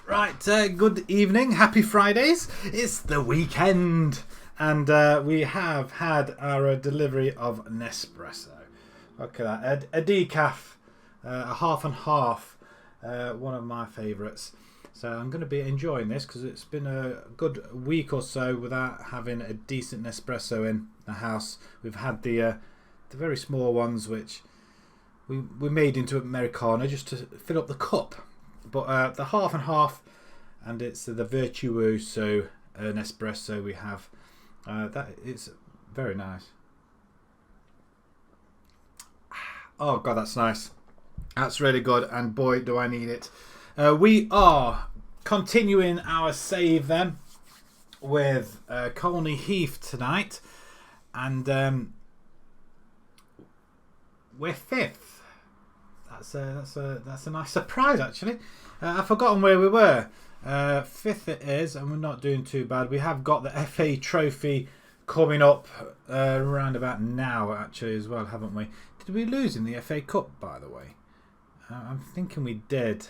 Right, good evening, happy Fridays. It's the weekend, and we have had our delivery of Nespresso. Look at that, a decaf, a half and half, one of my favourites. So I'm going to be enjoying this because it's been a good week or so without having a decent Nespresso in the house. We've had the very small ones, which we made into Americano just to fill up the cup. But the half and half, and it's the Virtuoso Nespresso we have. That it's very nice. Oh god, that's nice. That's really good, and boy do I need it. We are continuing our save then with Colney Heath tonight, and we're fifth. That's a nice surprise actually. I've forgotten where we were. Fifth it is, and we're not doing too bad. We have got the FA Trophy coming up around about now actually as well, haven't we? Did we lose in the FA Cup, by the way? I'm thinking we did.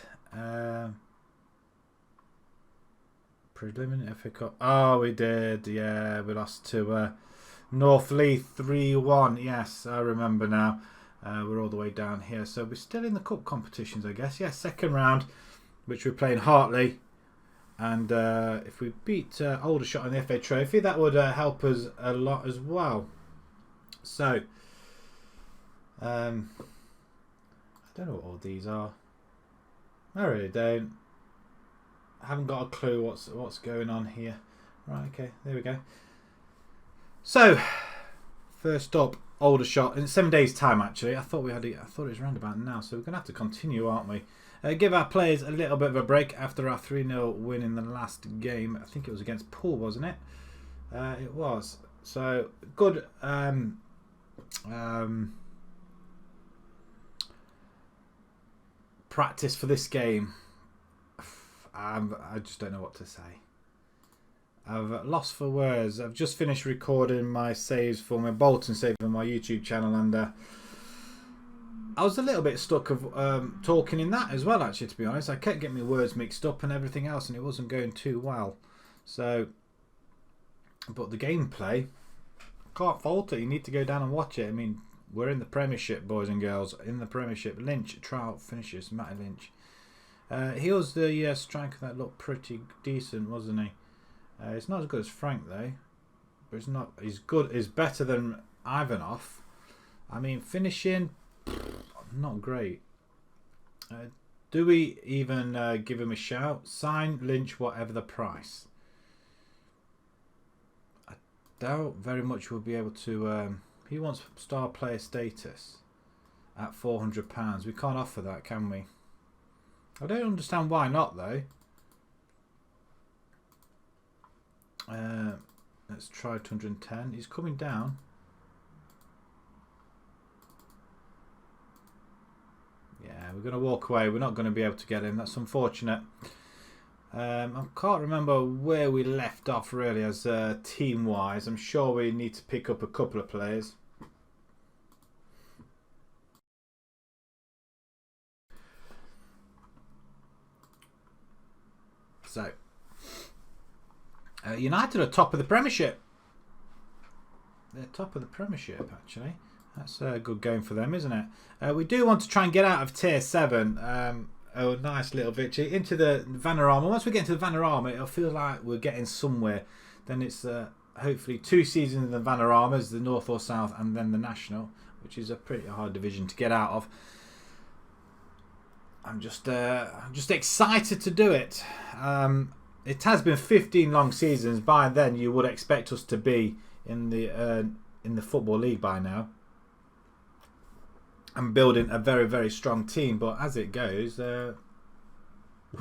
Preliminary FA Cup. Oh, we did. Yeah, we lost to North Lee 3-1. Yes, I remember now. We're all the way down here. So we're still in the cup competitions, I guess. Yeah, second round, which we're playing Hartley. And if we beat Aldershot in the FA Trophy, that would help us a lot as well. So, I don't know what all these are. I really don't. I haven't got a clue what's going on here. Right, okay, there we go. So, first up, Aldershot in 7 days' time. Actually, I thought it was round about now. So we're gonna have to continue, aren't we? Give our players a little bit of a break after our 3-0 win in the last game. I think it was against Poole, wasn't it? It was. So good. Practice for this game. I just don't know what to say. I've lost for words. I've just finished recording my saves for my Bolton save on my YouTube channel, and I was a little bit stuck of talking in that as well, actually, to be honest. I kept getting my words mixed up and everything else, and it wasn't going too well. So, but the gameplay, can't fault it. You need to go down and watch it. I mean, we're in the Premiership, boys and girls. In the Premiership. Lynch, trial finishes, Matty Lynch. He was the striker that looked pretty decent, wasn't he? It's not as good as Frank though, but it's not. He's good. He's better than Ivanov. I mean, finishing, not great. Do we even give him a shout? Sign Lynch, whatever the price. I doubt very much we'll be able to. He wants star player status at £400. We can't offer that, can we? I don't understand why not though. Let's try 210. He's coming down. Yeah, we're going to walk away. We're not going to be able to get him. That's unfortunate. I can't remember where we left off really as team-wise. I'm sure we need to pick up a couple of players. So, United are top of the Premiership. They're top of the Premiership, actually. That's a good game for them, isn't it? We do want to try and get out of Tier 7. Oh, nice little victory. Into the Vanarama. Once we get into the Vanarama, it'll feel like we're getting somewhere. Then it's hopefully 2 seasons in the Vanaramas, the North or South, and then the National, which is a pretty hard division to get out of. I'm just excited to do it. It has been 15 long seasons. By then, you would expect us to be in the Football League by now. I'm building a very, very strong team, but as it goes, we're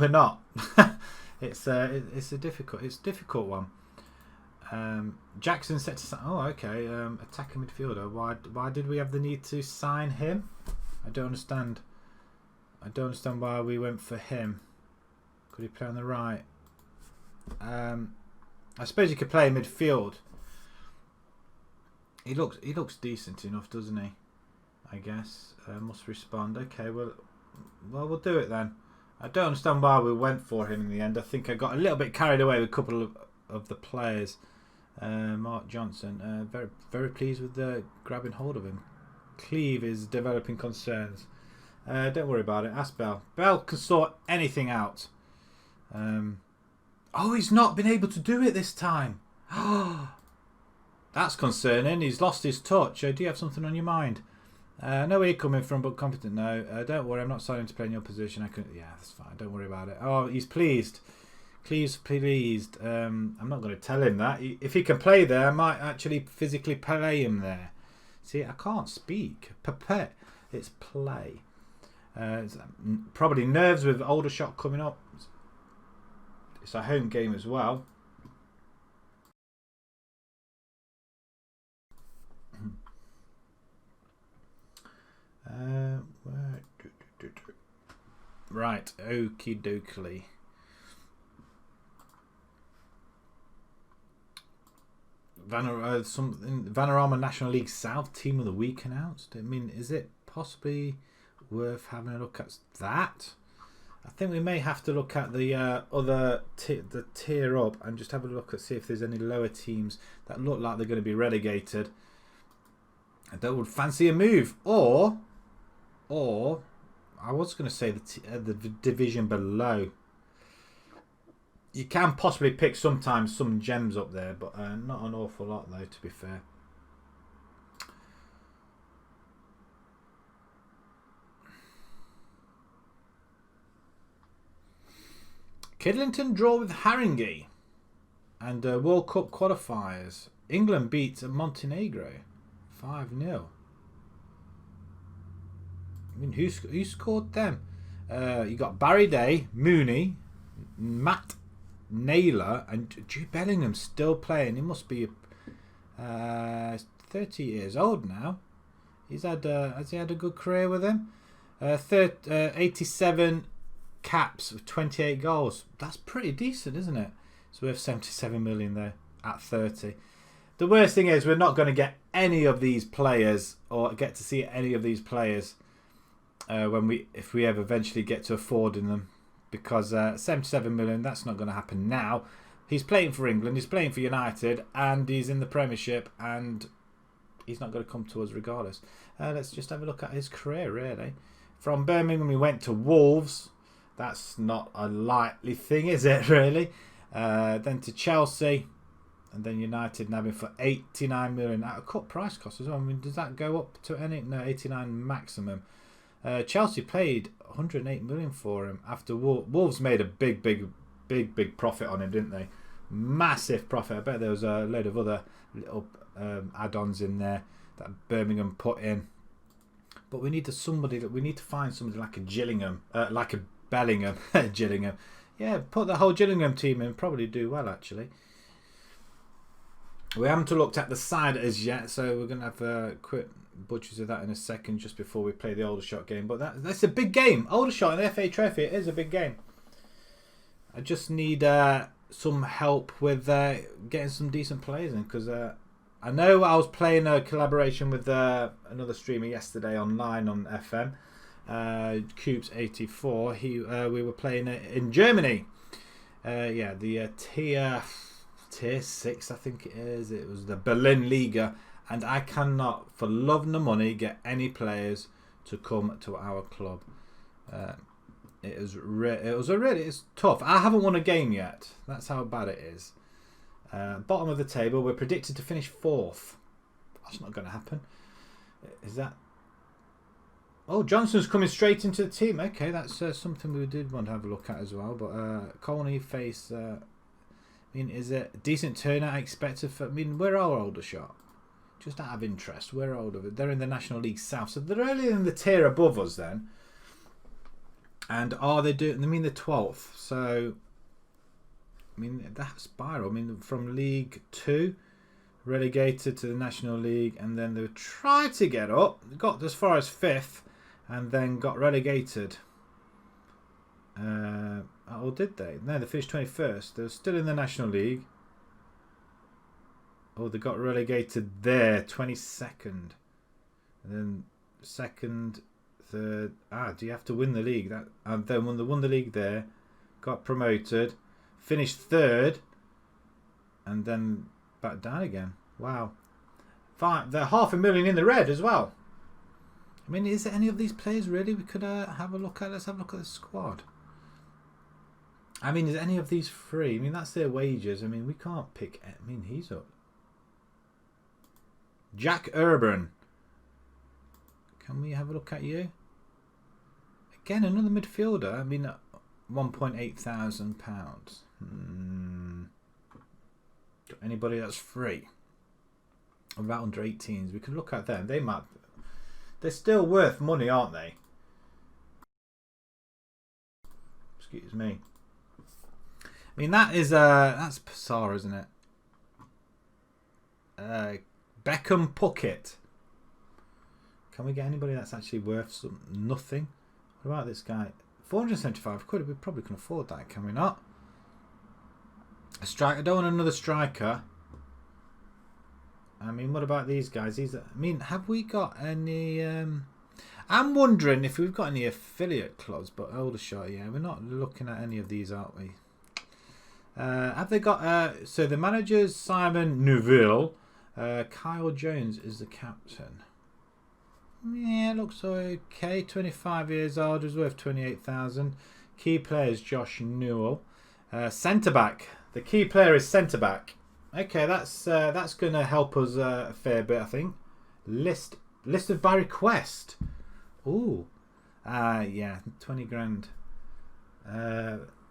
not. It's a difficult one. Jackson set to sign. Oh, okay. Attacking midfielder. Why did we have the need to sign him? I don't understand. I don't understand why we went for him. Could he play on the right? I suppose he could play in midfield. He looks decent enough, doesn't he? I guess. Must respond. Okay, well we'll do it then. I don't understand why we went for him in the end. I think I got a little bit carried away with a couple of the players. Mark Johnson, very very pleased with grabbing hold of him. Cleve is developing concerns. Don't worry about it. Ask Bell. Bell can sort anything out. Oh, he's not been able to do it this time. That's concerning. He's lost his touch. Do you have something on your mind? Know where you're coming from, but competent. No, don't worry. I'm not starting to play in your position. I can. Yeah, that's fine. Don't worry about it. Oh, he's pleased. Cleve's pleased. I'm not going to tell him that. If he can play there, I might actually physically play him there. See, I can't speak. Pepet. It's play. It's probably nerves with Aldershot coming up. It's a home game as well. Right, okie dokie. Vanarama National League South Team of the Week announced. I mean, is it possibly worth having a look at that? I think we may have to look at the other the tier up and just have a look at see if there's any lower teams that look like they're going to be relegated. I would fancy a move, or I was going to say the division below. You can possibly pick sometimes some gems up there, but not an awful lot though, to be fair. Kidlington draw with Haringey. And World Cup qualifiers. England beat Montenegro 5-0. I mean, who scored them? You got Barry Day, Mooney, Matt Naylor, and Jude Bellingham still playing. He must be 30 years old now. Has he had a good career with him? 87 caps with 28 goals. That's pretty decent, isn't it? It's worth 77 million there at 30. The worst thing is we're not going to get any of these players or get to see any of these players if we ever eventually get to affording them, because 77 million, that's not going to happen now. He's playing for England, he's playing for United, and he's in the Premiership, and he's not going to come to us regardless. Let's just have a look at his career, really. From Birmingham, he went to Wolves. That's not a likely thing, is it, really? Then to Chelsea, and then United nabbing for 89 million at a cut price cost as well. I mean, does that go up to any? No, 89 maximum. Chelsea paid 108 million for him after Wolves made a big profit on him, didn't they? Massive profit. I bet there was a load of other little add-ons in there that Birmingham put in. But we need to find somebody like a Gillingham, like a Bellingham, Gillingham. Yeah, put the whole Gillingham team in, probably do well actually. We haven't looked at the side as yet, so we're going to have a quick butchers of that in a second, just before we play the Aldershot game. But that's a big game. Aldershot and the FA Trophy, it is a big game. I just need some help with getting some decent players in, because I know I was playing a collaboration with another streamer yesterday online on FM, Cubes84. We were playing it in Germany. Yeah, the tier 6, I think it is. It was the Berlin Liga, and I cannot, for love nor money, get any players to come to our club. It's tough. I haven't won a game yet. That's how bad it is. Bottom of the table, we're predicted to finish 4th. That's not going to happen. Is that? Oh, Johnson's coming straight into the team. Okay, that's something we did want to have a look at as well. But Colney face. I mean, is it a decent turnout expected for? I mean, where are Aldershot? Just out of interest, where are Aldershot? They're in the National League South, so they're only in the tier above us then. And are they doing? I mean, the 12th. So, I mean, that spiral. I mean, from League 2, relegated to the National League, and then they tried to get up, got as far as 5th, and then got relegated. Or did they? No, they finished 21st. They're still in the National League. Oh, they got relegated there, 22nd. And then 2nd, third. Do you have to win the league? And then when they won the league there, got promoted, finished third, and then back down again. Wow. Fine. They're $500,000 in the red as well. I mean, is there any of these players really we could have a look at? Let's have a look at the squad. I mean, is any of these free? I mean, that's their wages. I mean, we can't pick. I mean, he's up. Jack Urban. Can we have a look at you? Again, another midfielder. I mean, £1,800. Got anybody that's free? About under 18s. We could look at them. They're still worth money, aren't they? Excuse me. I mean, that's Pissarra, isn't it? Beckham Puckett. Can we get anybody that's actually worth nothing? What about this guy? 475 quid. We probably can afford that, can we not? A striker. I don't want another striker. I mean, what about these guys? I mean, have we got any... I'm wondering if we've got any affiliate clubs, but Aldershot, yeah, we're not looking at any of these, aren't we? Have they got... so the manager's Simon Neuville. Kyle Jones is the captain. Yeah, looks okay. 25 years old, is worth 28,000. Key players Josh Newell. Centre-back. The key player is centre-back. Okay, that's going to help us a fair bit, I think. Listed by request. Ooh. Yeah, 20 grand.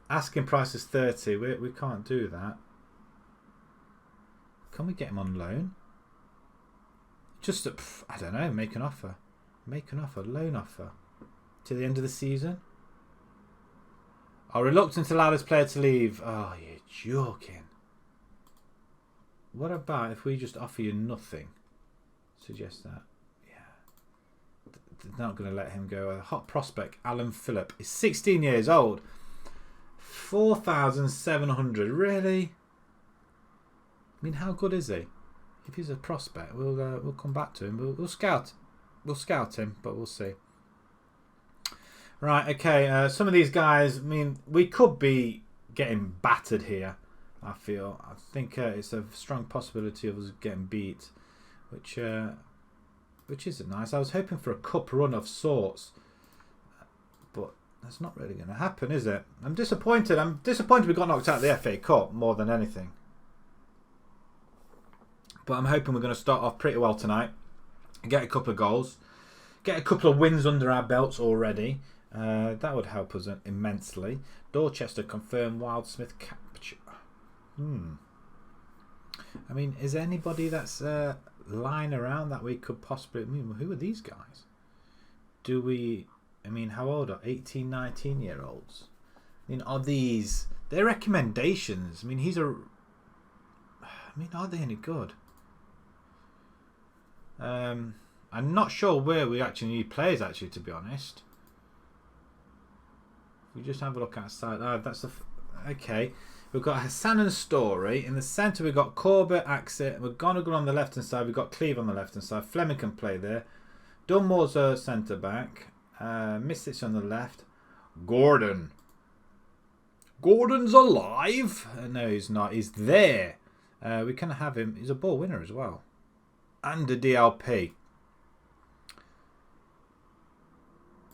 Asking price is 30. We can't do that. Can we get him on loan? Just, I don't know, make an offer. Make an offer, loan offer. To the end of the season. Are reluctant to allow this player to leave. Oh, you're joking. What about if we just offer you nothing? Suggest that. Yeah. They're not going to let him go. A hot prospect, Alan Phillip, is 16 years old. 4,700. Really? I mean, how good is he? If he's a prospect, we'll come back to him. We'll scout. We'll scout him, but we'll see. Right, okay. Some of these guys, I mean, we could be getting battered here. I feel. I think it's a strong possibility of us getting beat, which isn't nice. I was hoping for a cup run of sorts, but that's not really going to happen, is it? I'm disappointed. I'm disappointed we got knocked out of the FA Cup more than anything. But I'm hoping we're going to start off pretty well tonight. Get a couple of goals. Get a couple of wins under our belts already. That would help us immensely. Dorchester confirmed Wildsmith capture. I mean, is there anybody that's lying around that we could possibly... I mean, who are these guys? Do we... I mean, how old are 18, 19-year-olds? I mean, are these... They're recommendations. I mean, he's a... I mean, are they any good? I'm not sure where we actually need players, actually, to be honest. We just have a look outside. Oh, that's the... Okay. We've got Hassan and Story. In the centre, we've got Corbett, Axett. McGonigal on the left-hand side. We've got Cleve on the left-hand side. Fleming can play there. Dunmore's a centre-back. Misic on the left. Gordon. Gordon's alive. No, he's not. He's there. We can have him. He's a ball winner as well. And a DLP.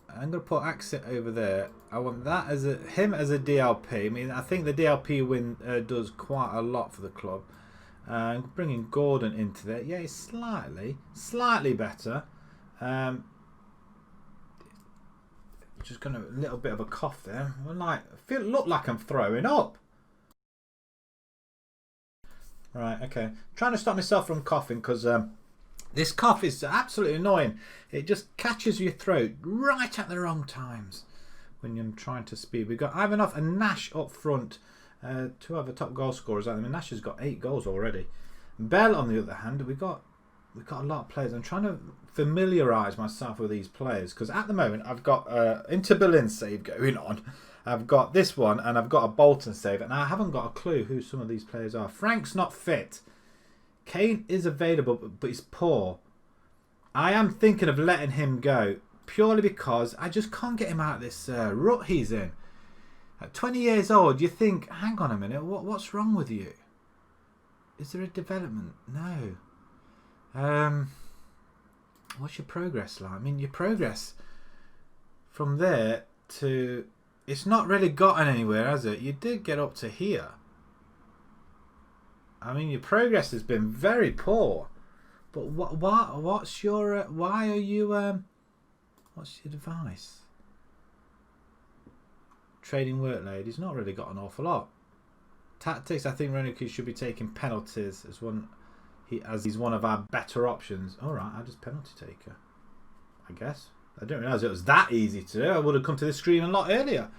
I'm going to put Axett over there. I want that as him as a DLP. I mean, I think the DLP win does quite a lot for the club. Bringing Gordon into there. Yeah, he's slightly better. Just going to a little bit of a cough there. I look like I'm throwing up. Right, okay. Trying to stop myself from coughing because this cough is absolutely annoying. It just catches your throat right at the wrong times when you're trying to speak. We've got Ivanov and Nash up front. Two other top goal scorers. I mean, Nash has got 8 goals already. Bell, on the other hand, we've got a lot of players. I'm trying to familiarise myself with these players because at the moment I've got Inter Berlin save going on. I've got this one and I've got a Bolton save, and I haven't got a clue who some of these players are. Frank's not fit. Kane is available, but he's poor. I am thinking of letting him go. purely because I just can't get him out of this rut he's in. At 20 years old, you think, hang on a minute, what's wrong with you? Is there a development? No. What's your progress like? I mean, your progress from there to... It's not really gotten anywhere, has it? You did get up to here. I mean, your progress has been very poor. But what's your... why are you... what's your advice? Trading workload. He's not really got an awful lot. Tactics, I think Ronicky should be taking penalties as he's one of our better options. Alright, I'll just penalty taker, I guess. I didn't realise it was that easy to do. I would have come to this screen a lot earlier.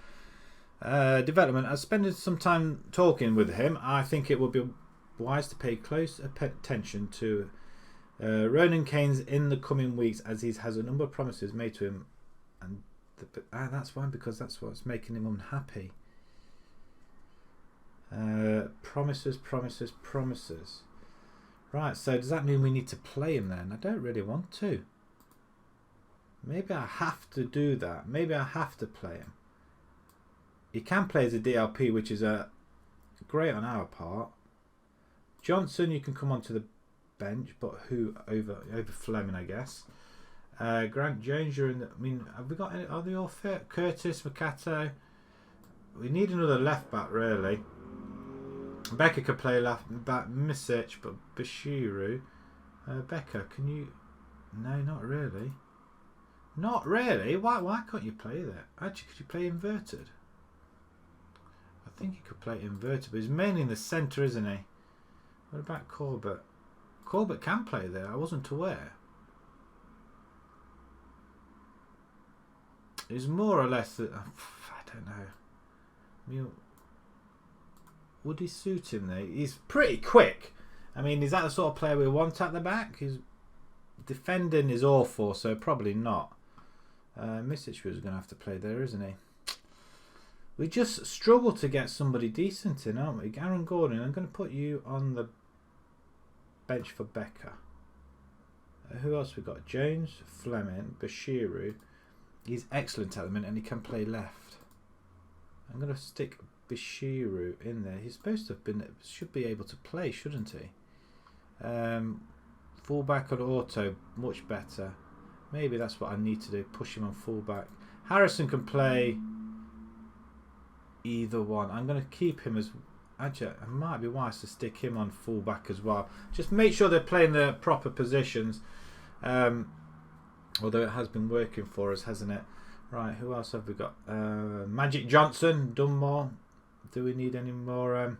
Development. I spent some time talking with him. I think it would be wise to pay close attention to Ronan Keynes in the coming weeks, as he has a number of promises made to him, and that's why, because that's what's making him unhappy. Promises. Right, so does that mean we need to play him then? I don't really want to. Maybe I have to do that. Maybe I have to play him. He can play as a DLP, which is great on our part. Johnson, you can come onto the bench, but who over Fleming, I guess. Grant Jones, you're in the... I mean, have we got any... Are they all fit? Curtis, Makato. We need another left back, really. Becker could play left back, Misic, but Bashiru. Becker, can you... No, not really. Not really? Why can't you play that? Actually, could you play inverted? I think he could play inverted, but he's mainly in the centre, isn't he? What about Corbett? Corbett can play there. I wasn't aware. He's more or less... I don't know. I mean, would he suit him there? He's pretty quick. I mean, is that the sort of player we want at the back? His defending is awful, so probably not. Misic was going to have to play there, isn't he? We just struggle to get somebody decent in, aren't we? Aaron Gordon, I'm going to put you on the bench for Becker. Who else we got? Jones, Fleming, Bashiru. He's excellent at the minute and he can play left. I'm going to stick Bashiru in there. He's supposed to have been... Should be able to play, shouldn't he? Fullback on auto, much better. Maybe that's what I need to do. Push him on fullback. Harrison can play either one. I'm going to keep him as... Actually, it might be wise to stick him on fullback as well. Just make sure they're playing the proper positions. Although it has been working for us, hasn't it? Right, who else have we got? Magic Johnson, Dunmore. Do we need any more?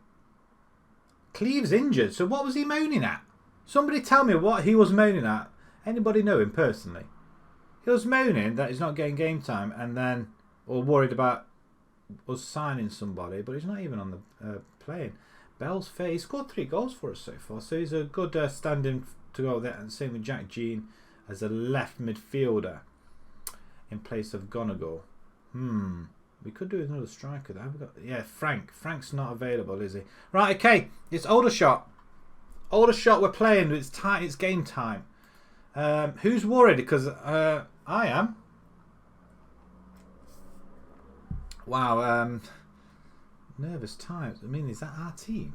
Cleve's injured, so what was he moaning at? Somebody tell me what he was moaning at. Anybody know him personally? He was moaning that he's not getting game time, and then, or worried about us signing somebody, but he's not even on the playing. Bell's fair. He scored 3 goals for us so far, so he's a good stand-in to go there. And same with Jack Jean as a left midfielder in place of Gonagle. We could do with another striker there. Yeah, Frank. Frank's not available, is he? Right, okay. It's Aldershot. Aldershot we're playing. It's time. It's game time. Who's worried? Because I am. Wow. Nervous times. I mean, is that our team?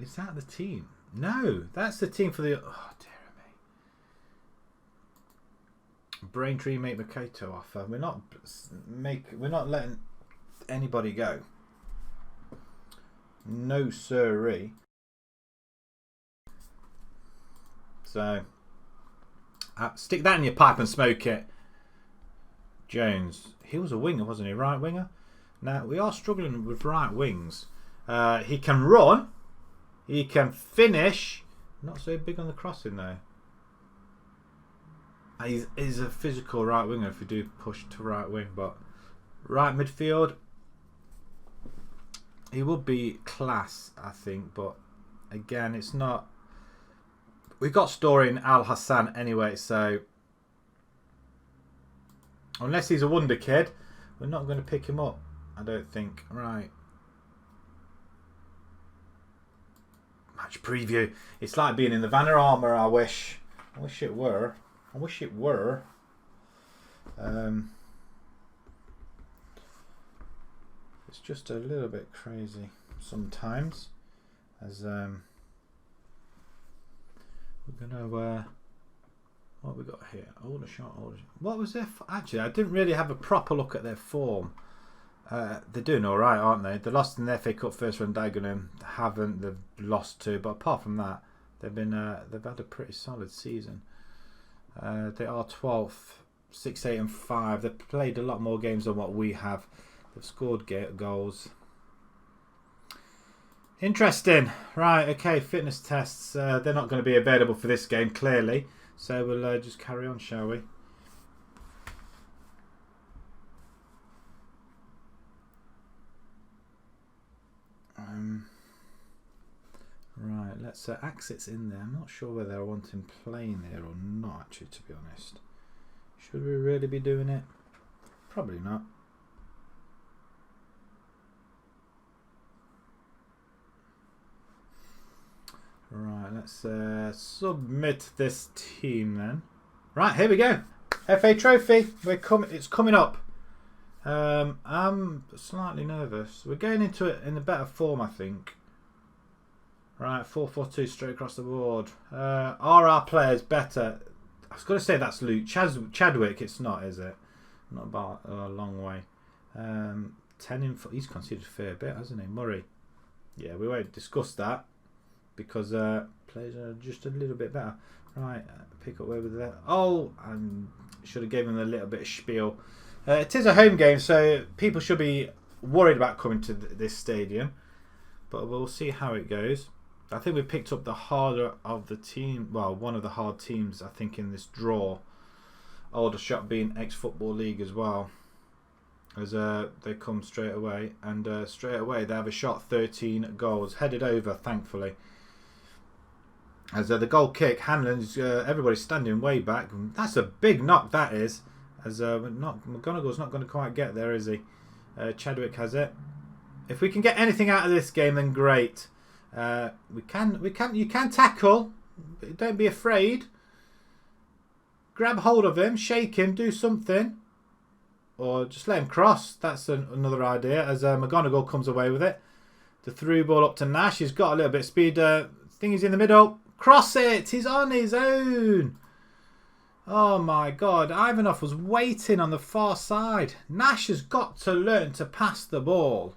Is that the team? No, that's the team for the... Oh, dear me. Braintree make Makato offer. We're not letting anybody go. No sirree. So stick that in your pipe and smoke it. Jones. He was a winger, wasn't he? Right winger. Now we are struggling with right wings. He can run. He can finish. Not so big on the crossing though. He's a physical right winger if we do push to right wing, but right midfield, he would be class, I think. But again, it's not. We've got Story in Al Hassan anyway, so unless he's a wonder kid, we're not going to pick him up, I don't think. Right. Match preview. It's like being in the Vanna Armour, I wish. I wish it were. I wish it were. It's just a little bit crazy sometimes. As we're gonna what we got here? Aldershot. What was their? Actually, I didn't really have a proper look at their form. They're doing all right, aren't they? They lost in the FA Cup first round. Dagenham haven't. They've lost two, but apart from that, they've had a pretty solid season. They are 12th, 6, 8, and 5. They've played a lot more games than what we have. They've scored goals. Interesting. Right, okay, fitness tests. They're not going to be available for this game, clearly. So we'll just carry on, shall we? Right, let's Axit's in there. I'm not sure whether I want him playing there or not, actually, to be honest. Should we really be doing it? Probably not. Right, let's submit this team then. Right, here we go. FA Trophy. It's coming up. I'm slightly nervous. We're going into it in a better form, I think. Right, 4-4-2 straight across the board. Are our players better? I was going to say that's Luke Chadwick. It's not, is it? Not about a long way. 10 in. He's conceded a fair bit, hasn't he? Murray. Yeah, we won't discuss that because players are just a little bit better. Right, pick up over there. Oh, I should have given him a little bit of spiel. It is a home game, so people should be worried about coming to this stadium. But we'll see how it goes. I think we picked up the harder of the team. Well, one of the hard teams, I think, in this draw. Aldershot being ex-Football League as well. As they come straight away. And straight away they have a shot, 13 goals. Headed over, thankfully. As the goal kick, Hanlon's, everybody's standing way back. That's a big knock, that is. As McGonagall's not going to quite get there, is he? Chadwick has it. If we can get anything out of this game, then great. You can tackle. Don't be afraid. Grab hold of him, shake him, do something, or just let him cross. That's another idea. As McGonagall comes away with it, the through ball up to Nash. He's got a little bit of speed. Thing is in the middle. Cross it. He's on his own. Oh my God! Ivanov was waiting on the far side. Nash has got to learn to pass the ball.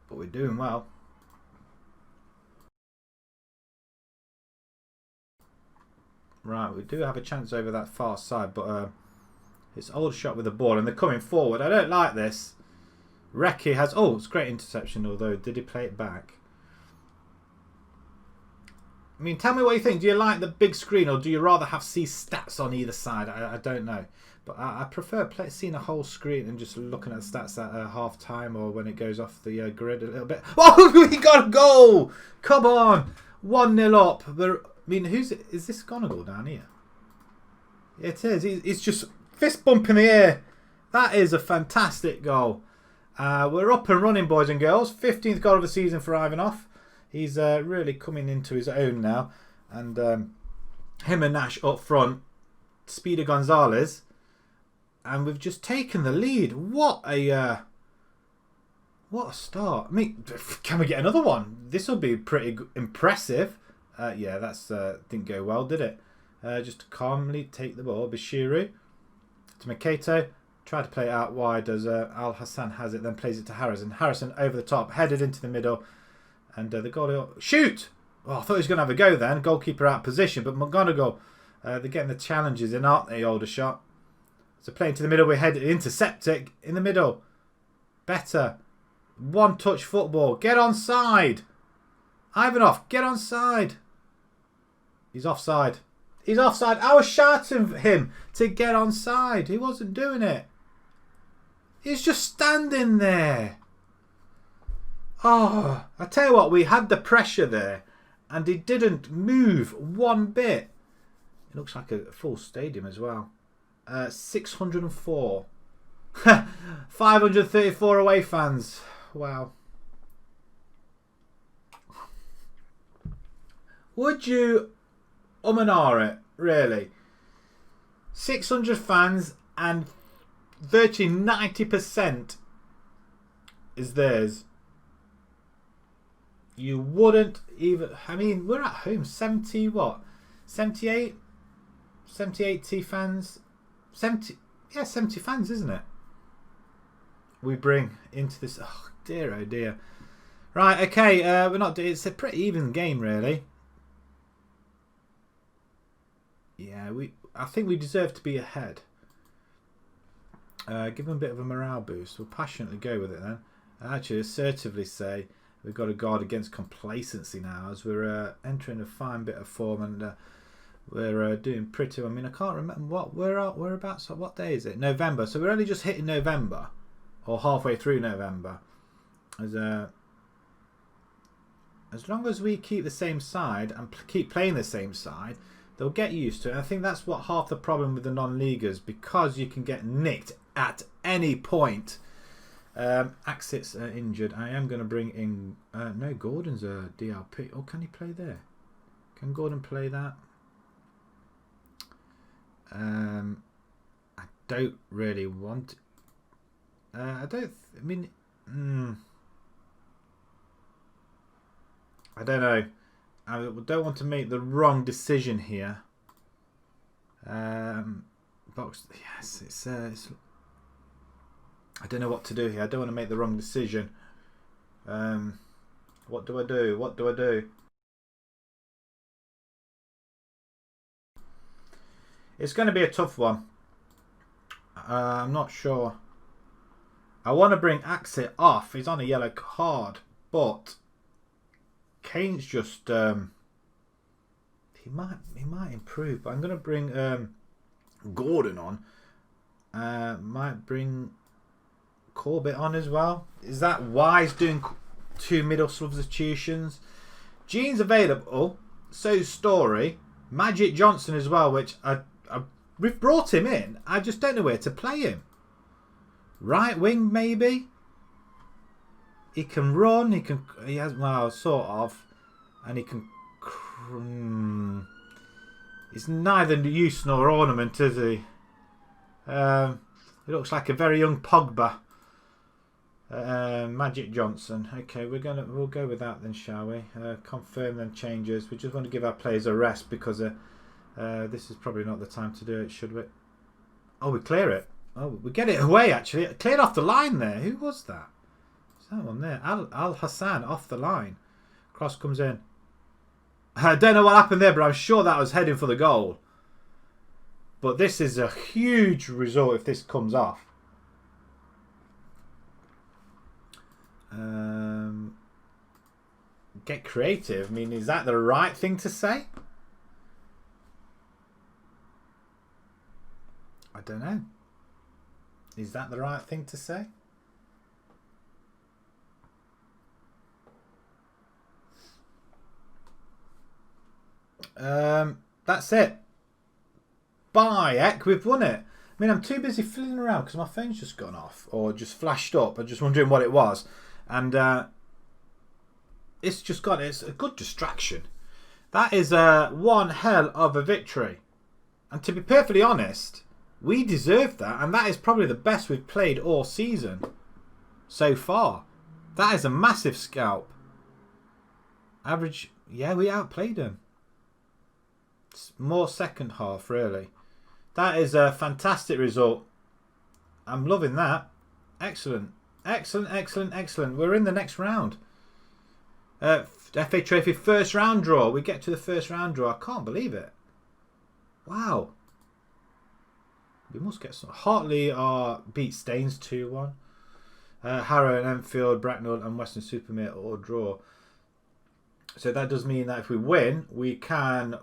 But we're doing well. Right, we do have a chance over that far side, but it's Aldershot with the ball, and they're coming forward. I don't like this. Recce has... Oh, it's a great interception, although did he play it back? I mean, tell me what you think. Do you like the big screen, or do you rather see stats on either side? I don't know. But I prefer seeing a whole screen and just looking at the stats at half time or when it goes off the grid a little bit. Oh, we got a goal! Come on! 1-0 up. I mean, is this Gonagall down here? It is. He's just fist bump in the air. That is a fantastic goal. We're up and running, boys and girls. 15th goal of the season for Ivanov. He's really coming into his own now. And him and Nash up front. Speeder Gonzalez. And we've just taken the lead. What a start. I mean, can we get another one? This will be pretty impressive. Yeah, that's didn't go well, did it? Just calmly take the ball. Bashiru to Makato. Try to play it out wide as Al Hassan has it. Then plays it to Harrison. Harrison over the top. Headed into the middle. And the goalie... Shoot! Oh, I thought he was going to have a go then. Goalkeeper out of position. But McGonagall, they're getting the challenges in, aren't they, Aldershot? So playing to the middle, we head intercepting in the middle. Better. One touch football. Get onside. Ivanov, get onside. He's offside. He's offside. I was shouting him to get onside. He wasn't doing it. He's just standing there. Oh, I tell you what, we had the pressure there and he didn't move one bit. It looks like a full stadium as well. 604. 534 away fans. Wow. Would you and ah it, really? 600 fans and virtually 90% is theirs. You wouldn't even... I mean, we're at home. 70 what? 78? 70 fans? 70... Yeah, 70 fans, isn't it? We bring into this... Oh, dear, oh, dear. Right, okay. We're not... It's a pretty even game, really. Yeah, I think we deserve to be ahead. Give them a bit of a morale boost. We'll passionately go with it then. I actually assertively say we've got to guard against complacency now as we're entering a fine bit of form and we're doing pretty well. I mean, I can't remember what we're about. So what day is it? November. So we're only just hitting November or halfway through November. As long as we keep the same side and keep playing the same side, they'll get used to it. I think that's what half the problem with the non-leaguers, because you can get nicked at any point. Axit's injured. I am going to bring in... no, Gordon's a DLP. Oh, can he play there? Can Gordon play that? I don't really want... I don't... I mean... I don't know. I don't want to make the wrong decision here. Box... Yes, it's I don't know what to do here. I don't want to make the wrong decision. What do I do? What do I do? It's going to be a tough one. I'm not sure. I want to bring Axit off. He's on a yellow card, but Kane's just he might improve. But I'm going to bring Gordon on. Might bring Corbett on as well. Is that wise doing two middle substitutions? Gene's available. So's Story. Magic Johnson as well, which we've brought him in. I just don't know where to play him. Right wing maybe. He can run. He has, well, sort of, and he can. He's neither use nor ornament, is he? He looks like a very young Pogba. Magic Johnson. Okay, we'll go with that then, shall we? Confirm them changes. We just want to give our players a rest because this is probably not the time to do it, should we? Oh, we clear it. Oh, we get it away actually. It cleared off the line there. Who was that? Is that one there? Al Hassan off the line. Cross comes in. I don't know what happened there, but I'm sure that was heading for the goal. But this is a huge result if this comes off. Get creative. I mean, is that the right thing to say? I don't know. Is that the right thing to say? That's it. Bye, Eck. We've won it. I mean, I'm too busy fiddling around because my phone's just gone off or just flashed up. I'm just wondering what it was. And it's just gone. It's a good distraction. That is one hell of a victory. And to be perfectly honest, we deserve that. And that is probably the best we've played all season so far. That is a massive scalp. Average. Yeah, we outplayed them. It's more second half, really. That is a fantastic result. I'm loving that. Excellent. Excellent, excellent, excellent. We're in the next round. FA Trophy first round draw. We get to the first round draw. I can't believe it. Wow. We must get some. Hartley beat Staines 2-1. Harrow and Enfield, Bracknell and Western Supermare all draw. So that does mean that if we win, we can...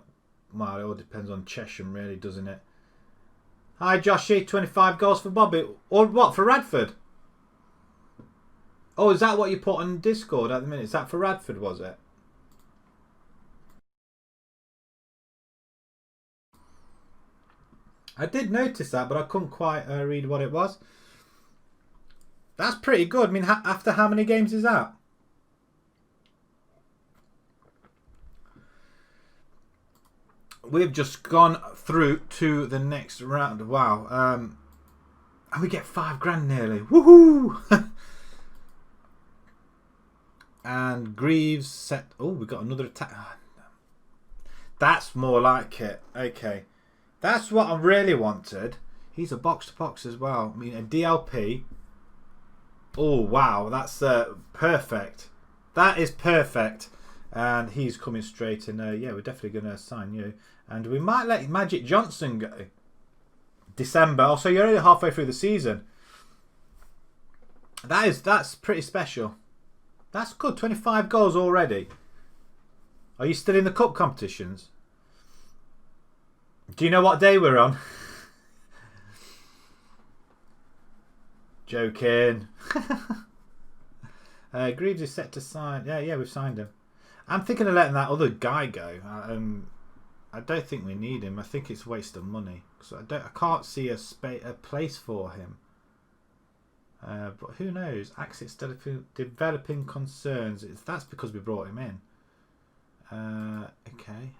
Well, it all depends on Chesham, really, doesn't it? Hi, Joshy. 25 goals for Bobby. Or what, for Radford? Oh, is that what you put on Discord at the minute? Is that for Radford, was it? I did notice that, but I couldn't quite read what it was. That's pretty good. I mean, after how many games is that? we've just gone through to the next round. Wow. And we get £5,000 nearly. Woohoo! And Greaves set... Oh, we got another attack. That's more like it. Okay. That's what I really wanted. He's a box-to-box as well. I mean, a DLP. Oh, wow. That's perfect. That is perfect. And he's coming straight in. Yeah, we're definitely going to sign you. And we might let Magic Johnson go. December. Oh, so you're already halfway through the season. That's pretty special. That's good. 25 goals already. Are you still in the cup competitions? Do you know what day we're on? Joking. Greaves is set to sign. Yeah, we've signed him. I'm thinking of letting that other guy go. I don't think we need him. I think it's a waste of money. So I can't see a place for him. But who knows? Axis developing concerns. That's because we brought him in. Okay.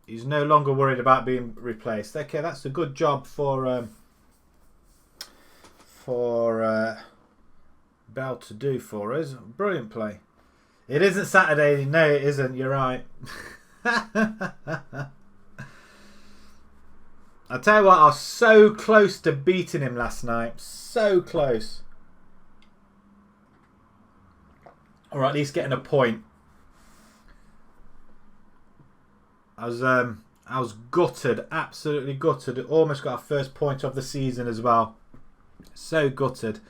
He's no longer worried about being replaced. Okay, that's a good job for Bell to do for us. Brilliant play. It isn't Saturday. No, it isn't. You're right. I tell you what, I was so close to beating him last night. So close. Or at least getting a point. I was gutted, absolutely gutted. Almost got our first point of the season as well. So gutted.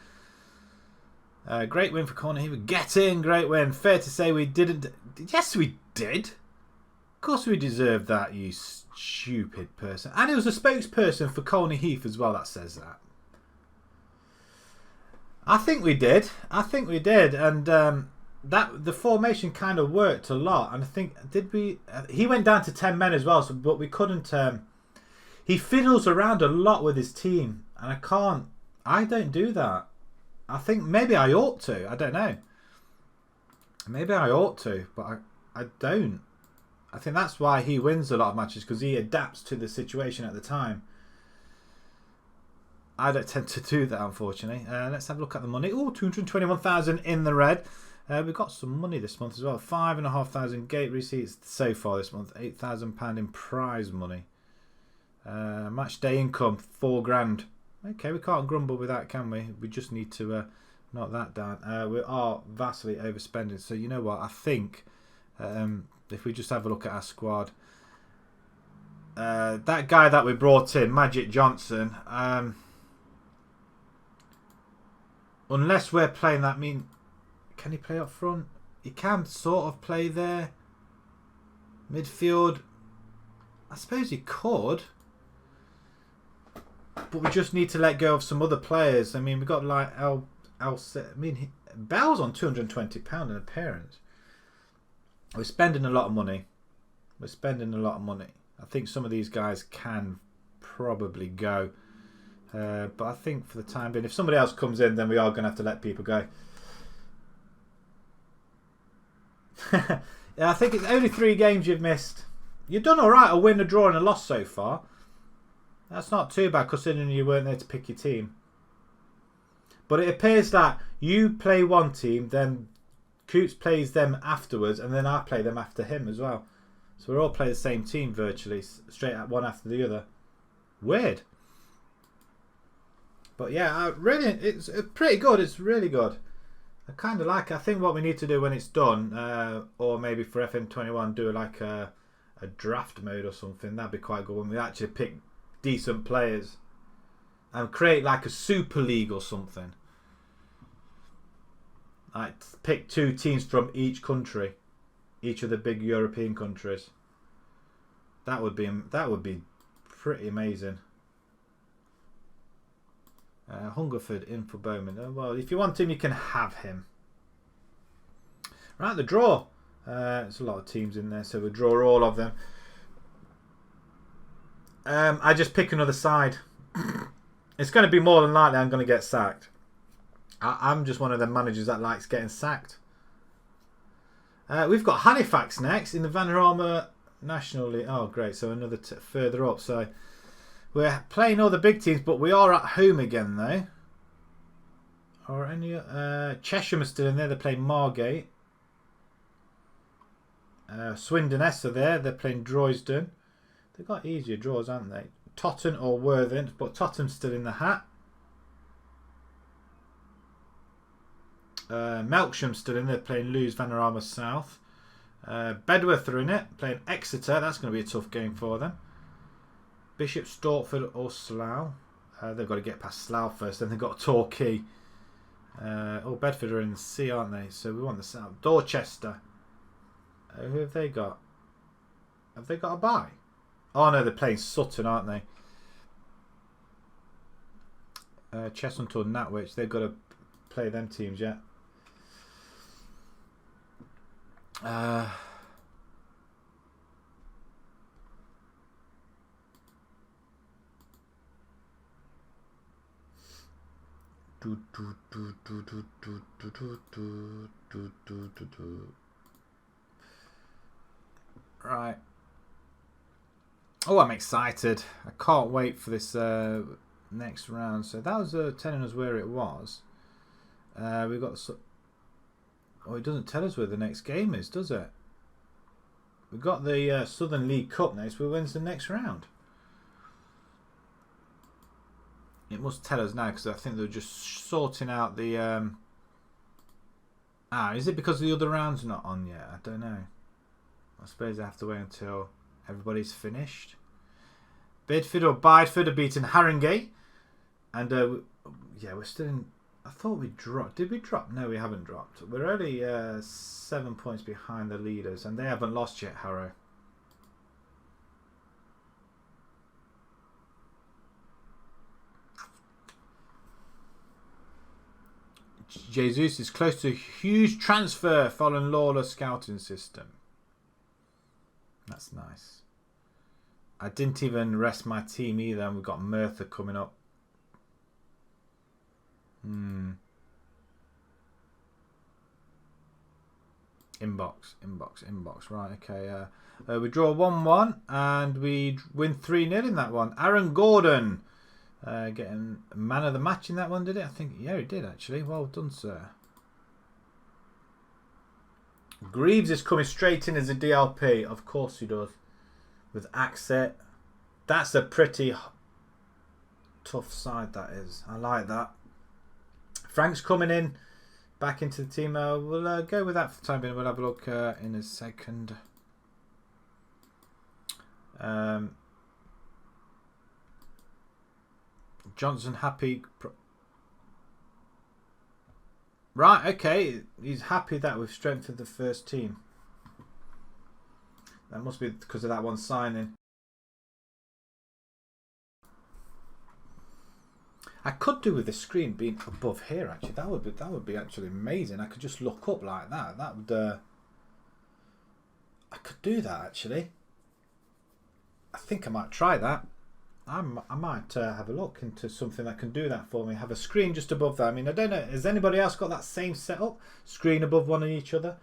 Great win for Colney Heath. Get in, great win. Fair to say we didn't. Yes, we did. Of course we deserved that, you stupid person. And it was a spokesperson for Colney Heath as well that says that. I think we did. I think we did. And that the formation kind of worked a lot. And I think, did we... he went down to 10 men as well, so, but we couldn't... he fiddles around a lot with his team. And I don't do that. I think maybe I ought to. I don't know. Maybe I ought to, but I don't. I think that's why he wins a lot of matches, because he adapts to the situation at the time. I don't tend to do that, unfortunately. Let's have a look at the money. Oh, 221,000 in the red. We've got some money this month as well. 5,500 gate receipts so far this month. £8,000 in prize money. Match day income, £4,000. Okay, we can't grumble with that, can we? We just need to knock that down. We are vastly overspending. So you know what? I think if we just have a look at our squad, that guy that we brought in, Magic Johnson, unless we're playing that, can he play up front? He can sort of play there. Midfield, I suppose he could. But we just need to let go of some other players. I mean, we've got like Bell's on £220 an appearance. We're spending a lot of money. We're spending a lot of money. I think some of these guys can probably go. But I think for the time being, if somebody else comes in, then we are going to have to let people go. Yeah, I think it's only 3 games you've missed. You've done all right. A win, a draw, and a loss so far. That's not too bad considering you weren't there to pick your team. But it appears that you play one team, then Coots plays them afterwards, and then I play them after him as well. So we're all playing the same team virtually, straight at one after the other. Weird. But yeah, it's pretty good. It's really good. I kind of like it. I think what we need to do when it's done, or maybe for FM21, do like a draft mode or something. That'd be quite good when we actually pick decent players and create like a super league or something. Like pick 2 teams from each country, each of the big European countries. That would be pretty amazing. Hungerford in for Bowman. Well, if you want him, you can have him. Right, the draw. There's a lot of teams in there, so we'll draw all of them. I just pick another side. It's going to be more than likely I'm going to get sacked. I'm just one of the managers that likes getting sacked. We've got Halifax next in the Vanarama National League. Oh, great. So another further up. So we're playing all the big teams, but we are at home again, though. Or any Cheshire are still in there. They're playing Margate. Swindon-S are there. They're playing Droysden. They've got easier draws, haven't they? Totton or Worthing, but Tottenham's still in the hat. Melksham's still in there, playing Lewes Vanarama South. Bedworth are in it, playing Exeter. That's going to be a tough game for them. Bishop Stortford or Slough. They've got to get past Slough first. Then they've got Torquay. Bedford are in the C, aren't they? So we want the South. Dorchester. Who have they got? Have they got a bye? Oh no, they're playing Sutton, aren't they? Chestnut or Natwich. They've got to play them teams yet. Right. Oh, I'm excited. I can't wait for this next round. So that was telling us where it was. We've got... Oh, it doesn't tell us where the next game is, does it? We've got the Southern League Cup next. Who wins the next round? It must tell us now because I think they're just sorting out the... is it because the other round's not on yet? I don't know. I suppose I have to wait until everybody's finished. Bedford or Bideford are beating Haringey. And yeah, we're still in... I thought we dropped. Did we drop? No, we haven't dropped. We're only 7 points behind the leaders, and they haven't lost yet, Harrow. Jesus is close to a huge transfer following Lawler's scouting system. That's nice. I didn't even rest my team either, and we've got Merthyr coming up. Inbox. Right, okay. We draw 1-1 and we win 3-0 in that one. Aaron Gordon getting man of the match in that one, did it? I think, yeah, he did actually. Well done, sir. Greaves is coming straight in as a DLP. Of course he does. With Axet. That's a pretty tough side, that is. I like that. Frank's coming in, back into the team. We'll go with that for the time being. We'll have a look in a second. Johnson happy. Right, okay. He's happy that we've strengthened the first team. That must be because of that one signing. I could do with the screen being above here. Actually, that would be actually amazing. I could just look up like that. That would. I could do that actually. I think I might try that. I might have a look into something that can do that for me. Have a screen just above that. I mean, I don't know. Has anybody else got that same setup? Screen above one of each other.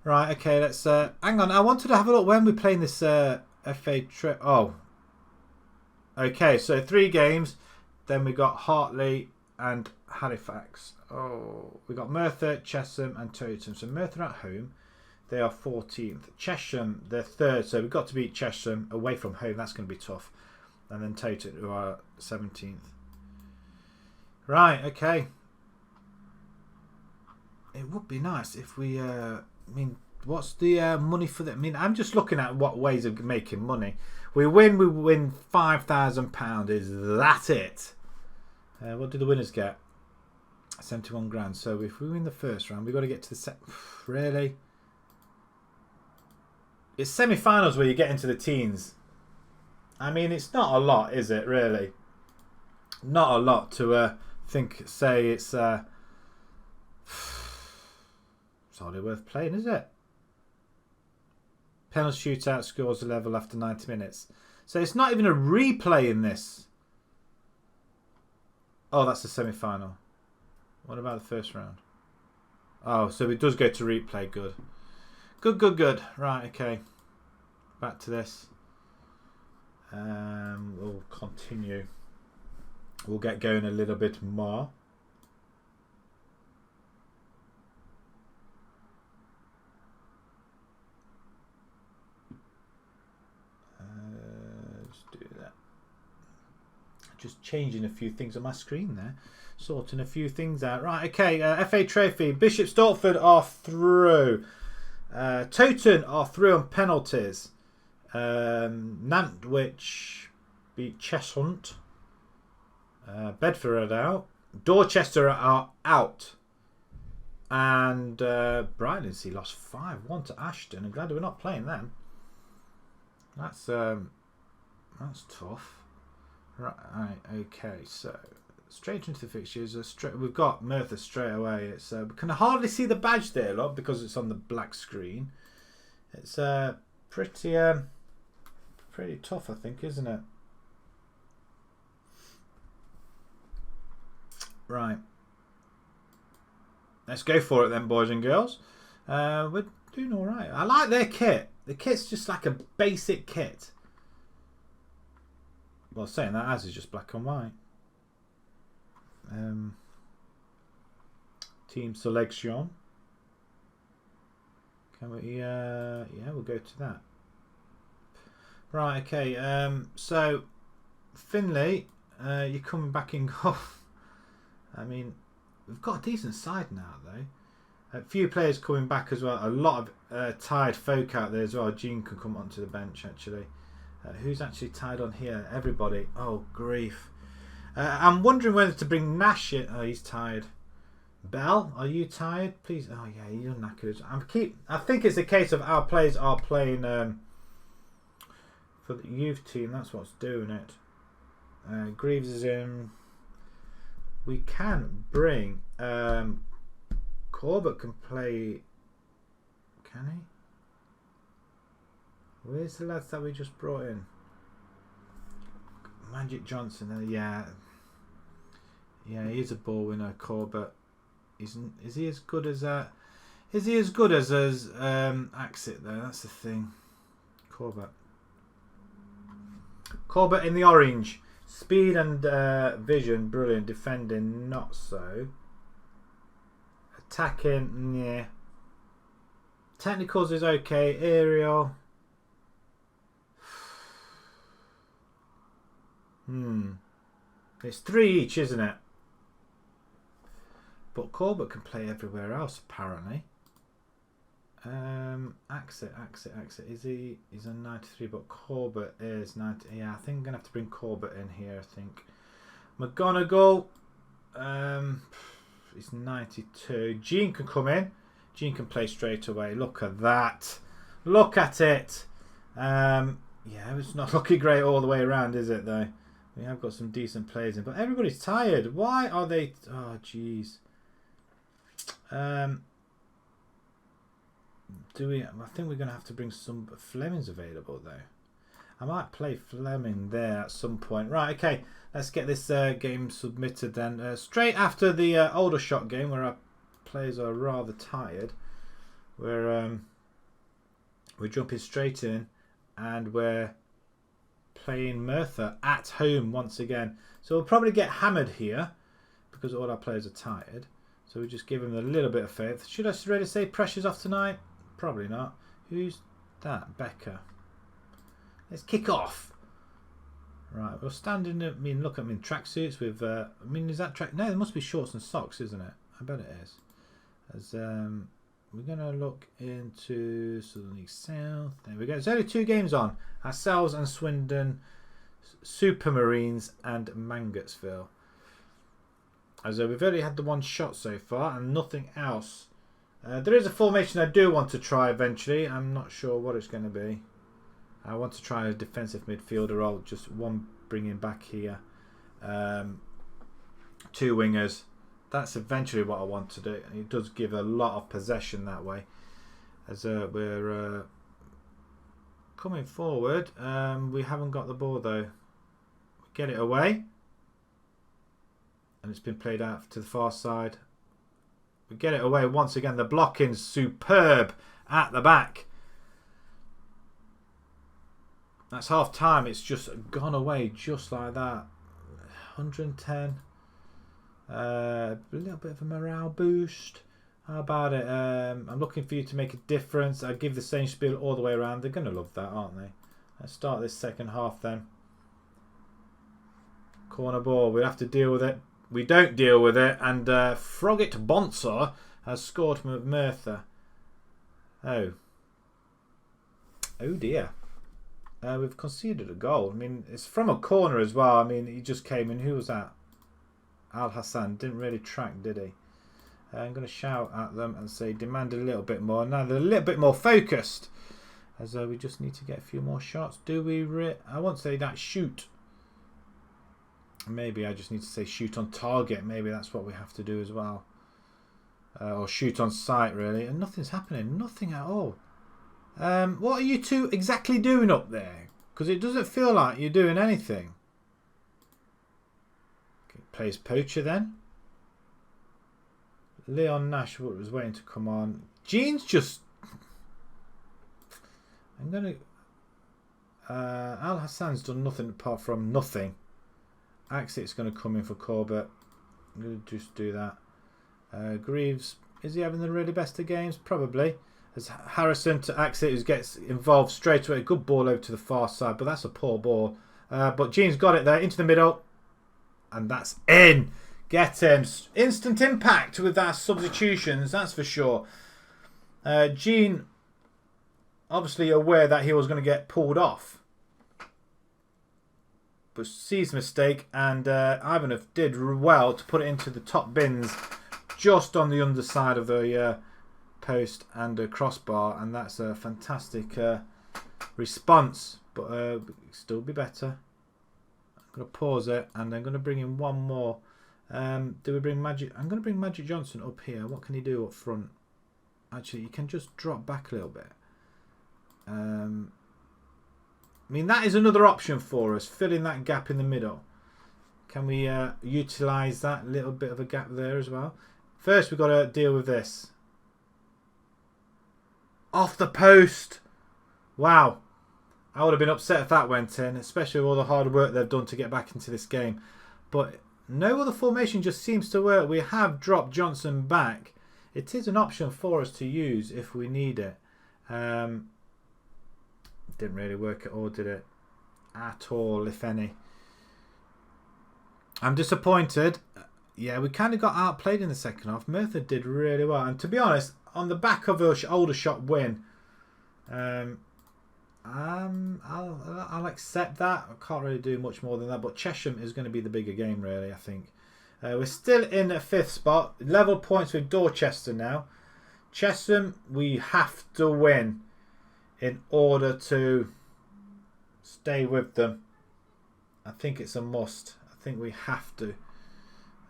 Right. Okay. Let's. Hang on. I wanted to have a look when we're playing this FA trip. Oh. Okay. So 3 games. Then we got Hartley and Halifax. Oh, we got Merthyr, Chesham and Totem. So Merthyr at home. They are 14th. Chesham, they're 3rd. So we've got to beat Chesham away from home. That's going to be tough. And then Totem, who are 17th. Right, okay. It would be nice if we... I mean, what's the money for that? I mean, I'm just looking at what ways of making money. We win £5,000. Is that it? What do the winners get? 71 grand. So if we win the first round, we've got to get to the set. Really? It's semi-finals where you get into the teens. I mean, it's not a lot, is it? Really, not a lot to say it's hardly worth playing, is it? Penalty shootout scores a level after 90 minutes. So it's not even a replay in this. Oh, that's the semi-final. What about the first round? Oh, so it does go to replay. Good. Good. Right, okay. back to this. We'll continue. We'll get going a little bit more. Let's do that. Just changing a few things on my screen there. Sorting a few things out. Right, okay. FA Trophy. Bishop Stortford are through. Towton are through on penalties. Nantwich beat Cheshunt. Bedford are out. Dorchester are out. And Brightlingsea lost 5-1 to Ashton. I'm glad we're not playing them. That's tough. Right, okay, so straight into the fixtures. We've got Merthyr straight away. It's we can hardly see the badge there, look, because it's on the black screen. It's pretty tough, I think, isn't it? Right. Let's go for it then, boys and girls. We're doing all right. I like their kit. The kit's just like a basic kit. Well, saying that, as is just black and white. Team selection. Can we? Yeah, we'll go to that. Right. Okay. So Finley, you're coming back in goal. I mean, we've got a decent side now, though. A few players coming back as well. A lot of tired folk out there as well. Jean can come onto the bench, actually. Who's actually tied on here? Everybody. Oh, grief. I'm wondering whether to bring Nash in. Oh, he's tired. Bell, are you tired? Please. Oh, yeah, you're knackered. I think it's a case of our players are playing for the youth team. That's what's doing it. Greaves is in. We can bring... Corbett can play... Can he? Where's the lads that we just brought in? Magic Johnson. Yeah, he's a ball winner, Corbett. Is he as good as Is he as good as Axit though? That's the thing. Corbett in the orange. Speed and vision, brilliant. Defending, not so. Attacking, yeah. Technicals is okay. Aerial. It's 3 each, isn't it? But Corbett can play everywhere else, apparently. Axit. He's a 93, but Corbett is 90. Yeah, I think I'm going to have to bring Corbett in here, I think. McGonagall. He's 92. Jean can come in. Jean can play straight away. Look at that. Look at it. Yeah, it's not looking great all the way around, is it, though? We have got some decent players in, but everybody's tired. Why are they... Oh, jeez. I think we're going to have to bring some Flemings available, though. I might play Fleming there at some point. Right, okay. Let's get this game submitted then. Straight after the older shot game, where our players are rather tired, we're jumping straight in, and we're playing Merthyr at home once again. So we'll probably get hammered here because all our players are tired. So we just give them a little bit of faith. Should I really say pressure's off tonight? Probably not. Who's that? Becker. Let's kick off. Right, we're standing. I mean, look at me in tracksuits with. I mean, is that track? No, there must be shorts and socks, isn't it? I bet it is. As we're gonna look into Southern League South. There we go. There's only 2 games on. Ourselves and Swindon, Supermarines and Mangotsville. As we've only had the 1 shot so far and nothing else. There is a formation I do want to try eventually. I'm not sure what it's going to be. I want to try a defensive midfielder role. Just one bringing back here. 2 wingers. That's eventually what I want to do. And it does give a lot of possession that way. As we're coming forward. We haven't got the ball though. Get it away. And it's been played out to the far side. We get it away once again. The blocking's superb at the back. That's half time. It's just gone away just like that. 110. A little bit of a morale boost. How about it? I'm looking for you to make a difference. I give the same spiel all the way around. They're going to love that, aren't they? Let's start this second half then. Corner ball. We have to deal with it. We don't deal with it. And Frogget Bonser has scored from Merthyr. Oh. Oh dear. We've conceded a goal. I mean, it's from a corner as well. I mean, he just came in. Who was that? Al Hassan. Didn't really track, did he? I'm going to shout at them and say demand a little bit more. Now they're a little bit more focused. As we just need to get a few more shots. Do we... I won't say that. Shoot. Maybe I just need to say shoot on target. Maybe that's what we have to do as well. Or shoot on sight, really. And nothing's happening. Nothing at all. What are you two exactly doing up there? Because it doesn't feel like you're doing anything. Okay, plays poacher then. Leon Nash was waiting to come on. Gene's just... I'm going to... Al Hassan's done nothing apart from nothing. Axit's going to come in for Corbett. I'm going to just do that. Greaves, is he having the really best of games? Probably. As Harrison to Axit, who gets involved straight away. Good ball over to the far side, but that's a poor ball. But Gene's got it there, into the middle. And that's in. Get him. Instant impact with our substitutions, that's for sure. Gene, obviously aware that he was going to get pulled off. But sees the mistake, and Ivanov did well to put it into the top bins just on the underside of the post and a crossbar, and that's a fantastic response, but still be better. I'm going to pause it, and I'm going to bring in one more. Do we bring Magic? I'm going to bring Magic Johnson up here. What can he do up front? Actually, you can just drop back a little bit. I mean, that is another option for us, filling that gap in the middle. Can we utilise that little bit of a gap there as well? First, we've got to deal with this. Off the post. Wow. I would have been upset if that went in, especially with all the hard work they've done to get back into this game. But no other formation just seems to work. We have dropped Johnson back. It is an option for us to use if we need it. Didn't really work at all, did it? At all, if any. I'm disappointed. Yeah, we kind of got outplayed in the second half. Merthyr did really well. And to be honest, on the back of an older shot win, I'll accept that. I can't really do much more than that. But Chesham is going to be the bigger game, really, I think. We're still in a 5th spot. Level points with Dorchester now. Chesham, we have to win in order to stay with them. I think it's a must. I think we have to.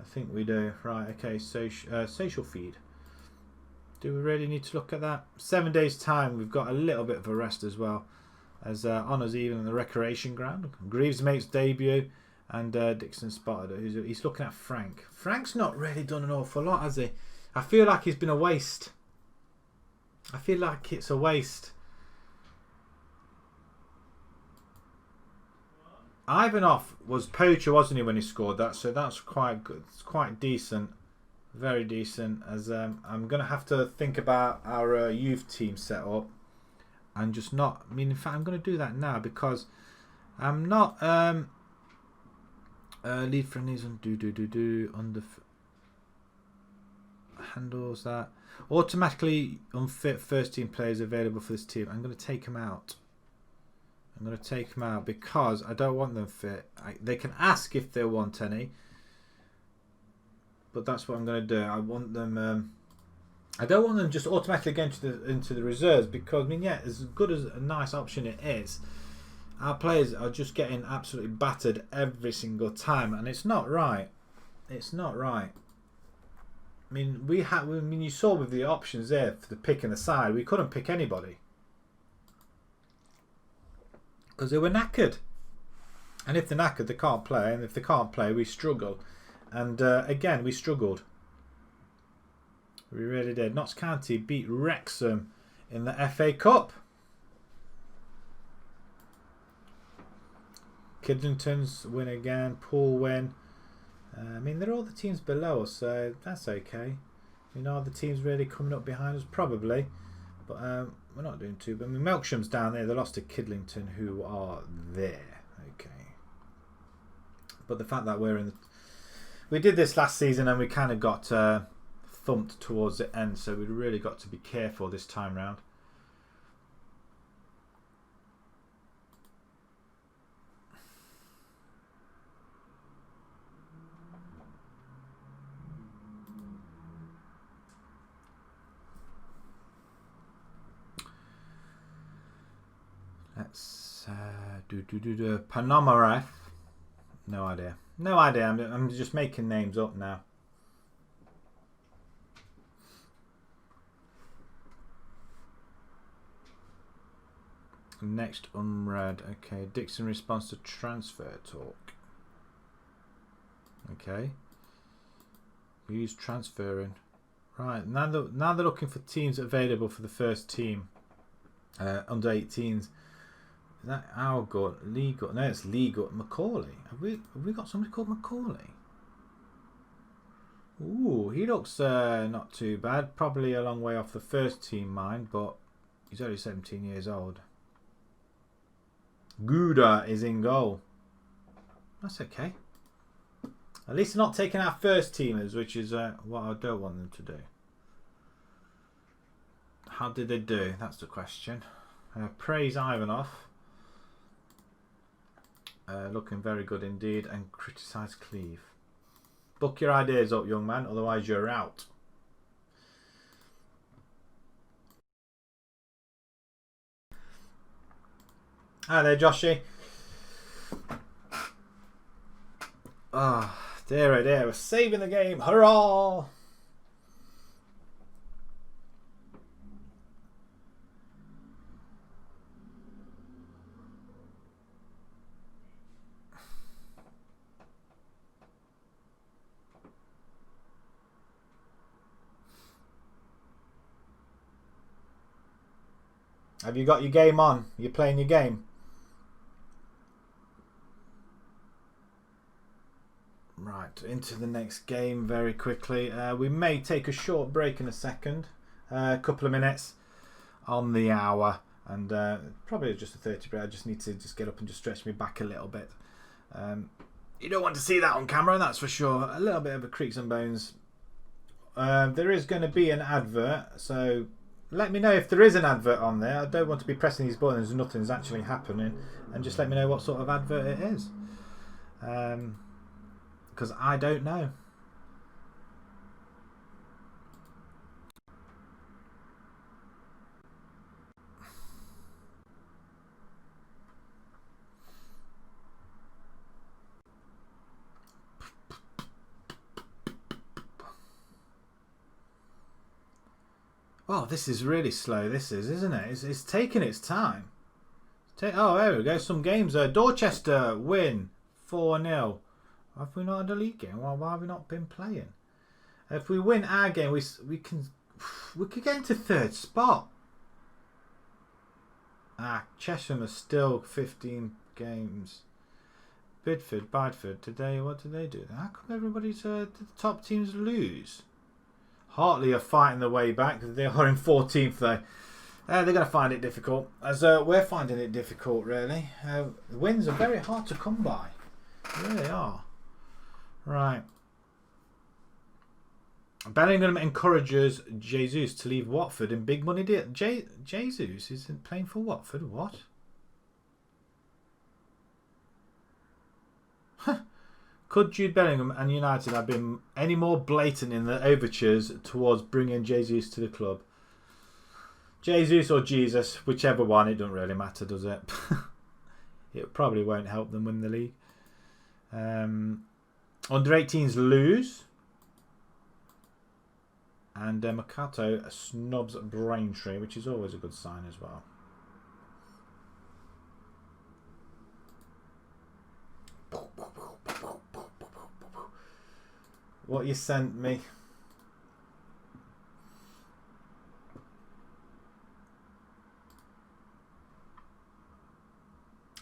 I think we do. Right, okay, social feed. Do we really need to look at that? 7 days' time, we've got a little bit of a rest as well. As Honours even in the recreation ground. Greaves makes debut, and Dixon spotted it. He's looking at Frank. Frank's not really done an awful lot, has he? I feel like he's been a waste. I feel like it's a waste. Ivanov was poacher, wasn't he, when he scored that? So that's quite good. It's quite decent. Very decent. As I'm going to have to think about our youth team setup. And just not... I mean, in fact, I'm going to do that now because I'm not... lead friendlies on under... Handles that. Automatically unfit first team players available for this team. I'm going to take them out. I'm going to take them out because I don't want them fit. They can ask if they want any. But that's what I'm going to do. I want them... I don't want them just automatically get into the reserves because, I mean, yeah, as good as a nice option it is, our players are just getting absolutely battered every single time, and it's not right. It's not right. I mean, you saw with the options there for the pick and the side, we couldn't pick anybody because they were knackered. And if they're knackered, they can't play, and if they can't play, we struggle. And again, we struggled. We really did. Notts County beat Wrexham in the FA Cup. Kidlington's win again. Poole win. I mean, they're all the teams below us, so that's okay. You know, are the teams really coming up behind us? Probably. But we're not doing too bad. I mean, Melksham's down there. They lost to Kidlington, who are there. Okay. But the fact that we're in... We did this last season and we kind of got thumped towards the end, so we really got to be careful this time round. Let's do Panomaref. No idea. No idea. I'm just making names up now. Next unread. Okay. Dixon responds to transfer talk. Okay. Who's transferring? Right. Now they're looking for teams available for the first team. Under 18s. Is that Algot? Legal? No, it's Legal. Macaulay. Have we got somebody called Macaulay? Ooh, he looks not too bad. Probably a long way off the first team mind, but he's only 17 years old. Gouda is in goal. That's okay. At least they're not taking our first teamers, which is what I don't want them to do. How did they do? That's the question. Praise Ivanov. Looking very good indeed, and criticise Cleve. Book your ideas up, young man, otherwise you're out. Hi there, Joshy. Ah, dear oh dear, we're saving the game. Hurrah! Have you got your game on? You're playing your game? Right, into the next game very quickly. We may take a short break in a second. A couple of minutes on the hour. And probably just a 30 break. I just need to just get up and just stretch me back a little bit. You don't want to see that on camera, that's for sure. A little bit of a creaks and bones. There is going to be an advert, so... Let me know if there is an advert on there. I don't want to be pressing these buttons and nothing's actually happening. And just let me know what sort of advert it is. Because I don't know. Oh, this is really slow, this is, isn't it? It's taking its time. Oh, there we go. Some games. Dorchester win 4-0. Have we not had a league game? Well, why have we not been playing? If we win our game, we could get into third spot. Chesham are still 15 games. Bidford. Today, what did they do? How come everybody's the top teams lose? Hartley are fighting their way back. They are in 14th though. They're going to find it difficult, as we're finding it difficult really. The wins are very hard to come by. They really are. Right. Bellingham encourages Jesus to leave Watford in big money deal. Jesus isn't playing for Watford. What? Huh. Could Jude Bellingham and United have been any more blatant in their overtures towards bringing Jesus to the club? Jesus or Jesus, whichever one, it doesn't really matter, does it? It probably won't help them win the league. Under 18s lose. And Makato snubs Braintree, which is always a good sign as well. What you sent me.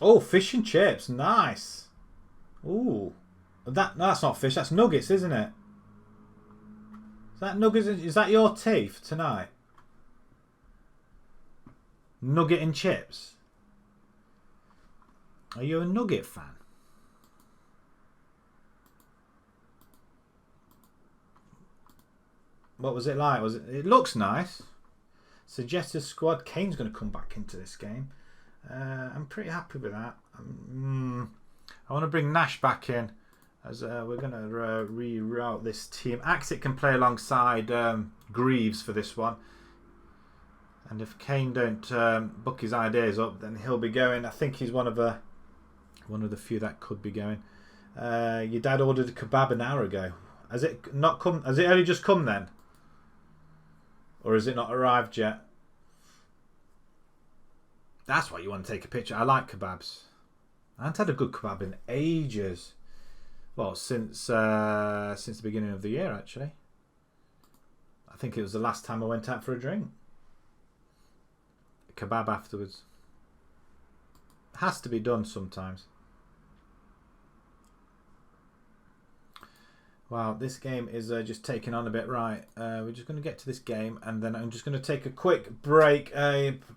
Oh, fish and chips. Nice. Ooh. No, that's not fish. That's nuggets, isn't it? Is that nuggets? Is that your tea for tonight? Nugget and chips. Are you a nugget fan? What was it like? It looks nice. Suggested squad. Kane's going to come back into this game. I'm pretty happy with that. I want to bring Nash back in, as we're going to reroute this team. Axit can play alongside Greaves for this one. And if Kane don't book his ideas up, then he'll be going. I think he's one of the few that could be going. Your dad ordered a kebab an hour ago. Has it not come? Has it only just come then? Or has it not arrived yet? That's why you want to take a picture. I like kebabs. I haven't had a good kebab in ages. Well, since the beginning of the year, actually. I think it was the last time I went out for a drink. A kebab afterwards. It has to be done sometimes. Wow, this game is just taking on a bit. Right, we're just going to get to this game, and then I'm just going to take a quick break,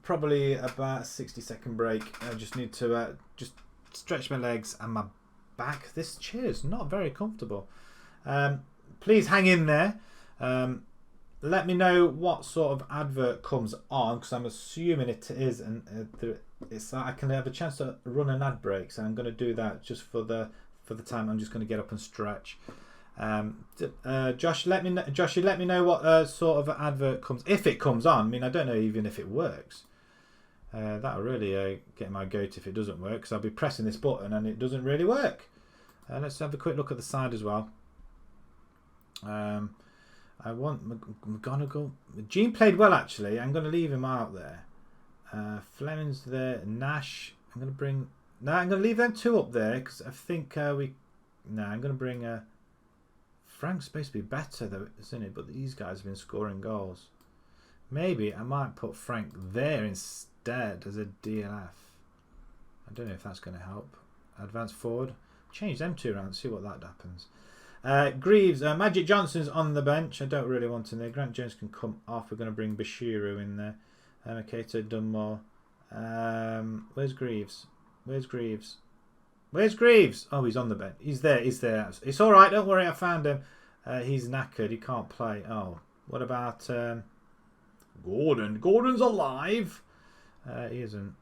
probably about a 60-second break. I just need to just stretch my legs and my back. This chair is not very comfortable. Please hang in there. Let me know what sort of advert comes on, because I'm assuming it is, and I can have a chance to run an ad break. So I'm going to do that just for the time. I'm just going to get up and stretch. Josh, let me know what sort of advert comes, if it comes on. I mean, I don't know even if it works. That'll really get my goat if it doesn't work, because I'll be pressing this button and it doesn't really work. Let's have a quick look at the side as well. I want McGonagall. Gene played well, actually. I'm going to leave him out there. Fleming's there. Nash. I'm going to leave them two up there, because I think I'm going to bring Frank's supposed to be better, though, isn't it? But these guys have been scoring goals. Maybe I might put Frank there instead as a DLF. I don't know if that's going to help. Advance forward. Change them two around, see what that happens. Greaves, Magic Johnson's on the bench. I don't really want him there. Grant Jones can come off. We're going to bring Bashiru in there. Makato Dunmore. Where's Greaves? Where's Greaves? Where's Greaves? Oh, he's on the bench. He's there. He's there. It's all right. Don't worry. I found him. He's knackered. He can't play. Oh, what about Gordon? Gordon's alive. He isn't.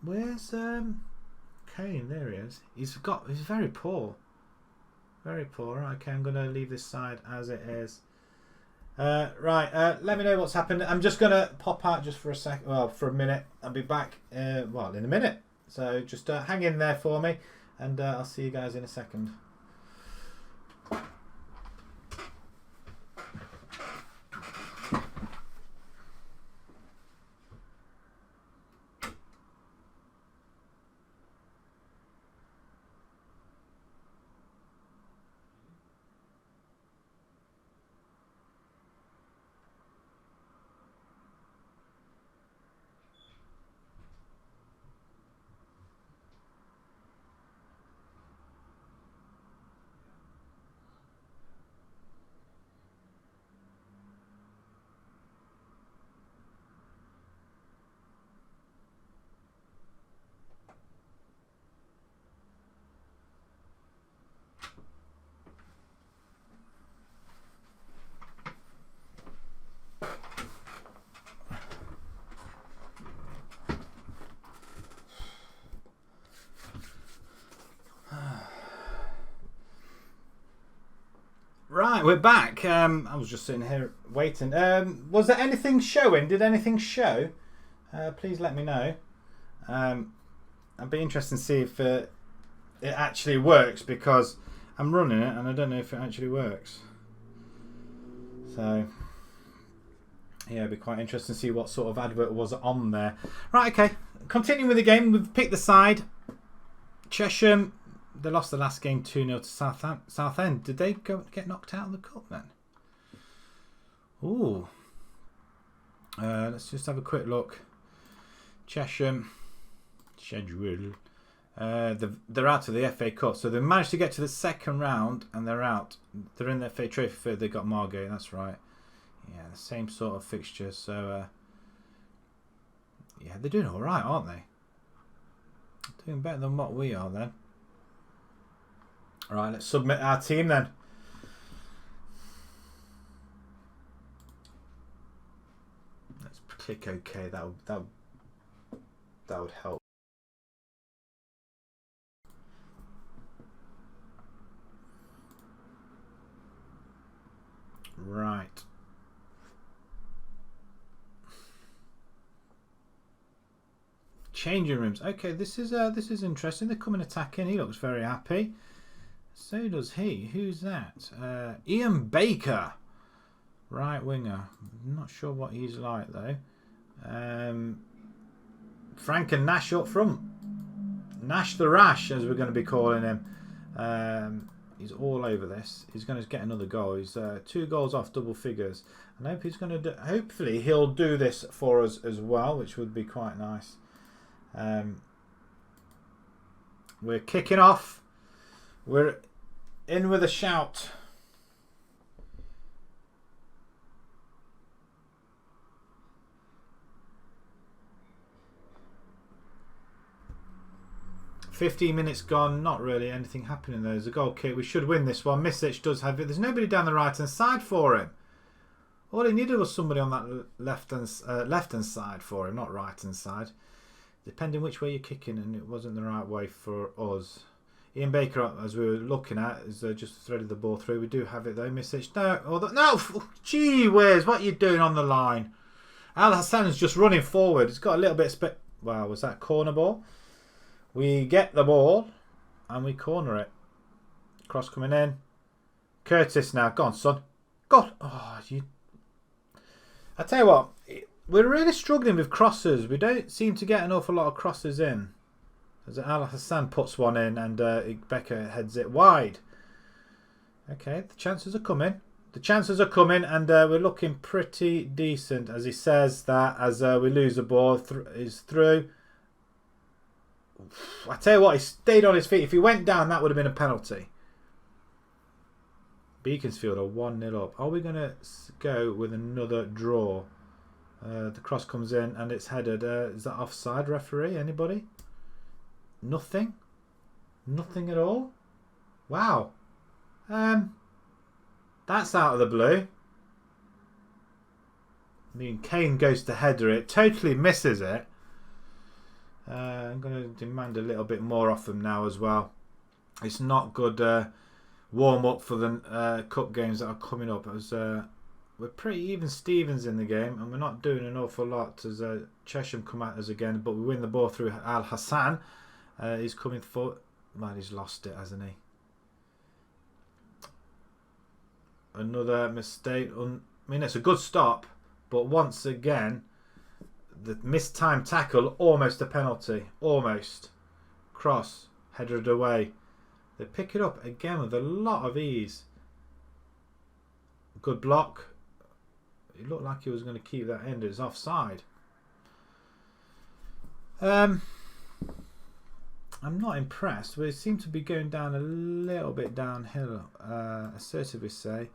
Where's Kane? There he is. He's very poor. Very poor. Okay, I'm going to leave this side as it is. Right, let me know what's happened. I'm just going to pop out just for a second. Well, for a minute. I'll be back, in a minute. So just hang in there for me, and I'll see you guys in a second. Right, we're back. I was just sitting here waiting. Was there anything showing? Did anything show? Please let me know. I'd be interested to see if it actually works, because I'm running it and I don't know if it actually works. So, yeah, it'd be quite interesting to see what sort of advert was on there. Right, okay. Continuing with the game, we've picked the side. Chesham. They lost the last game 2-0 to Southend. Did they get knocked out of the cup then? Ooh. Let's just have a quick look. Chesham. Schedule. They're out of the FA Cup, so they managed to get to the second round and they're out. They're in the FA Trophy. They got Margate. That's right. Yeah, the same sort of fixture. So yeah, they're doing all right, aren't they? Doing better than what we are then. All right, let's submit our team then. Let's click OK. That would help. Right. Changing rooms. Okay, this is interesting. They're coming attacking. He looks very happy. So does he. Who's that? Ian Baker, right winger. I'm not sure what he's like though. Frank and Nash up front. Nash the Rash, as we're going to be calling him. He's all over this. He's going to get another goal. He's 2 goals off double figures. And I hope he's going to do, hopefully he'll do this for us as well, which would be quite nice. We're kicking off. We're in with a shout. "15 minutes gone, not really anything happening there. There's a goal kick. We should win this one. Misic does have it. There's nobody down the right hand side for him. All he needed was somebody on that left hand side for him, not right hand side. Depending which way you're kicking, and it wasn't the right way for us. Ian Baker, as we were looking at, is just threaded the ball through. We do have it though. Misic, no, gee whiz, what are you doing on the line? Al Hassan's just running forward. It's got a little bit of wow, was that corner ball? We get the ball and we corner it. Cross coming in. Curtis now. Go on, son. God. Oh, I tell you what, we're really struggling with crosses. We don't seem to get an awful lot of crosses in. As Al Hassan puts one in and Becker heads it wide. Okay, the chances are coming. The chances are coming and we're looking pretty decent, as he says that as we lose the ball. Is through. I tell you what, he stayed on his feet. If he went down, that would have been a penalty. Beaconsfield are 1-0 up. Are we going to go with another draw? The cross comes in and it's headed. Is that offside, referee? Anybody? Nothing? Nothing at all? Wow. That's out of the blue. I mean, Kane goes to header it. Totally misses it. I'm going to demand a little bit more off them now as well. It's not good warm up for the cup games that are coming up. As we're pretty even Stevens in the game, and we're not doing an awful lot as Chesham come at us again. But we win the ball through Al Hassan. He's coming for. Man, he's lost it, hasn't he? Another mistake. I mean, it's a good stop, but once again. The mistimed tackle, almost a penalty. Almost. Cross. Headed away. They pick it up again with a lot of ease. Good block. It looked like he was going to keep that end. It's offside. I'm not impressed. We seem to be going down a little bit downhill. Assertively say.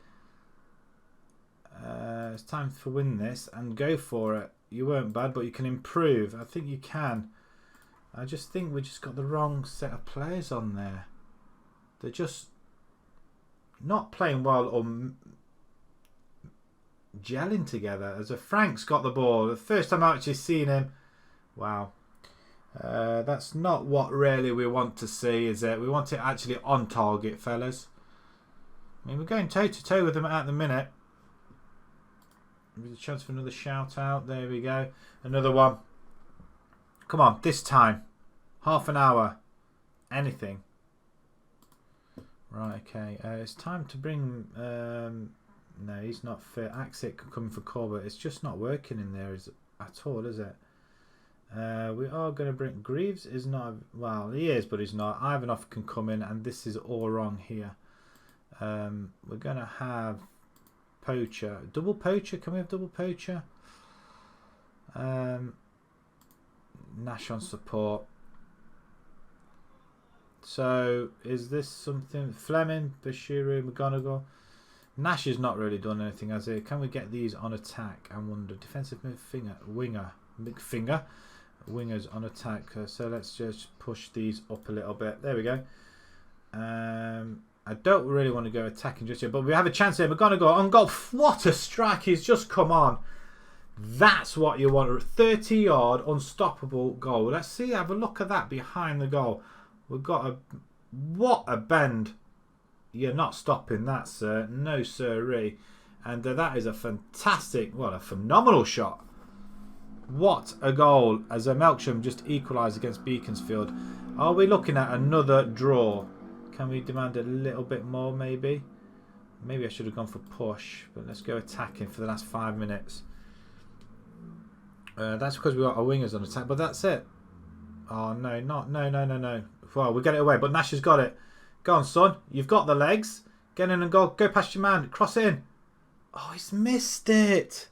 It's time to win this and go for it. You weren't bad, but you can improve. I think you can. I just think we just got the wrong set of players on there. They're just not playing well or gelling together. As a Frank's got the ball. The first time I've actually seen him. Wow. That's not what really we want to see, is it? We want it actually on target, fellas. I mean, we're going toe-to-toe with them at the minute. There's a chance for another shout out. There we go. Another one. Come on, this time. Half an hour. Anything. Right, okay. It's time to bring... no, he's not fit. Axic coming for Corbett. It's just not working in there at all, is it? We are going to bring... Greaves is not... Well, he is, but he's not. Ivanov can come in, and this is all wrong here. We're going to have... Poacher. Double Poacher. Can we have double Poacher? Nash on support. So is this something? Fleming, Bashiru, McGonagall. Nash has not really done anything, has he? Can we get these on attack? I wonder. Defensive winger, McFinger. Wingers on attack. So let's just push these up a little bit. There we go. I don't really want to go attacking just yet, but we have a chance here. McGonagall on goal. What a strike he's just come on. That's what you want. 30-yard unstoppable goal. Let's see. Have a look at that behind the goal. We've got a... What a bend. You're not stopping that, sir. No, sirree. And that is a fantastic, well, a phenomenal shot. What a goal as a Melksham just equalised against Beaconsfield. Are we looking at another draw? Can we demand a little bit more, maybe? Maybe I should have gone for push, but let's go attacking for the last 5 minutes. That's because we got our wingers on attack, but that's it. Oh, no, no. Well, we get it away, but Nash has got it. Go on, son. You've got the legs. Get in and go. Go past your man. Cross it in. Oh, he's missed it.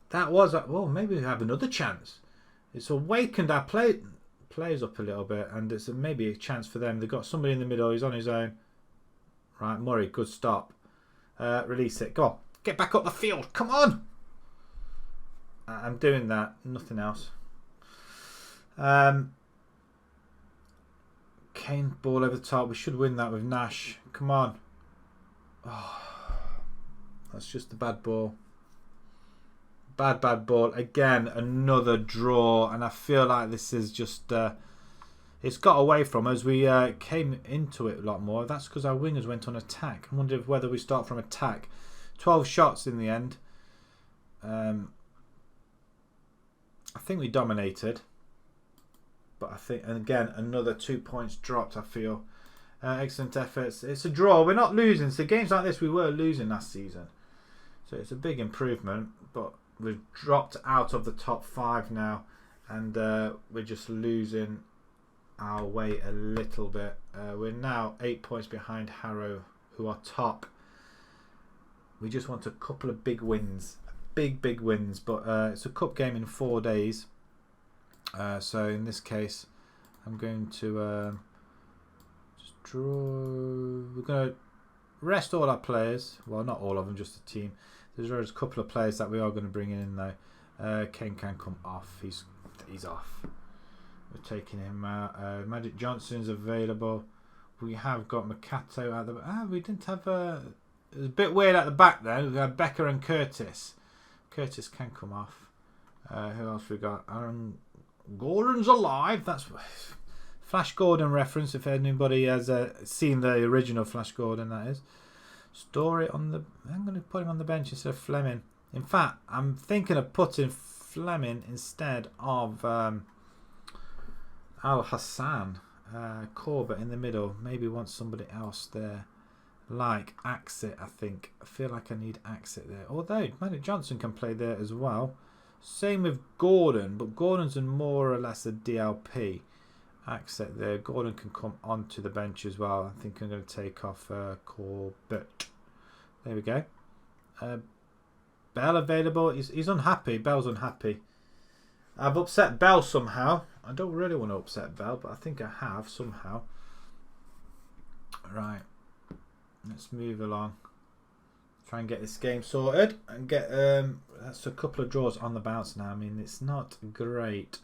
That was... Well, maybe we have another chance. It's awakened our players up a little bit, and it's maybe a chance for them. They've got somebody in the middle. He's on his own. Right, Murray. Good stop. Release it. Go on. Get back up the field. Come on. I'm doing that. Nothing else. Kane ball over the top. We should win that with Nash. Come on. Oh, that's just a bad ball. Bad ball. Again, another draw. And I feel like this is just... it's got away from us. We came into it a lot more. That's because our wingers went on attack. I wonder whether we start from attack. 12 shots in the end. I think we dominated. But I think, and again, another 2 points dropped, I feel. Excellent efforts. It's a draw. We're not losing. So games like this, we were losing last season. So it's a big improvement. But we've dropped out of the top 5 now. And we're just losing our way a little bit. We're now 8 points behind Harrow, who are top. We just want a couple of big wins. Big wins. But it's a cup game in 4 days. So in this case, I'm going to just draw. We're going to rest all our players. Well, not all of them, just the team. There's a couple of players that we are going to bring in though. Kane can come off. He's off. We're taking him out. Magic Johnson's available. We have got Makato at the... we didn't have... it was a bit weird at the back there. We had Becker and Curtis. Curtis can come off. Who else we got? Aaron... Gordon's alive. That's Flash Gordon reference. If anybody has seen the original Flash Gordon, that is. Story on the... I'm going to put him on the bench instead of Fleming. In fact, I'm thinking of putting Fleming instead of Al Hassan. Corbett in the middle. Maybe want somebody else there. Like Axit, I think. I feel like I need Axit there. Although Magic Johnson can play there as well. Same with Gordon, but Gordon's in more or less a DLP. Axit there. Gordon can come onto the bench as well. I think I'm going to take off Corbett. There we go. Bell available. He's unhappy. Bell's unhappy. I've upset Bell somehow. I don't really want to upset Bell, but I think I have somehow. Right. Let's move along. Try and get this game sorted and get that's a couple of draws on the bounce now. I mean, it's not great.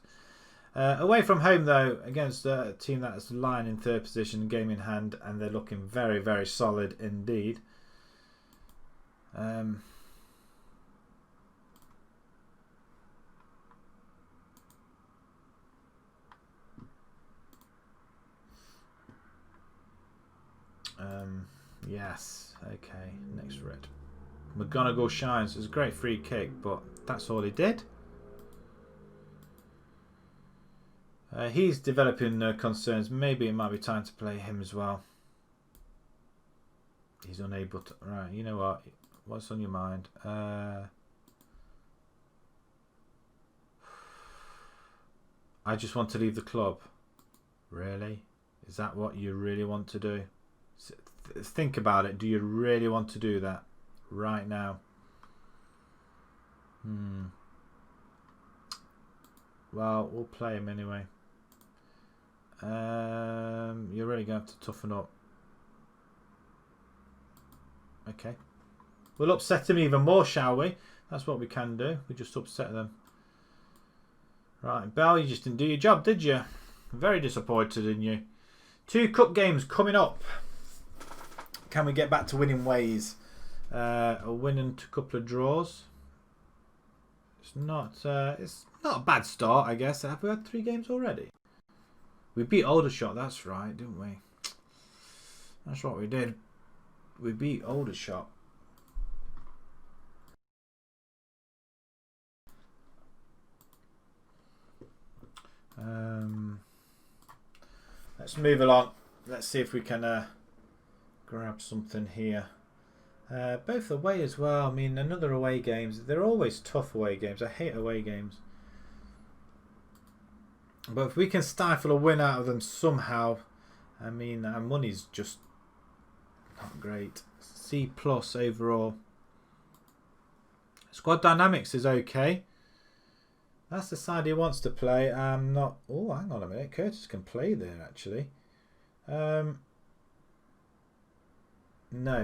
Away from home though, against a team that's lying in 3rd position, game in hand, and they're looking very solid indeed. Yes. Okay. Next red. McGonagall shines. It was a great free kick, but that's all he did. He's developing concerns. Maybe it might be time to play him as well. He's unable to... Right, you know what? What's on your mind? I just want to leave the club. Really? Is that what you really want to do? Think about it. Do you really want to do that right now? Well, we'll play him anyway. You're really going to have to toughen up. Okay. We'll upset them even more, shall we? That's what we can do. We just upset them. Right, Bell, you just didn't do your job, did you? Very disappointed in you. 2 cup games coming up. Can we get back to winning ways? A win and a couple of draws. It's not a bad start, I guess. Have we had 3 games already? We beat Aldershot, that's right, didn't we? That's what we did. We beat Aldershot. Let's move along. Let's see if we can grab something here. Both away as well. I mean, another away games. They're always tough away games. I hate away games. But if we can stifle a win out of them somehow, I mean, our money's just not great. C+ overall. Squad dynamics is okay. That's the side he wants to play. I'm not... Oh, hang on a minute. Curtis can play there, actually. No,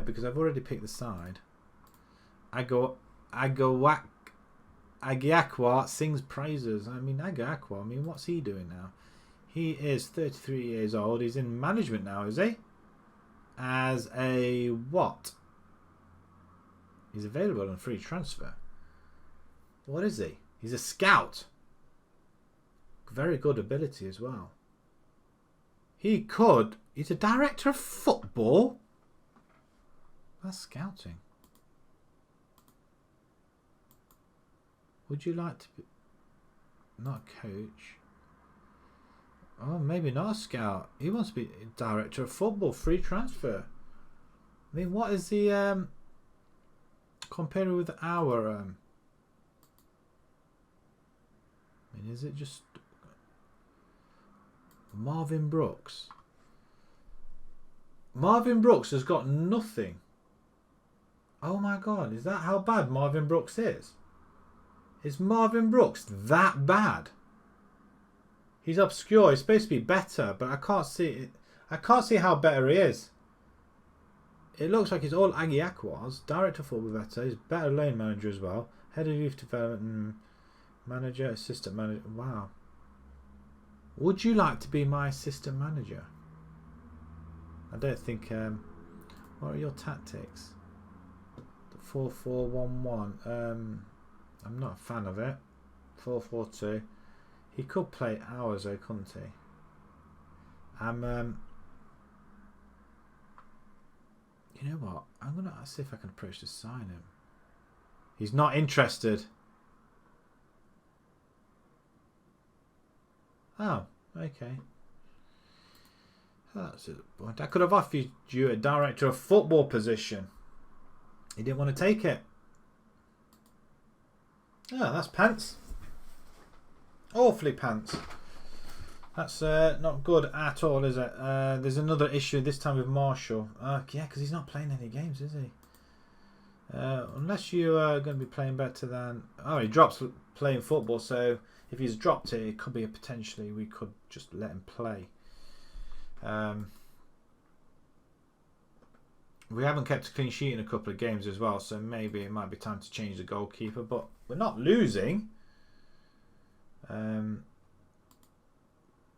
because I've already picked the side. Agiakwa sings praises. I mean, Agiakwa, I mean, what's he doing now? He is 33 years old. He's in management now, is he? As a what? He's available on free transfer. What is he? He's a scout. Very good ability as well. He's a director of football. That's scouting. Would you like to be... Not a coach. Oh, maybe not a scout. He wants to be director of football. Free transfer. I mean, what is the... comparing with our... I mean, is it just... Marvin Brooks? Marvin Brooks has got nothing. Oh my God, is that how bad Marvin Brooks is? Is Marvin Brooks that bad? He's obscure. He's supposed to be better, but I can't see it. I can't see how better he is. It looks like it's all Agiakwas. Director of football better. He's better lane manager as well. Head of youth development manager, assistant manager. Wow. Would you like to be my assistant manager? I don't think. What are your tactics? The 4-4-1-1. I'm not a fan of it. 4-4-2. He could play hours though, couldn't he? You know what? I'm gonna see if I can approach to sign him. He's not interested. Oh, okay. That's a point. I could have offered you a director of football position. He didn't want to take it. Oh, that's pants. Awfully pants. That's not good at all, is it? There's another issue this time with Marshall. Yeah, because he's not playing any games, is he? Unless you are going to be playing better than... Oh, he drops playing football, so if he's dropped it, it could be a potentially we could just let him play. We haven't kept a clean sheet in a couple of games as well, so maybe it might be time to change the goalkeeper, but we're not losing.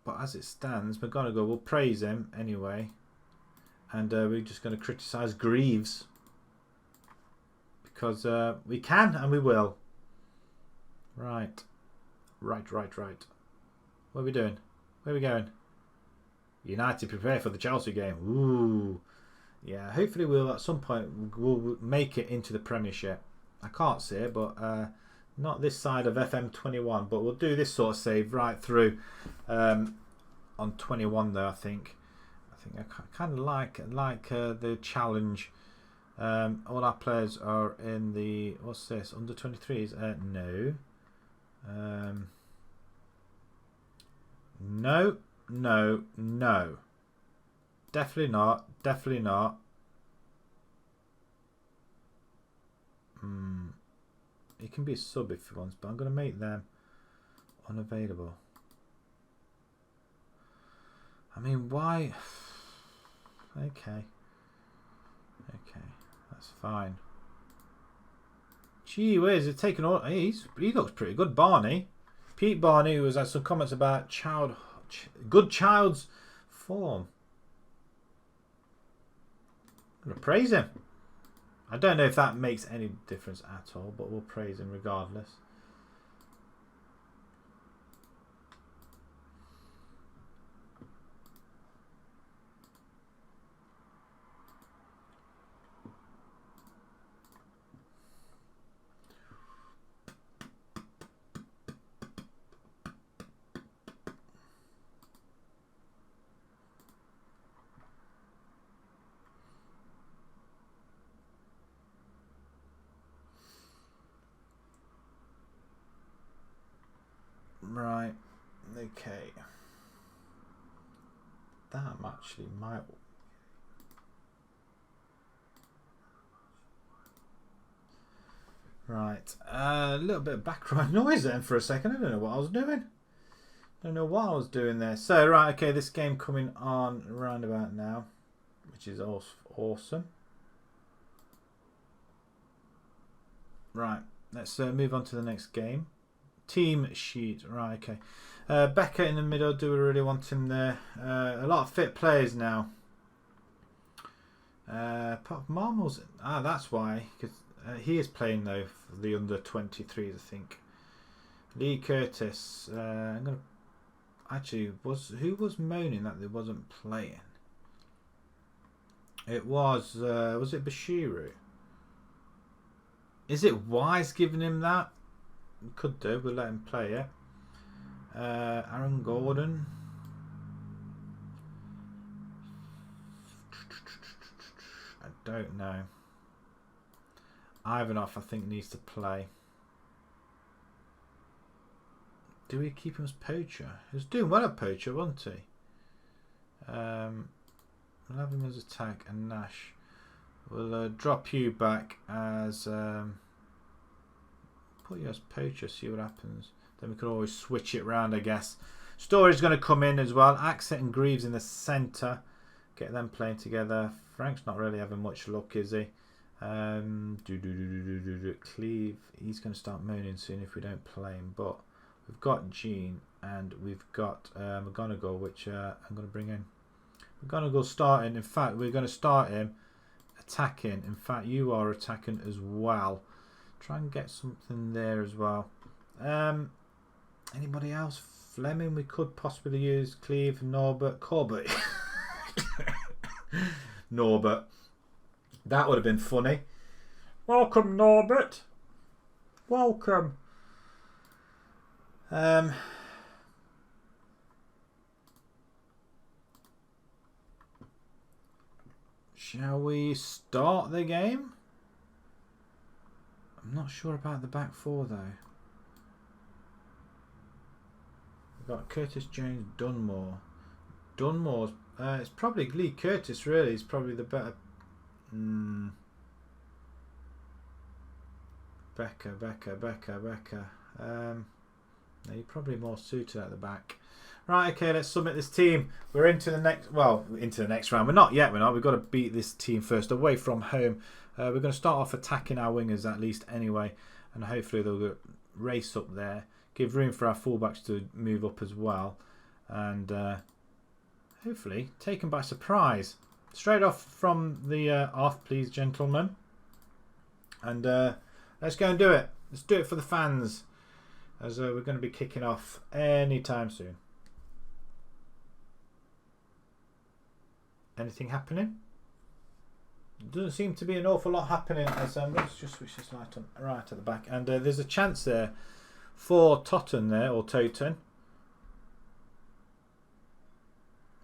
But as it stands, McGonagall will praise him anyway, and we're just going to criticise Greaves because we can and we will. Right. What are we doing? Where are we going? United prepare for the Chelsea game. Ooh, yeah. Hopefully we'll at some point we'll make it into the Premiership. I can't see it, but not this side of FM21. But we'll do this sort of save right through on 21 though. I think I kind of like the challenge. All our players are in the what's this under 23s? No. No. Definitely not. It can be a sub if he wants, but I'm going to make them unavailable. I mean, why? Okay. Okay, that's fine. Gee whiz, it's taken all. He looks pretty good, Barney. Pete Barney, who has had some comments about good child's form. I'm gonna praise him. I don't know if that makes any difference at all, but we'll praise him regardless. Right, okay. That actually might... Right, a little bit of background noise then for a second. I don't know what I was doing. Don't know what I was doing there. So, right, okay, this game coming on round about now, which is awesome. Right, let's move on to the next game. Team sheet, right, okay. Becca in the middle, do we really want him there? A lot of fit players now. Marmal's, that's why, because he is playing though for the under 23s, I think. Lee Curtis, I'm gonna actually who was moaning that they wasn't playing? It was it Bashiru? Is it Wise giving him that? Could do. We'll let him play it. Aaron Gordon. I don't know. Ivanov, I think, needs to play. Do we keep him as poacher? He was doing well at poacher, wasn't he? We'll have him as attack and Nash. We'll drop you back as... put you as poacher, see what happens. Then we can always switch it around, I guess. Story's going to come in as well. Accent and Greaves in the centre. Get them playing together. Frank's not really having much luck, is he? Cleve, he's going to start moaning soon if we don't play him. But we've got Gene and we've got McGonagall, which I'm going to bring in. McGonagall starting. In fact, we're going to start him attacking. In fact, you are attacking as well. Try and get something there as well. Anybody else? Fleming we could possibly use. Cleve, Norbert, Corbett. Norbert. That would have been funny. Welcome, Norbert. Welcome. Shall we start the game? I'm not sure about the back four though. We've got Curtis Jones, Dunmore. Dunmore's it's probably Lee Curtis really. He's probably the better. Becca. No, you're probably more suited at the back. Right, okay, let's submit this team. We're into the next round. We're not yet, we're not. We've got to beat this team first away from home. We're going to start off attacking our wingers at least anyway, and hopefully they'll race up there, give room for our fullbacks to move up as well, and hopefully take them by surprise. Straight off from the off, please, gentlemen. And let's go and do it. Let's do it for the fans, as we're going to be kicking off anytime soon. Anything happening? Doesn't seem to be an awful lot happening. As let's just switch this light on right at the back. And there's a chance there for Totten there, or Toten.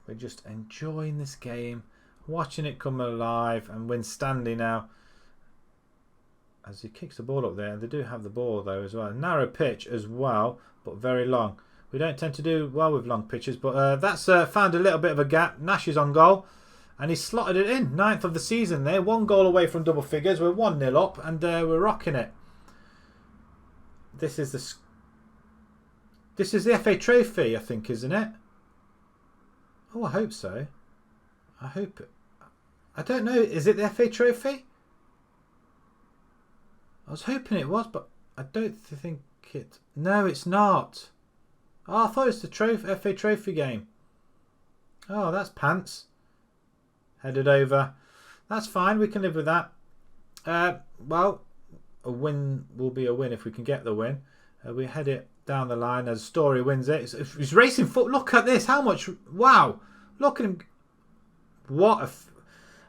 We're just enjoying this game, watching it come alive. And Winstanley now, as he kicks the ball up there. They do have the ball though as well. Narrow pitch as well, but very long. We don't tend to do well with long pitches, but that's found a little bit of a gap. Nash is on goal. And he slotted it in. 9th of the season there. 1 goal away from double figures. We're 1-0 up and we're rocking it. This is the FA Trophy, I think, isn't it? Oh, I hope so. I hope it. I don't know. Is it the FA Trophy? I was hoping it was, but I don't think it... No, it's not. Oh, I thought it was the FA Trophy game. Oh, that's pants. Headed over. That's fine. We can live with that. Well, a win will be a win if we can get the win. We head it down the line as Story wins it. He's racing foot. Look at this. How much? Wow. Look at him. What a...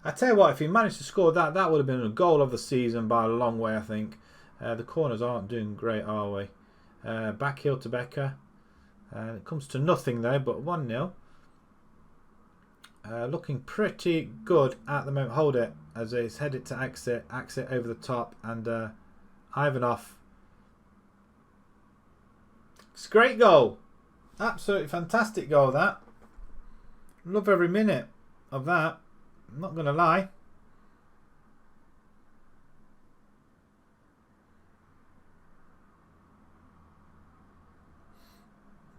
I tell you what, if he managed to score that, that would have been a goal of the season by a long way, I think. The corners aren't doing great, are we? Back heel to Becker. It comes to nothing though, but 1-0. Looking pretty good at the moment. Hold it as it's headed to exit over the top, and Ivanov. It's a great goal. Absolutely fantastic goal, that. Love every minute of that. I'm not going to lie.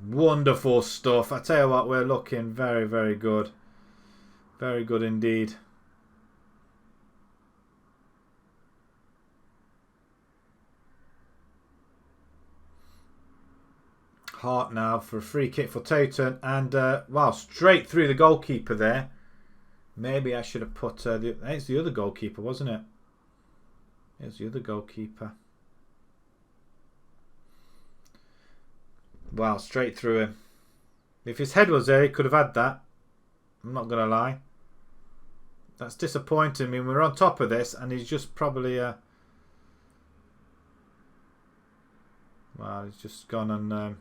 Wonderful stuff. I tell you what, we're looking very, very good. Very good indeed. Hart now for a free kick for Toten, and wow, straight through the goalkeeper there. Maybe I should have put it's the other goalkeeper, wasn't it? It's the other goalkeeper. Wow, straight through him. If his head was there, he could have had that. I'm not going to lie. That's disappointing. I mean, we're on top of this, and he's just probably... Well, he's just gone and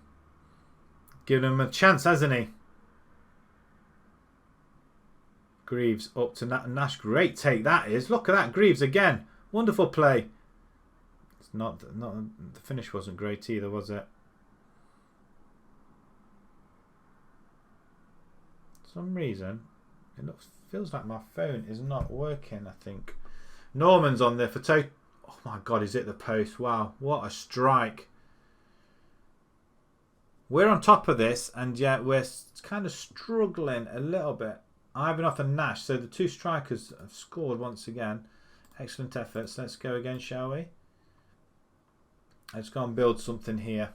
given him a chance, hasn't he? Greaves up to Nash. Great take that is. Look at that. Greaves again. Wonderful play. It's not the finish wasn't great either, was it? For some reason, feels like my phone is not working, I think. Norman's on there for Toten. Oh my God, is it the post? Wow, what a strike. We're on top of this, and yet we're kind of struggling a little bit. Ivanov and Nash, so the two strikers have scored once again. Excellent efforts. Let's go again, shall we? Let's go and build something here.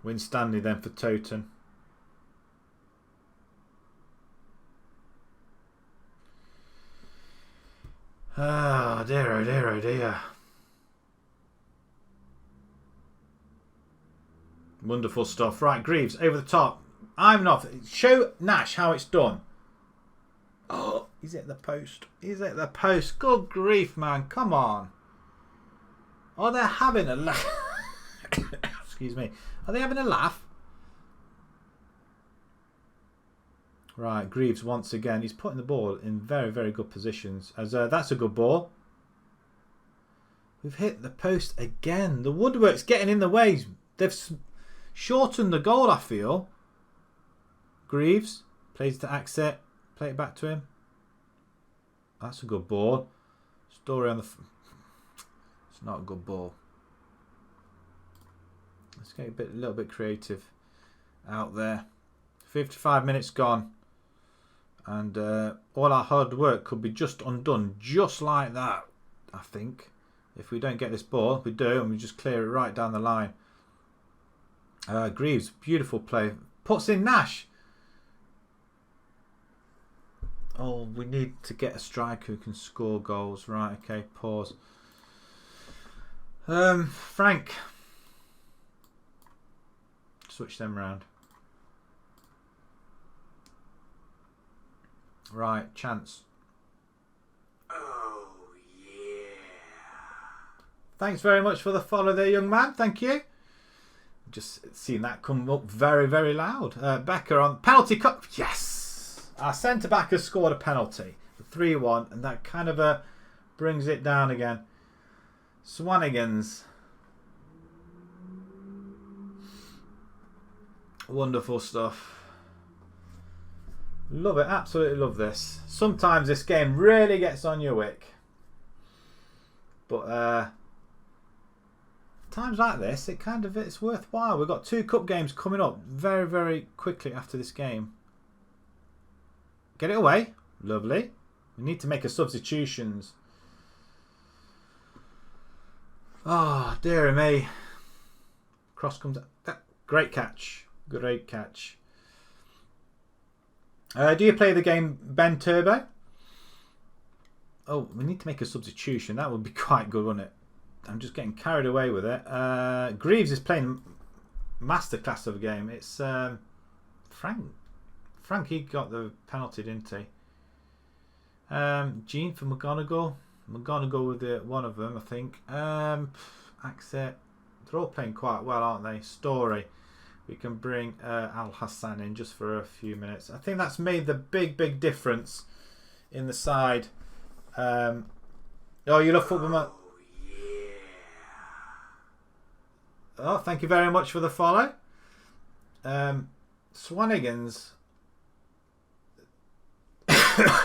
Win Stanley then for Toten. Oh dear, oh dear, oh dear. Wonderful stuff. Right, Greaves over the top. Ivanov. Show Nash how it's done. Oh, he's at the post. He's at the post. Good grief, man. Come on. Oh, they're having a laugh. Excuse me. Are they having a laugh? Right, Greaves once again. He's putting the ball in very, very good positions. As that's a good ball. We've hit the post again. The woodwork's getting in the way. They've shortened the goal, I feel. Greaves plays to Axet. Play it back to him. That's a good ball. Story on the... It's not a good ball. Let's get a little bit creative out there. 55 minutes gone. And all our hard work could be just undone. Just like that, I think. If we don't get this ball, we do. And we just clear it right down the line. Greaves, beautiful play. Puts in Nash. Oh, we need to get a striker who can score goals. Right, okay, pause. Frank. Switch them round. Right, chance. Oh, yeah. Thanks very much for the follow there, young man. Thank you. Just seeing that come up very, very loud. Becker on penalty cut. Yes! Our centre-back has scored a penalty. 3-1, and that kind of brings it down again. Swanigans. Wonderful stuff. Love it. Absolutely love this. Sometimes this game really gets on your wick. But times like this, it's worthwhile. We've got 2 cup games coming up very, very quickly after this game. Get it away. Lovely. We need to make a substitutions. Oh, dear me. Cross comes out. Great catch. Great catch. Do you play the game Ben Turbo? Oh, we need to make a substitution. That would be quite good, wouldn't it? I'm just getting carried away with it. Greaves is playing masterclass of a game. It's Frank. Frank, he got the penalty, didn't he? Gene for McGonagall. McGonagall with one of them, I think. Exit. They're all playing quite well, aren't they? Story. We can bring Al Hassan in just for a few minutes. I think that's made the big difference in the side. Oh, you love football, man. Oh, thank you very much for the follow. Swanigan's.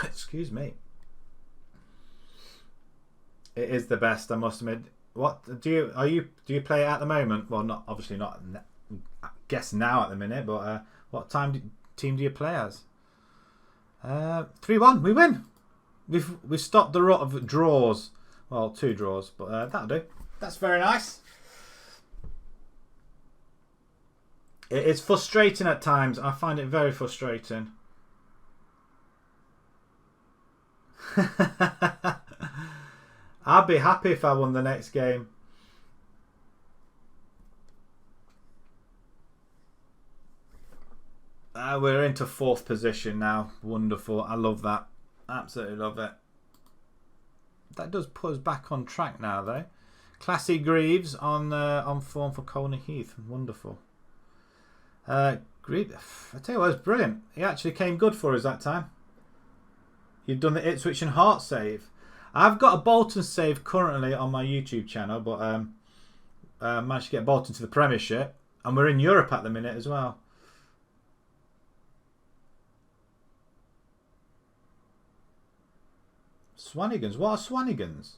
Excuse me. It is the best, I must admit. What do you play it at the moment? Well, not obviously not. I guess now at the minute, but what team do you play as? 3-1. We win. We've stopped the rut of draws. Well, 2 draws, but that'll do. That's very nice. It's frustrating at times. I find it very frustrating. I'd be happy if I won the next game. We're into 4th position now. Wonderful. I love that. Absolutely love it. That does put us back on track now, though. Classy Greaves on form for Colney Heath. Wonderful. Greaves, I tell you what, it's brilliant. He actually came good for us that time. You've done the Ipswich and Hart save. I've got a Bolton save currently on my YouTube channel, but managed to get Bolton to the Premiership, and we're in Europe at the minute as well. Swanigans. What are Swanigans?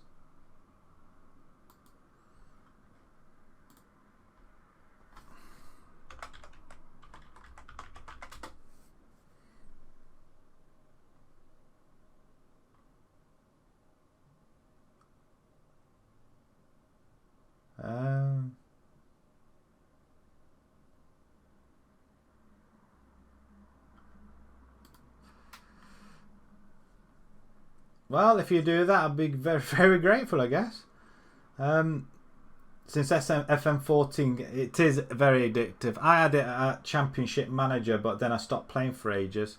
Well, if you do that, I'd be very, very grateful, I guess. Since FM14, it is very addictive. I had it at Championship Manager, but then I stopped playing for ages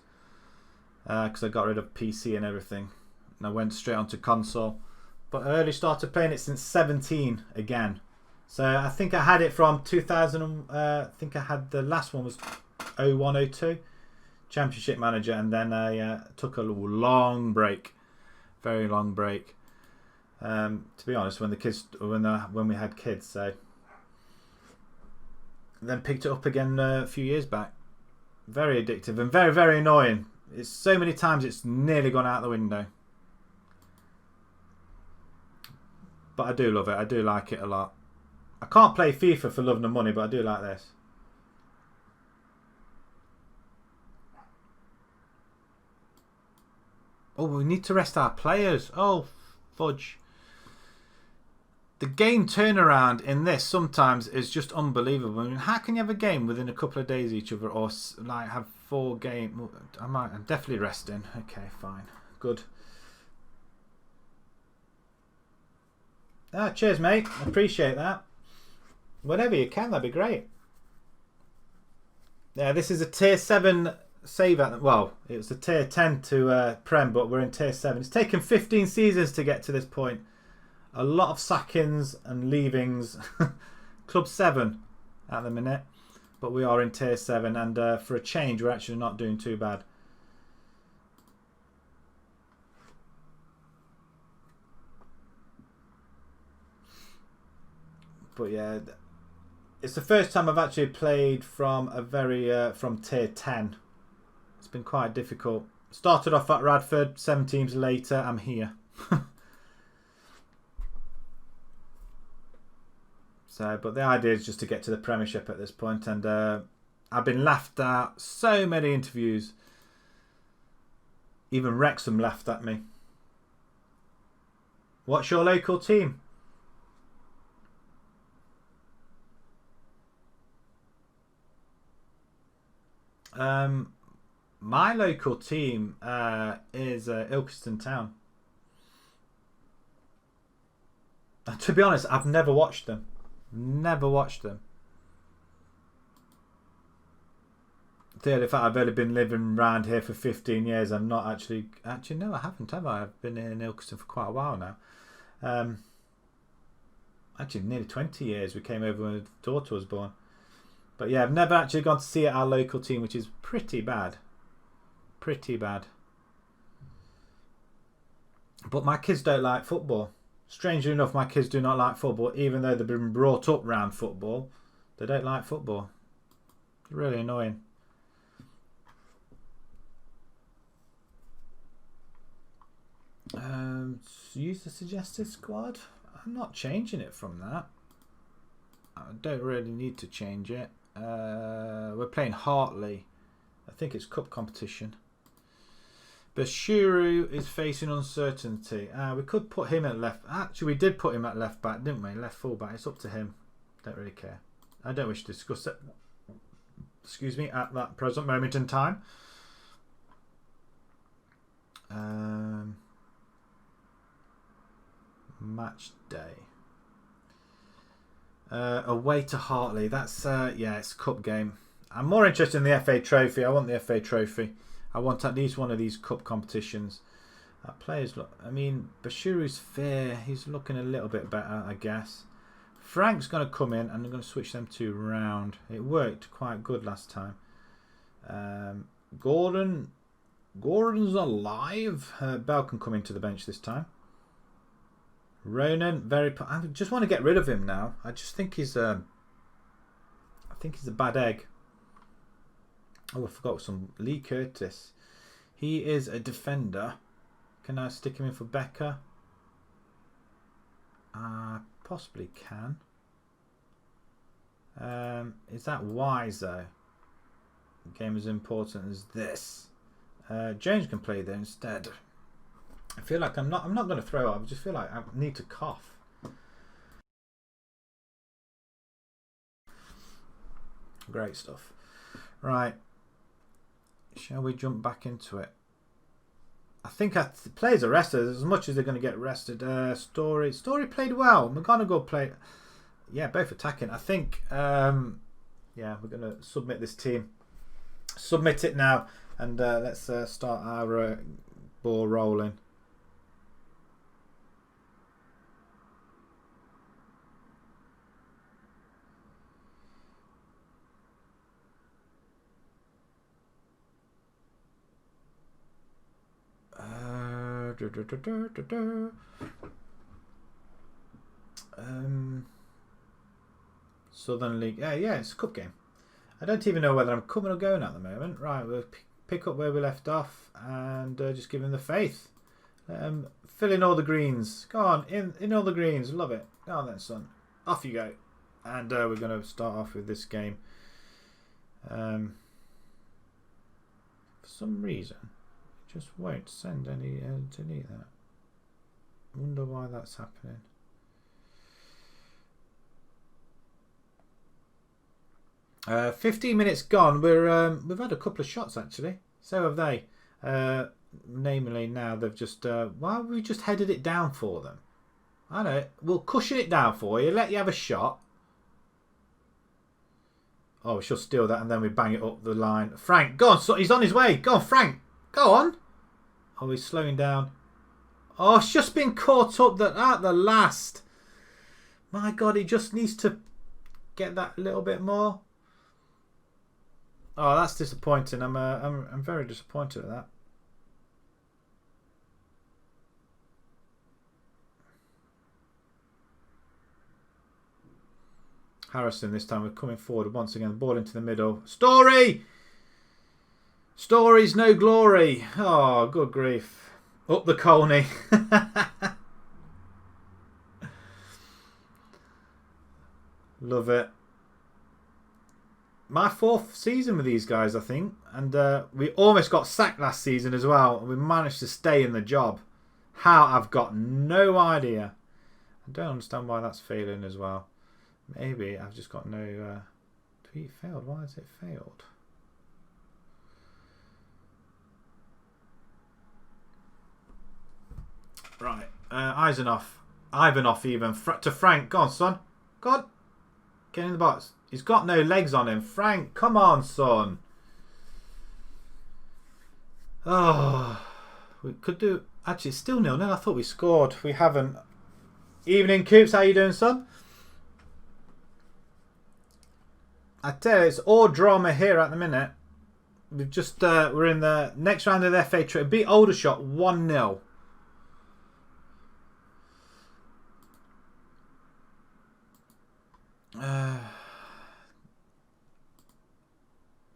because I got rid of PC and everything, and I went straight onto console. But I only started playing it since 17 again. So I think I had it from 2000. I think I had the last one was 0102 Championship Manager, and then I took a long break. Very long break, to be honest. When we had kids, so then picked it up again a few years back. Very addictive and very, very annoying. It's so many times it's nearly gone out the window, but I do love it. I do like it a lot. I can't play FIFA for love nor money, but I do like this. Oh, we need to rest our players. Oh, fudge. The game turnaround in this sometimes is just unbelievable. I mean, how can you have a game within a couple of days each other, or like have 4 games? I'm definitely resting. Okay, fine. Good. Cheers, mate. Appreciate that. Whenever you can, that'd be great. Yeah, this is a tier 7 save at well, it was a tier 10 to Prem, but we're in tier 7. It's taken 15 seasons to get to this point. A lot of sackings and leavings. Club 7 at the minute, but we are in tier 7, and for a change we're actually not doing too bad. But yeah, it's the first time I've actually played from a from tier 10. It's been quite difficult. Started off at Radford, 7 teams later, I'm here. So, but the idea is just to get to the Premiership at this point, and I've been laughed at so many interviews. Even Wrexham laughed at me. What's your local team? My local team is Ilkeston Town. To be honest, I've never watched them. Never watched them. In fact, I've only been living around here for 15 years. I'm not actually no, I haven't, have I? I've been in Ilkeston for quite a while now. Actually, nearly 20 years. We came over when my daughter was born. But yeah, I've never actually gone to see our local team, which is pretty bad. Pretty bad. But my kids don't like football. Strangely enough, my kids do not like football, even though they've been brought up round football. They don't like football. It's really annoying. Use the suggested squad. I'm not changing it from that. I don't really need to change it. We're playing Hartley. I think it's cup competition. Bashuru is facing uncertainty. We could put him at left. Actually, we did put him at left back, didn't we? Left full back. It's up to him. Don't really care. I don't wish to discuss it. Excuse me. At that present moment in time. Match day. Away to Hartley. That's yeah, it's a cup game. I'm more interested in the FA Trophy. I want the FA Trophy. I want at least one of these cup competitions. Players look. I mean, Bashiru's fair. He's looking a little bit better, I guess. Frank's going to come in, and I'm going to switch them two round. It worked quite good last time. Gordon's alive. Bell can come into the bench this time. Ronan, I just want to get rid of him now. I just think he's I think he's a bad egg. Oh, I forgot some. Lee Curtis. He is a defender. Can I stick him in for Becker? Possibly can. Is that wise though? Game as important as this. James can play there instead. I feel like I'm not going to throw up. I just feel like I need to cough. Great stuff. Right. Shall we jump back into it? I think players are rested as much as they're going to get rested. Story played well. McGonagall played. Yeah, both attacking. I think. Yeah, we're going to submit this team. Submit it now, and let's start our ball rolling. Southern League. Yeah, it's a cup game. I don't even know whether I'm coming or going at the moment. Right, we'll pick up where we left off and just give him the faith. Fill in all the greens. Go on, in all the greens. Love it. Go on then, son. Off you go. And we're going to start off with this game. For some reason, it just won't send any. Delete that. Wonder why that's happening. Uh, 15 minutes gone. We've had a couple of shots actually. So have they. Namely, now they've just. Why have we just headed it down for them? I know. We'll cushion it down for you. Let you have a shot. Oh, she'll steal that, and then we bang it up the line. Frank, go on. So he's on his way. Go on, Frank. Go on. Oh, he's slowing down. Oh, it's just been caught up at the last. My God, he just needs to get that a little bit more. Oh, that's disappointing. I'm very disappointed at that. Harrison this time. We're coming forward once again. The ball into the middle. Story! Story's no glory. Oh, good grief. Up the Colney. Love it. My 4th season with these guys, I think. And we almost got sacked last season as well. And we managed to stay in the job. How? I've got no idea. I don't understand why that's failing as well. Maybe I've just got no... tweet failed. Why has it failed? Right. Ivanov even. To Frank. Go on, son. Go on. Get in the box. He's got no legs on him. Frank, come on, son. Oh, we could do... Actually, it's still 0-0. I thought we scored. We haven't. Evening, Coops. How you doing, son? I tell you, it's all drama here at the minute. We've just... we're in the next round of the FA Trophy. Beat Aldershot 1-0.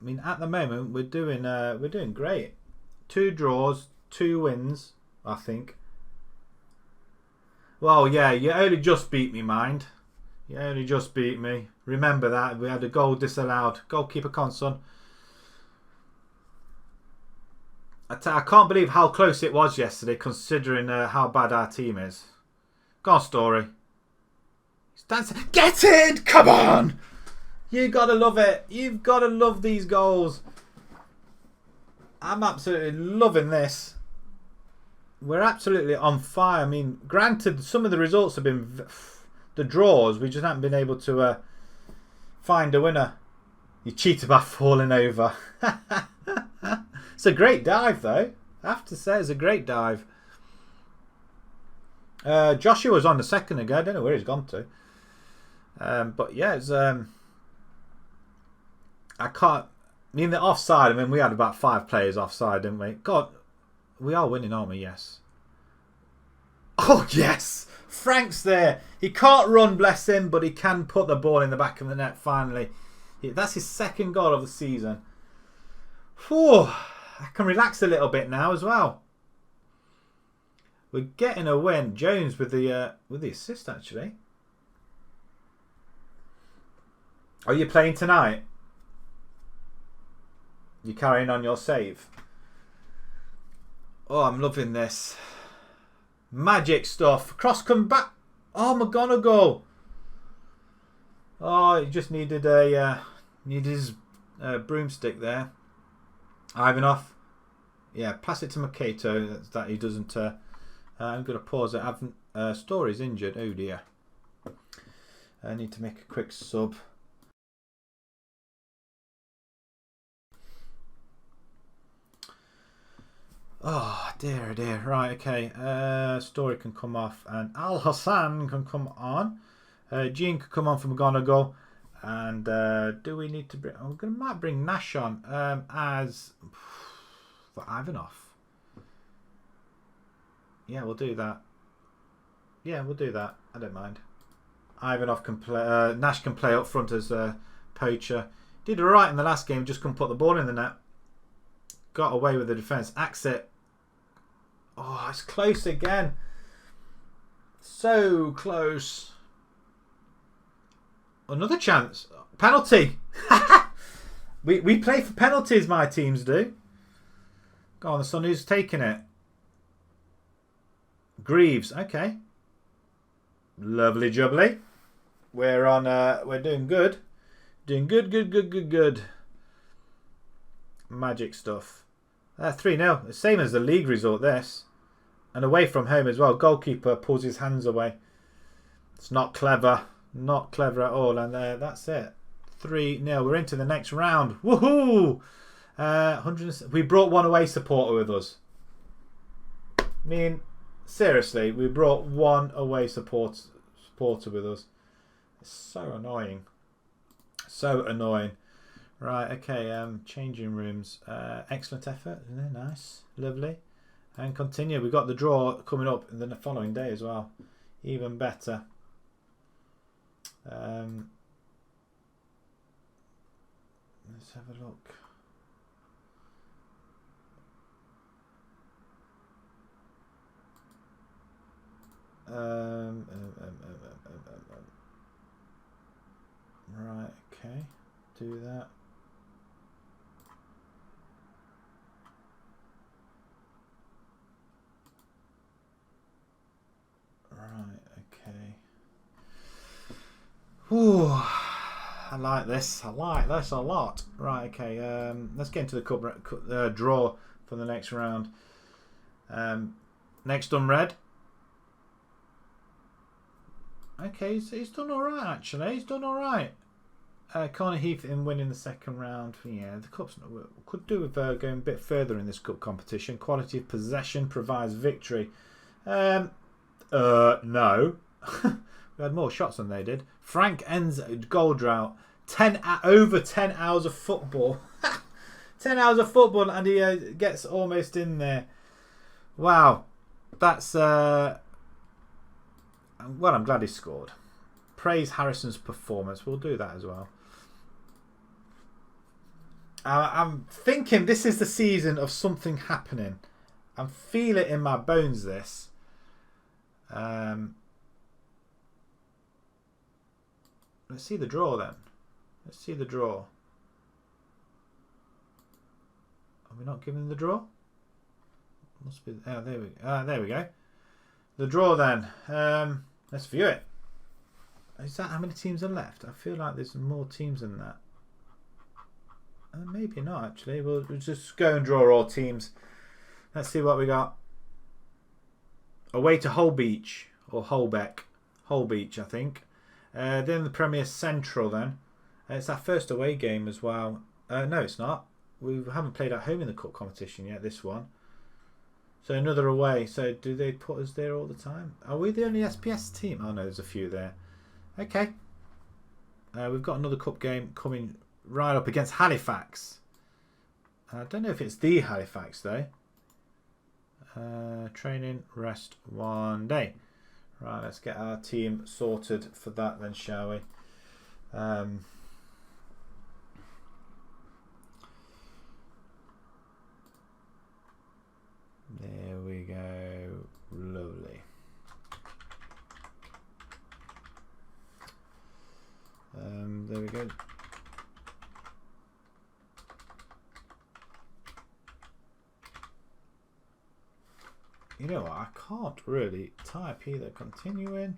I mean, at the moment we're doing great. 2 draws, 2 wins, I think. Well, yeah, you only just beat me, mind. You only just beat me. Remember that we had a goal disallowed. Goalkeeper Conson. I can't believe how close it was yesterday, considering how bad our team is. Go on, Story. He's dancing. Get in! Come on! You gotta love it. You've gotta love these goals. I'm absolutely loving this. We're absolutely on fire. I mean, granted, some of the results have been the draws. We just haven't been able to find a winner. You cheated by falling over. It's a great dive, though. I have to say, it's a great dive. Joshua was on the second ago. I don't know where he's gone to. But yeah, it's... I can't... I mean, the offside, I mean, we had about 5 players offside, didn't we? God, we are winning, aren't we? Yes. Oh, yes! Frank's there. He can't run, bless him, but he can put the ball in the back of the net, finally. That's his 2nd goal of the season. Whew. I can relax a little bit now as well. We're getting a win. Jones with the assist, actually. Are you playing tonight? You carrying on your save? Oh, I'm loving this. Magic stuff. Cross come back. Oh, McGonagall. Oh, he just needed his broomstick there. Ivanov. Yeah, pass it to Makato. That he doesn't. I'm going to pause it. Story's injured. Oh dear. I need to make a quick sub. Oh dear, dear. Right, okay. Story can come off, and Al Hassan can come on. Gene can come on from McGonagall. And do we need to bring... might bring Nash on as... for Ivanov. Yeah, we'll do that. Yeah, we'll do that. I don't mind. Ivanov can play... Nash can play up front as poacher. Did alright in the last game, just couldn't put the ball in the net. Got away with the defence. Axit. Oh, it's close again. So close. Another chance. Penalty. we play for penalties, my teams do. Go on, the son who's taking it. Greaves. Okay. Lovely jubbly. We're on we're doing good. Doing good. Magic stuff. 3-0. Same as the league result, this. And away from home as well. Goalkeeper pulls his hands away. It's not clever. Not clever at all. And that's it. 3-0. We're into the next round. Woohoo! We brought one away supporter with us. I mean, seriously, we brought one away supporter with us. It's so annoying. So annoying. Right, okay, changing rooms. Excellent effort. Nice. Lovely. And continue. We've got the draw coming up in the following day as well. Even better. Let's have a look. Right, okay. Do that. Right, okay. Ooh, I like this. I like this a lot. Right, okay. Let's get into the cup draw for the next round. Next unread. Okay, he's done all right actually. He's done all right. Colney Heath in winning the second round. Yeah, the cup's could do with going a bit further in this cup competition. Quality of possession provides victory. No. We had more shots than they did. Frank ends goal drought. Over 10 hours of football. 10 hours of football and he gets almost in there. Wow. That's... well, I'm glad he scored. Praise Harrison's performance. We'll do that as well. I'm thinking this is the season of something happening. I feel it in my bones, this. Let's see the draw then. Let's see the draw. Are we not giving the draw? Must be. Oh, there we. There we go. The draw then. Let's view it. Is that how many teams are left? I feel like there's more teams than that. Maybe not actually. We'll just go and draw all teams. Let's see what we got. Away to Holbeach or Holbeck. Holbeach, I think. Then the Premier Central then. It's our first away game as well. No, it's not. We haven't played at home in the cup competition yet, this one. So another away. So do they put us there all the time? Are we the only SPS team? Oh no, there's a few there. Okay. We've got another cup game coming right up against Halifax. I don't know if it's the Halifax though. Training, rest, 1 day. Right, let's get our team sorted for that then, shall we? There we go. Lovely. There we go. You know what? I can't really type either. Continuing.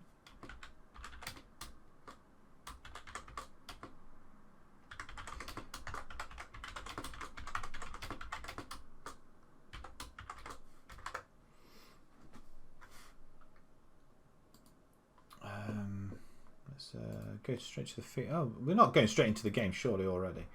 Let's go straight to the feet. Oh, we're not going straight into the game, surely already.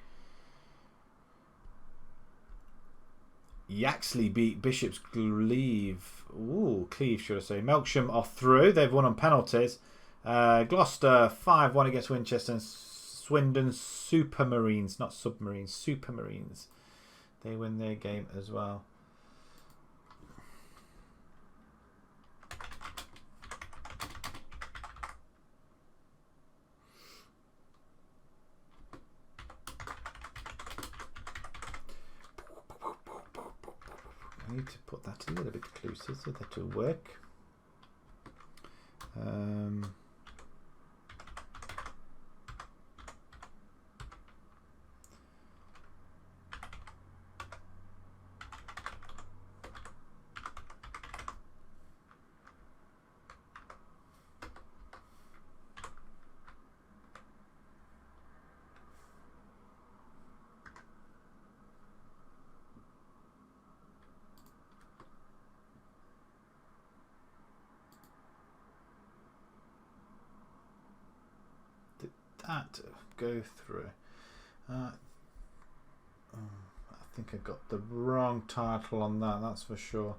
Yaxley beat Bishop's Cleeve. Ooh, Cleeve should I say. Melksham are through. They've won on penalties. Gloucester 5-1 against Winchester. And Swindon Supermarines, not Submarines, Supermarines. They win their game as well. I need to put that a little bit closer so that will work. That go through. I think I got the wrong title on that, that's for sure.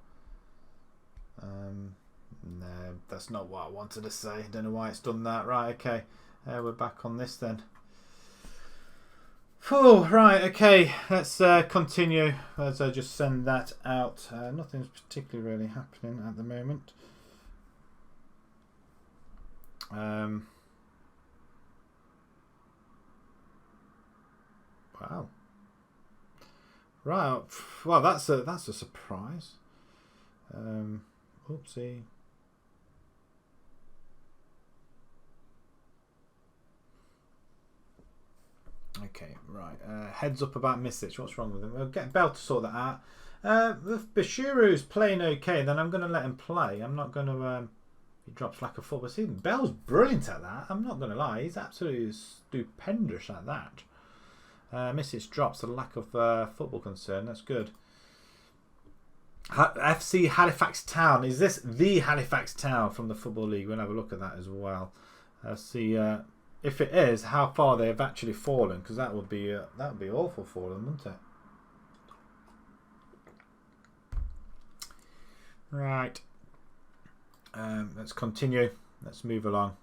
No, that's not what I wanted to say. Don't know why it's done that. Right, okay. We're back on this then. Oh, right, okay. Let's continue as I just send that out. Nothing's particularly really happening at the moment. Wow. Right. Well, that's a surprise. Oopsie. Okay, right. Heads up about Misic. What's wrong with him? We'll get Bell to sort that out. If Bashiru's playing okay, then I'm going to let him play. I'm not going to... he drops like a football. See, Bell's brilliant at that. I'm not going to lie. He's absolutely stupendous at that. Misic drops the lack of football concern. That's good. FC Halifax Town. Is this the Halifax Town from the Football League? We'll have a look at that as well. See if it is, how far they have actually fallen, because that would be awful for them, wouldn't it? Right. Let's continue. Let's move along.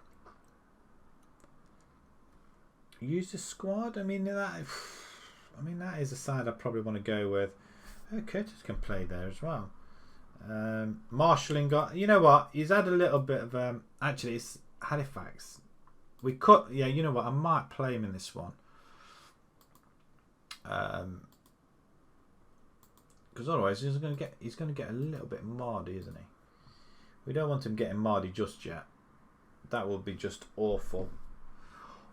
Use the squad. I mean that is a side I probably want to go with. Oh, Curtis can play there as well. Marshalling got. You know what? He's had a little bit of. Actually, it's Halifax. We could. Yeah. You know what? I might play him in this one. Because otherwise he's going to get a little bit mardy, isn't he? We don't want him getting mardy just yet. That would be just awful.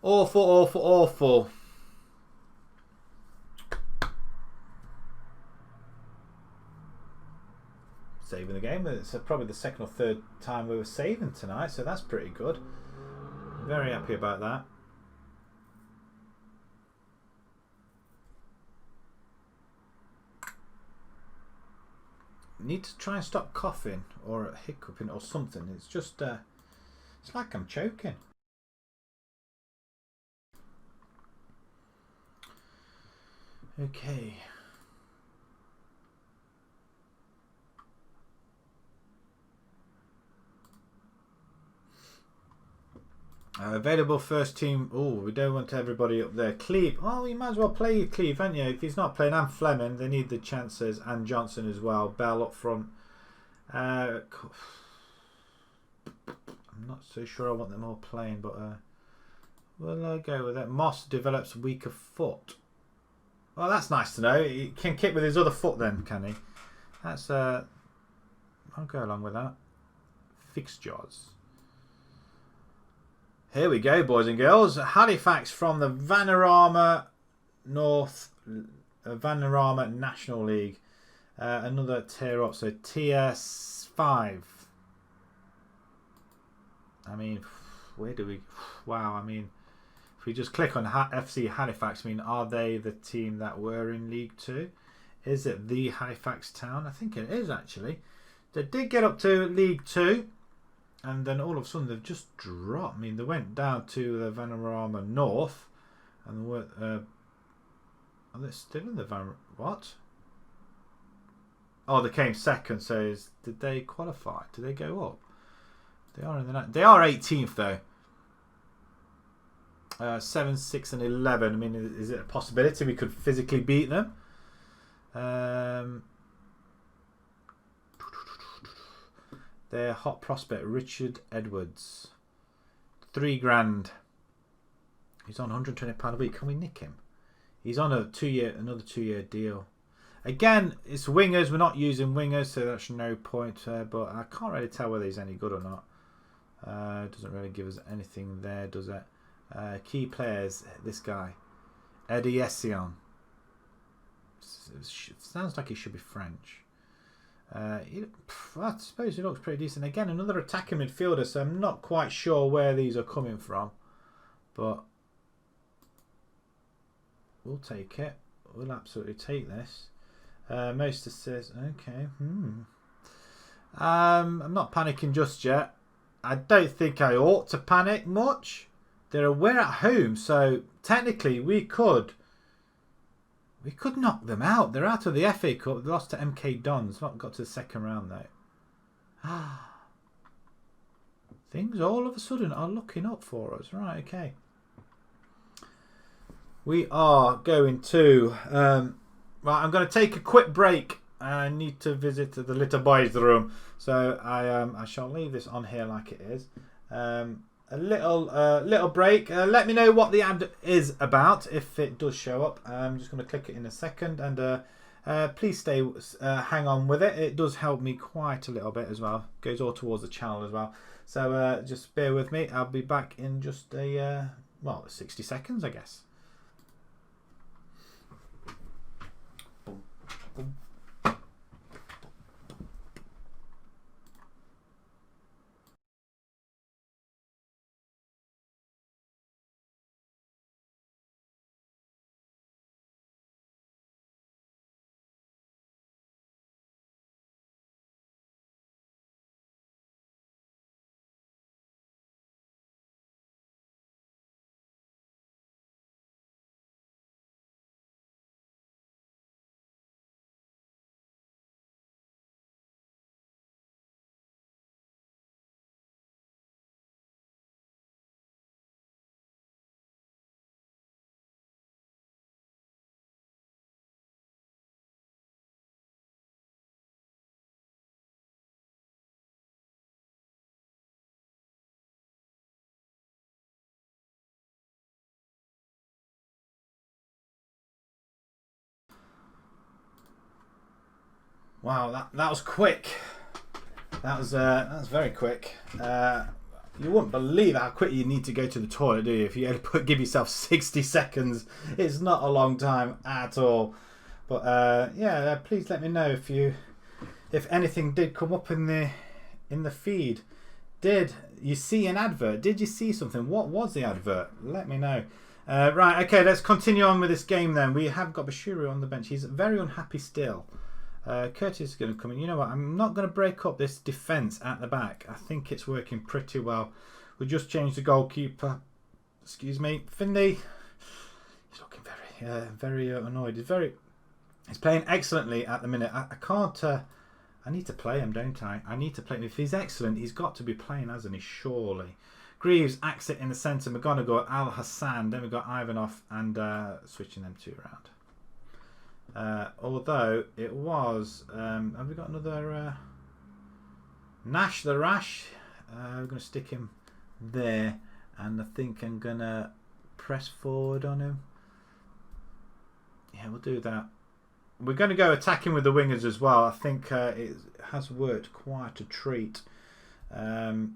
Awful, awful, awful. Saving the game. It's probably the second or third time we were saving tonight, so that's pretty good. Very happy about that. Need to try and stop coughing or hiccuping or something. It's just it's like I'm choking. Okay. Available first team. Oh, we don't want everybody up there. Cleve. Oh, you might as well play Cleve, haven't you? If he's not playing, and Fleming, they need the chances, and Johnson as well. Bell up front. I'm not so sure I want them all playing, but we'll go with it. Moss develops weaker foot. Well, that's nice to know. He can kick with his other foot then, can he? That's I'll go along with that. Fixtures. Here we go, boys and girls. Halifax from the Vanarama Vanarama National League. Another tier up, so tier 5. I mean, where do we... Wow, I mean, if we just click on FC Halifax, I mean, are they the team that were in League 2? Is it the Halifax Town? I think it is, actually. They did get up to League 2. And then all of a sudden they've just dropped. I mean, they went down to the Vanarama North, and are they still in the what? Oh, they came second. So did they qualify? Did they go up? They are in the. They are 18th though. 7, 6, and 11. I mean, is it a possibility we could physically beat them? Their hot prospect, Richard Edwards. $3 grand. He's on £120 a week. Can we nick him? He's on another 2-year deal. Again, it's wingers. We're not using wingers, so that's no point. But I can't really tell whether he's any good or not. Doesn't really give us anything there, does it? Key players. This guy, Eddie Ession. Sounds like he should be French. I suppose he looks pretty decent. Again, another attacking midfielder, so I'm not quite sure where these are coming from. But we'll take it. We'll absolutely take this. Most assists. Okay. I'm not panicking just yet. I don't think I ought to panic much. We're at home, so technically we could knock them out. They're out of the FA Cup. They lost to MK Dons. Not got to the second round though. Things all of a sudden are looking up for us. Right, okay. We are going to... right, I'm going to take a quick break. I need to visit the little boy's room. So I shall leave this on here like it is. A little break. Let me know what the ad is about if it does show up. I'm just going to click it in a second, and please hang on with it. It does help me quite a little bit as well. Goes all towards the channel as well. So just bear with me. I'll be back in just 60 seconds, I guess. Wow, that was quick. That was very quick. You wouldn't believe how quick you need to go to the toilet, do you? If you had to give yourself 60 seconds, it's not a long time at all. But yeah, please let me know if anything did come up in the feed. Did you see an advert? Did you see something? What was the advert? Let me know. Right, okay, let's continue on with this game then. We have got Bashuru on the bench. He's very unhappy still. Curtis is going to come in. You know what? I'm not going to break up this defence at the back. I think it's working pretty well. We'll just change the goalkeeper. Excuse me. Finley. He's looking very annoyed. He's playing excellently at the minute. I can't... I need to play him, don't I? I need to play him. If he's excellent, he's got to be playing, hasn't he? Surely. Greaves, Axit in the centre. McGonigal, Al Hassan. Then we've got Ivanov and switching them two around. Although it was, have we got another Nash the Rash? We're going to stick him there, and I think I'm going to press forward on him. Yeah, we'll do that. We're going to go attacking with the wingers as well. I think it has worked quite a treat. A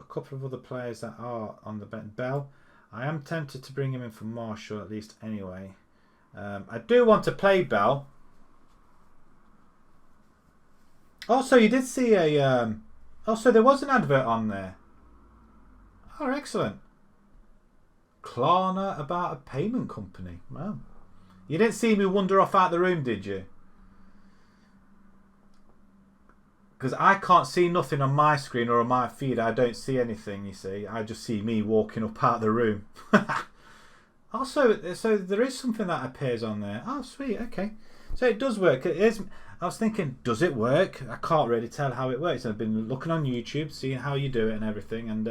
couple of other players that are on the bench. Bell, I am tempted to bring him in for Marshall at least anyway. I do want to play Bell. Also, you did see a... also, there was an advert on there. Oh, excellent. Klarna about a payment company. Wow. You didn't see me wander off out the room, did you? Because I can't see nothing on my screen or on my feed. I don't see anything, you see. I just see me walking up out the room. Also, so there is something that appears on there. Oh, sweet. Okay. So it does work. It is. I was thinking, does it work? I can't really tell how it works. I've been looking on YouTube, seeing how you do it and everything. And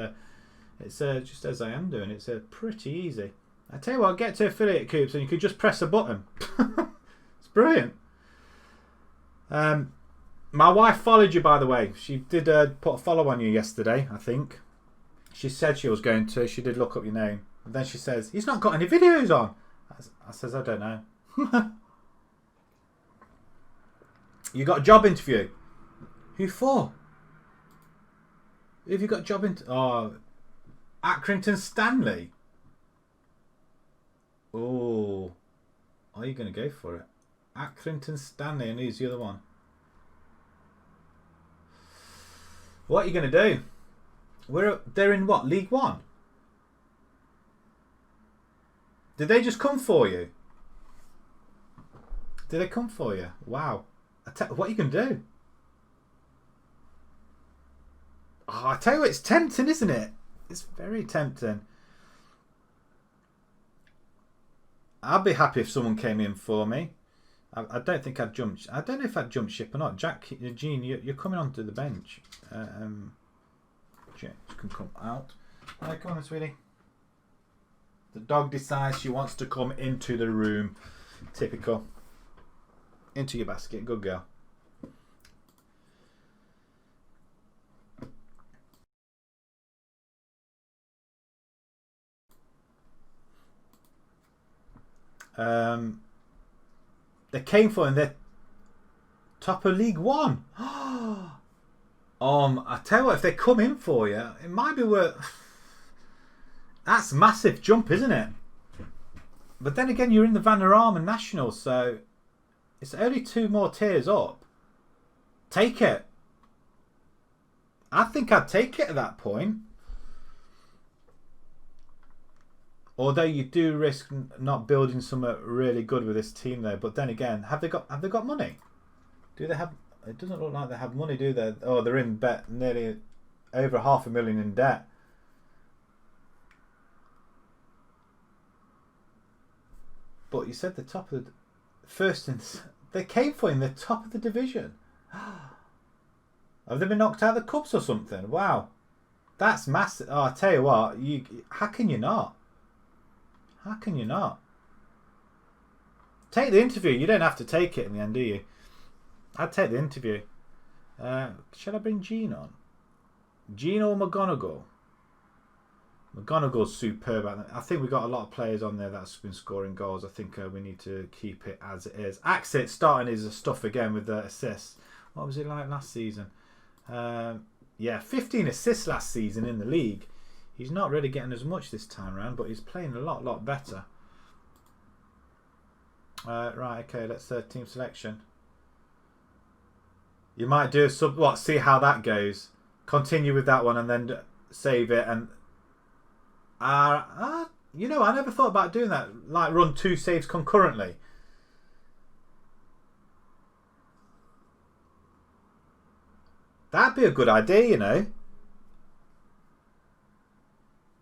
it's just as I am doing. It's pretty easy. I tell you what, get to affiliate coops and you could just press a button. It's brilliant. My wife followed you, by the way. She did put a follow on you yesterday, I think. She said she was going to. She did look up your name. And then she says, he's not got any videos on. I says, I don't know. You got a job interview. Who for? Who have you got a job interview? Oh, Accrington Stanley. Oh, are you going to go for it? Accrington Stanley, and who's the other one? What are you going to do? They're in what? League One? Did they just come for you? Did they come for you? Wow. What are you going to do? Oh, I tell you what, it's tempting, isn't it? It's very tempting. I'd be happy if someone came in for me. I don't think I'd jump. I don't know if I'd jump ship or not. Jack, Gene, you're coming onto the bench. Jack can come out. Come on, sweetie. The dog decides she wants to come into the room. Typical. Into your basket. Good girl. They came for him. They're top of League One. I tell you what, if they come in for you, it might be worth... That's a massive jump, isn't it? But then again, you're in the Vanarama National, so It's only 2 more tiers up. Take it. I think I'd take it at that point. Although you do risk not building something really good with this team there. But then again, have they got money? Do they have? It doesn't look like they have money, do they? Oh, they're in debt, nearly over $500,000 in debt. But you said the top of the first, they came for in the top of the division. Have they been knocked out of the cups or something? Wow, that's massive. Oh, I tell you what, how can you not? How can you not? Take the interview. You don't have to take it in the end, do you? I'd take the interview. Shall I bring Gene on? Gene or McGonagall? McGonagall's superb. I think we've got a lot of players on there that's been scoring goals. I think we need to keep it as it is. Axit starting his stuff again with the assists. What was it like last season? Yeah, 15 assists last season in the league. He's not really getting as much this time around, but he's playing a lot better. Right, okay, let's team selection. You might do a sub. What? See how that goes. Continue with that one and then save it. And you know, I never thought about doing that. Like run 2 saves concurrently. That'd be a good idea, you know.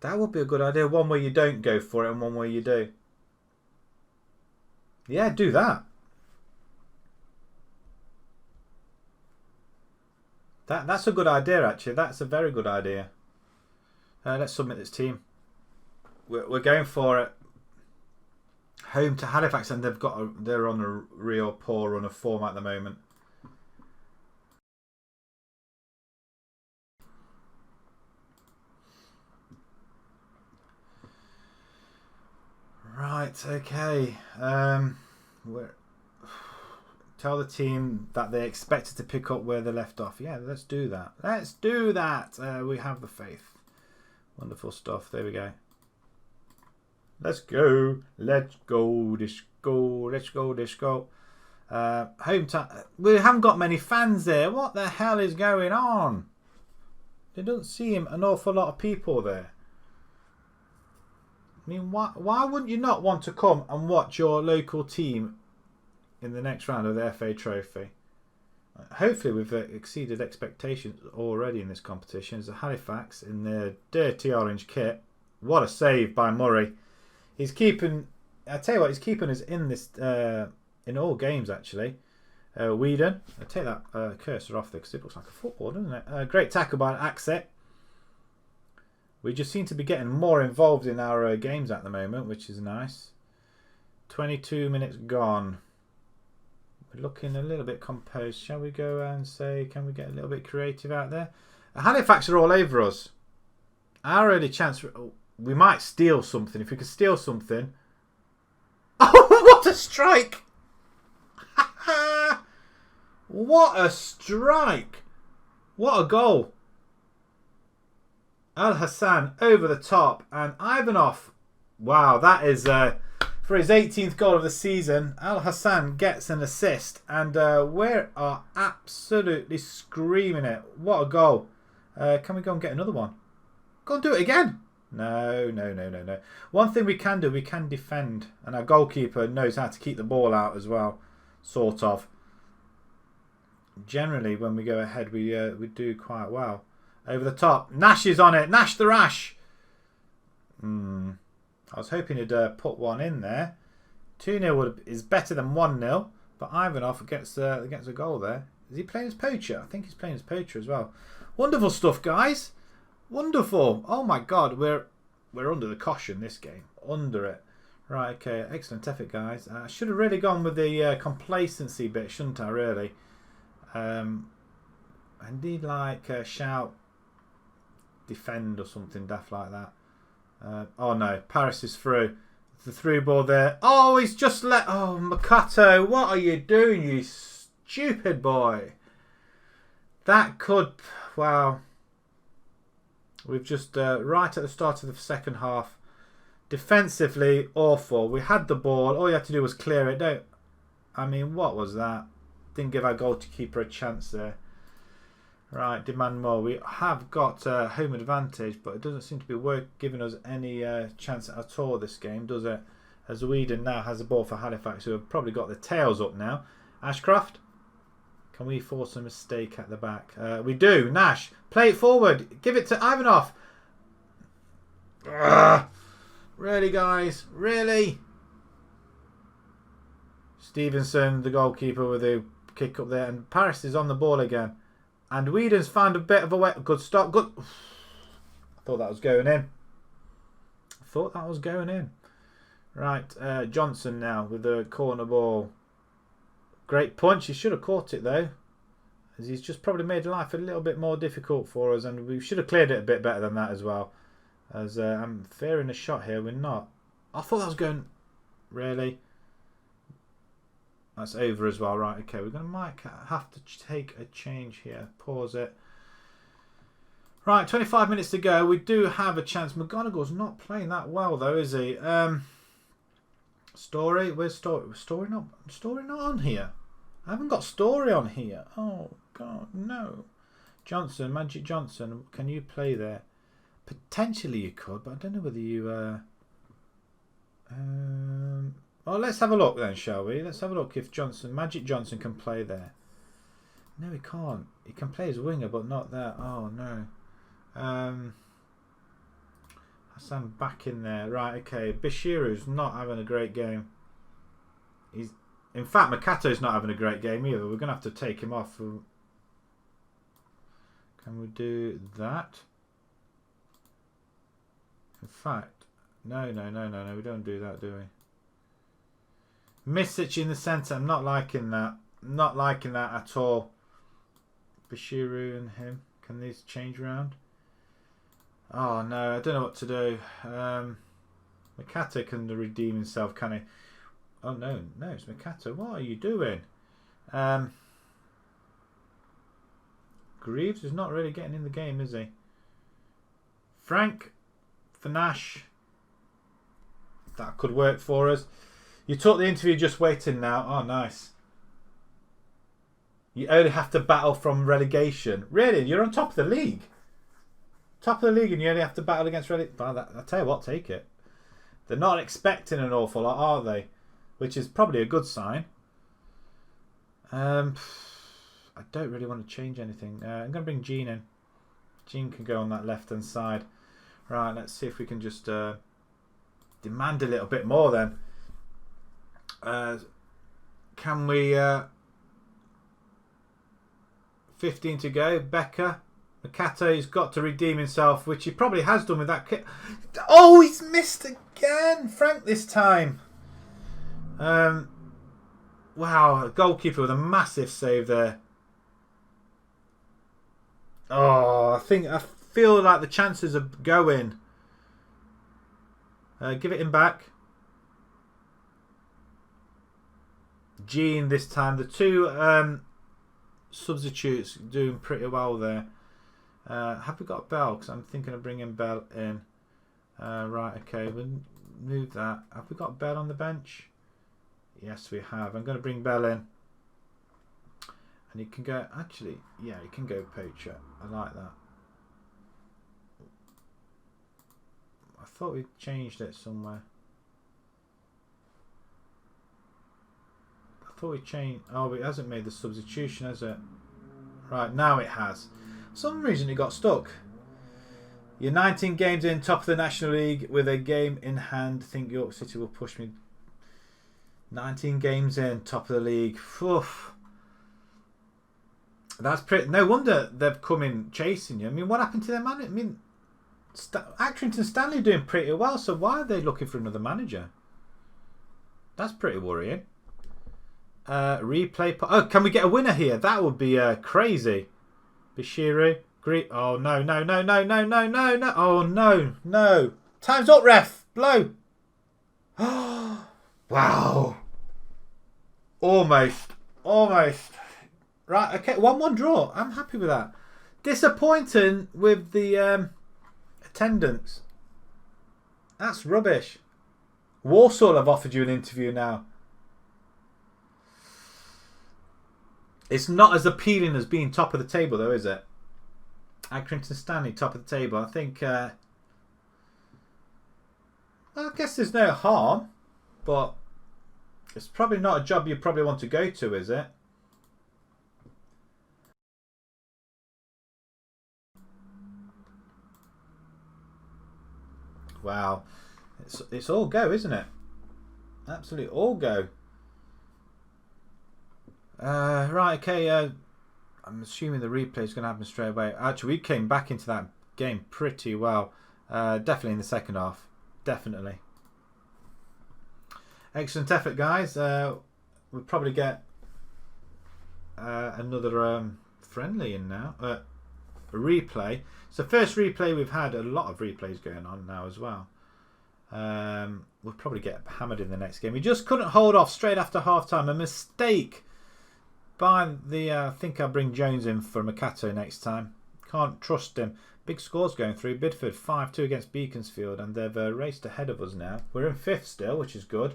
That would be a good idea. One where you don't go for it and one where you do. Yeah, do that. That's a good idea, actually. That's a very good idea. Let's submit this team. We're going for it. Home to Halifax, and they're on a real poor run of form at the moment. Right, okay. Tell the team that they expected to pick up where they left off. Yeah, let's do that. Let's do that. We have the faith. Wonderful stuff. There we go. Let's go. Let's go. Disco. Let's go. Disco. Hometown. We haven't got many fans there. What the hell is going on? There doesn't seem an awful lot of people there. I mean, why wouldn't you not want to come and watch your local team in the next round of the FA Trophy? Hopefully we've exceeded expectations already in this competition. It's Halifax in their dirty orange kit. What a save by Murray. He's keeping, I tell you what, he's keeping us in this, in all games actually. Whedon, I'll take that cursor off there because it looks like a football, doesn't it? Great tackle by Axet. We just seem to be getting more involved in our games at the moment, which is nice. 22 minutes gone. We're looking a little bit composed. Shall we go and say, can we get a little bit creative out there? Halifax are all over us. Our early chance, we might steal something. If we could steal something. Oh, what a strike! What a strike! What a goal! Al Hassan over the top, and Ivanov. Wow, that is for his 18th goal of the season. Al Hassan gets an assist, and we are absolutely screaming it. What a goal! Can we go and get another one? Go and do it again. No. One thing we can do, we can defend, and our goalkeeper knows how to keep the ball out as well, sort of. Generally, when we go ahead, we do quite well. Over the top. Nash is on it. Nash the Rash. I was hoping he'd put one in there. 2-0 is better than 1-0. But Ivanov gets a goal there. Is he playing as poacher? I think he's playing as poacher as well. Wonderful stuff, guys. Wonderful. Oh my God. We're under the caution this game. Under it. Right, okay. Excellent effort, guys. I should have really gone with the complacency bit, shouldn't I, really? I need like shout defend or something daft like that. Oh no, Paris is through. The through ball there. Oh, he's just let. Oh, Makato, what are you doing, you stupid boy? That could. Wow. We've just right at the start of the second half. Defensively awful. We had the ball. All you had to do was clear it. I mean, what was that? Didn't give our goalkeeper a chance there. Right, demand more. We have got home advantage, but it doesn't seem to be giving us any chance at all this game, does it? As Weedon now has the ball for Halifax, who have probably got their tails up now. Ashcroft, can we force a mistake at the back? We do. Nash, play it forward. Give it to Ivanov. Ugh. Really, guys? Really? Stevenson, the goalkeeper, with a kick up there. And Paris is on the ball again. And Whedon's found a bit of a way. Good stop. Good. I thought that was going in. Right. Johnson now with the corner ball. Great punch. He should have caught it though. As he's just probably made life a little bit more difficult for us. And we should have cleared it a bit better than that as well. As I'm fearing a shot here. We're not. I thought that was going... Really? That's over as well. Right, okay. Might have to take a change here. Pause it. Right, 25 minutes to go. We do have a chance. McGonagall's not playing that well, though, is he? Story? Where's Story? Story not on here. I haven't got Story on here. Oh, God, no. Johnson, Magic Johnson. Can you play there? Potentially you could, but I don't know whether you... Well, let's have a look then, shall we? Let's have a look if Magic Johnson can play there. No, he can't. He can play as winger, but not there. Oh, no. Hassan back in there. Right, okay. Bashiru's not having a great game. In fact, Makato's not having a great game either. We're going to have to take him off. Can we do that? In fact, no. We don't do that, do we? Misic in the centre. I'm not liking that. Not liking that at all. Bashiru and him. Can these change around? Oh no, I don't know what to do. Makato can redeem himself, can he? Oh no, it's Makato. What are you doing? Greaves is not really getting in the game, is he? Frank for Nash. That could work for us. You took the interview just waiting now. Oh, nice. You only have to battle from relegation. Really? You're on top of the league? Top of the league and you only have to battle against relegation? I'll tell you what, take it. They're not expecting an awful lot, are they? Which is probably a good sign. I don't really want to change anything. I'm going to bring Jean in. Jean can go on that left-hand side. Right, let's see if we can just demand a little bit more then. Can we 15 to go. Becker. Makato's got to redeem himself, which he probably has done with that kick. Oh, he's missed again. Frank this time. Wow, a goalkeeper with a massive save there. Oh, I feel like the chances are going. Give it him back. Jean this time. The two substitutes doing pretty well there. Have we got Bell? Because I'm thinking of bringing Bell in. Right, okay. We'll move that. Have we got Bell on the bench? Yes, we have. I'm going to bring Bell in. And he can go... Actually, yeah, he can go poacher. I like that. I thought we changed it somewhere. I thought we changed... Oh, it hasn't made the substitution, has it? Right, now it has. For some reason it got stuck. You're 19 games in, top of the National League with a game in hand. Think York City will push me. 19 games in, top of the league. Oof. That's pretty... No wonder they've come in chasing you. I mean, what happened to their manager? I mean, Accrington Stanley doing pretty well, so why are they looking for another manager? That's pretty worrying. Replay... Oh, can we get a winner here? That would be crazy. Bashiru. Oh, no. Oh, no. Time's up, ref. Blow. Wow. Almost. Right, okay. 1-1 draw. I'm happy with that. Disappointing with the attendance. That's rubbish. Walsall have offered you an interview now. It's not as appealing as being top of the table, though, is it? Accrington Stanley, top of the table. I think. Well, I guess there's no harm, but it's probably not a job you probably want to go to, is it? Wow, it's all go, isn't it? Absolutely all go. Right, okay. I'm assuming the replay is going to happen straight away. Actually, we came back into that game pretty well. Definitely in the second half. Definitely. Excellent effort, guys. We'll probably get another friendly in now. A replay. It's the first replay we've had. A lot of replays going on now as well. We'll probably get hammered in the next game. We just couldn't hold off straight after half-time. A mistake by the... I think I'll bring Jones in for Makato next time. Can't trust him. Big scores going through. Bidford 5-2 against Beaconsfield, and they've raced ahead of us now. We're in 5th still, which is good.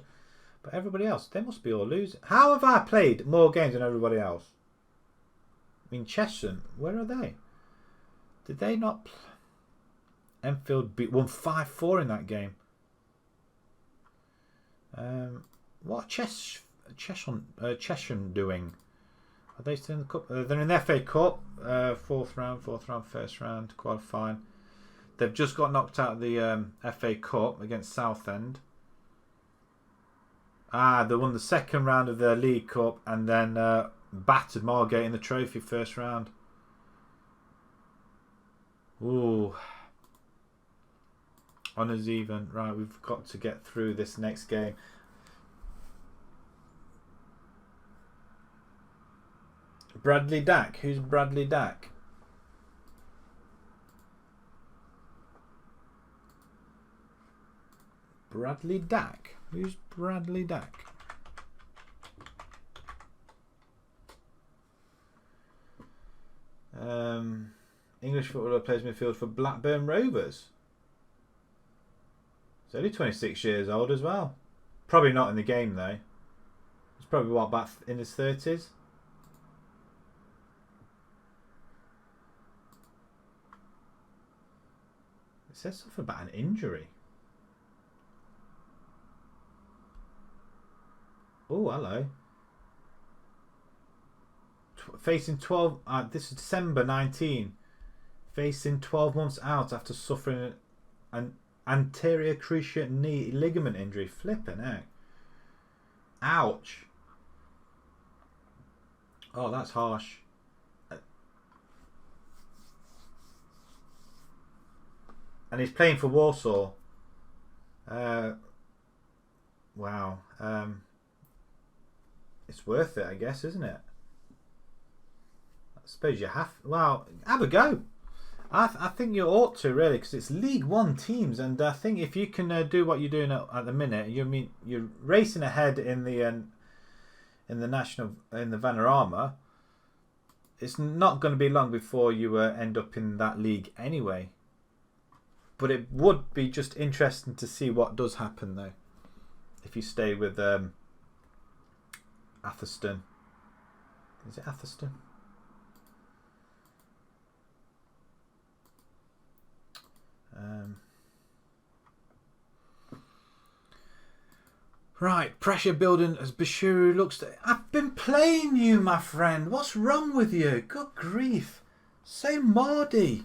But everybody else, they must be all losing. How have I played more games than everybody else? I mean, Chesham, where are they? Did they not... Enfield won 5-4 in that game. What Chesham doing? Are they still in the cup? They're in the FA Cup. 4th round, first round, qualifying. They've just got knocked out of the FA Cup against Southend. They won the second round of their League Cup and then battered Margate in the trophy first round. Ooh. Honours even. Right, we've got to get through this next game. Bradley Dack. Who's Bradley Dack? Bradley Dack. Who's Bradley Dack? English footballer plays midfield for Blackburn Rovers. He's only 26 years old as well. Probably not in the game though. He's probably what, back in his 30s? It says something about an injury. Oh, hello. Facing 12... this is December 19. Facing 12 months out after suffering an anterior cruciate knee ligament injury. Flipping heck. Ouch. Oh, that's harsh. And he's playing for Warsaw. Wow. It's worth it, I guess, isn't it? I suppose you have... Well, have a go. I think you ought to, really, because it's League One teams, and I think if you can do what you're doing at the minute, you're racing ahead in the Vanarama. It's not going to be long before you end up in that league anyway. But it would be just interesting to see what does happen, though, if you stay with Atherstone. Is it Atherstone? Right, pressure building as Bashir looks. I've been playing you, my friend. What's wrong with you? Good grief. So Mardy.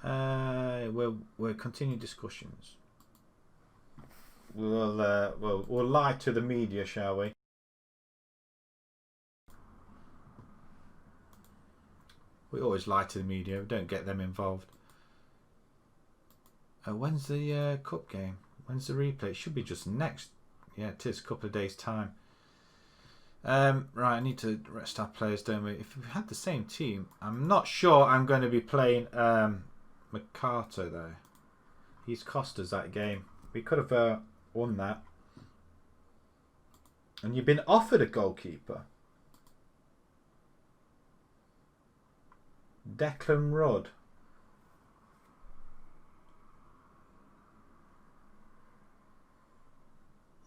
We'll continue discussions. We'll lie to the media, shall we? We always lie to the media. We don't get them involved. When's the cup game? When's the replay? It should be just next. Yeah, it is a couple of days' time. Right, I need to rest our players, don't we? If we had the same team, I'm not sure I'm going to be playing McCarter, though. He's cost us that game. We could have won that. And you've been offered a goalkeeper. Declan Rudd.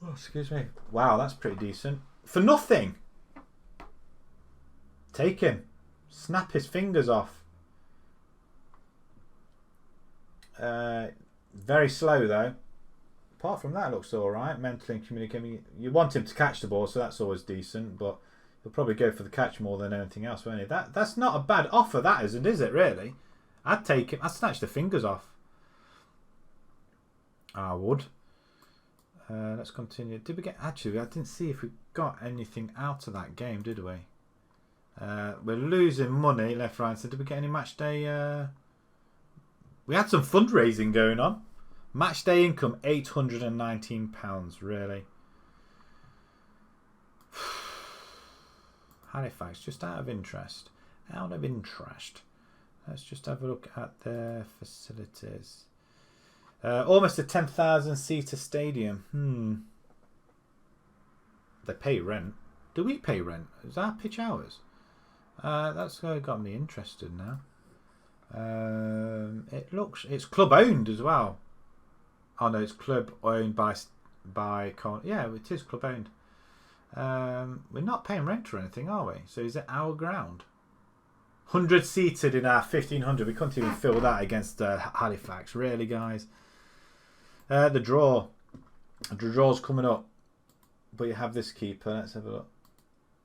Oh, excuse me. Wow, that's pretty decent. For nothing. Take him. Snap his fingers off. Very slow though. Apart from that, it looks all right. Mentally and communicating. You want him to catch the ball, so that's always decent. But he'll probably go for the catch more than anything else, won't he? That's not a bad offer, that isn't, is it? Really? I'd take him. I'd snatch the fingers off. I would. Let's continue. Did we get... Actually, I didn't see if we got anything out of that game, did we? We're losing money left, right. So did we get any match day? We had some fundraising going on. Match day income, £819, really. Halifax, just out of interest. Out of interest. Let's just have a look at their facilities. Almost a 10,000 seater stadium. They pay rent. Do we pay rent? Is that pitch hours? That's got me interested now. It's club owned as well. Oh no, it's club owned by yeah, it is club owned. We're not paying rent or anything, are we? So is it our ground? 100 seated in our 1500. We couldn't even fill that against Halifax. Really, guys? The draw's coming up, but you have this keeper. Let's have a look.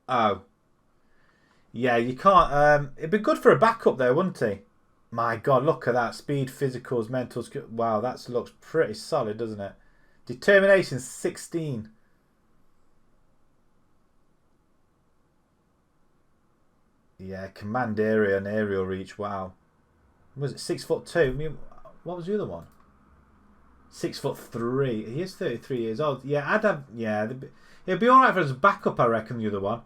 Oh, yeah, you can't. It'd be good for a backup though, wouldn't he? My God, look at that. Speed, physicals, mentals. Wow, that looks pretty solid, doesn't it? Determination, 16. Yeah, command area and aerial reach. Wow. Was it 6'2"? I mean, what was the other one? 6'3". He is 33 years old. Yeah, I'd have. Yeah, it'd be all right for as a backup, I reckon. The other one.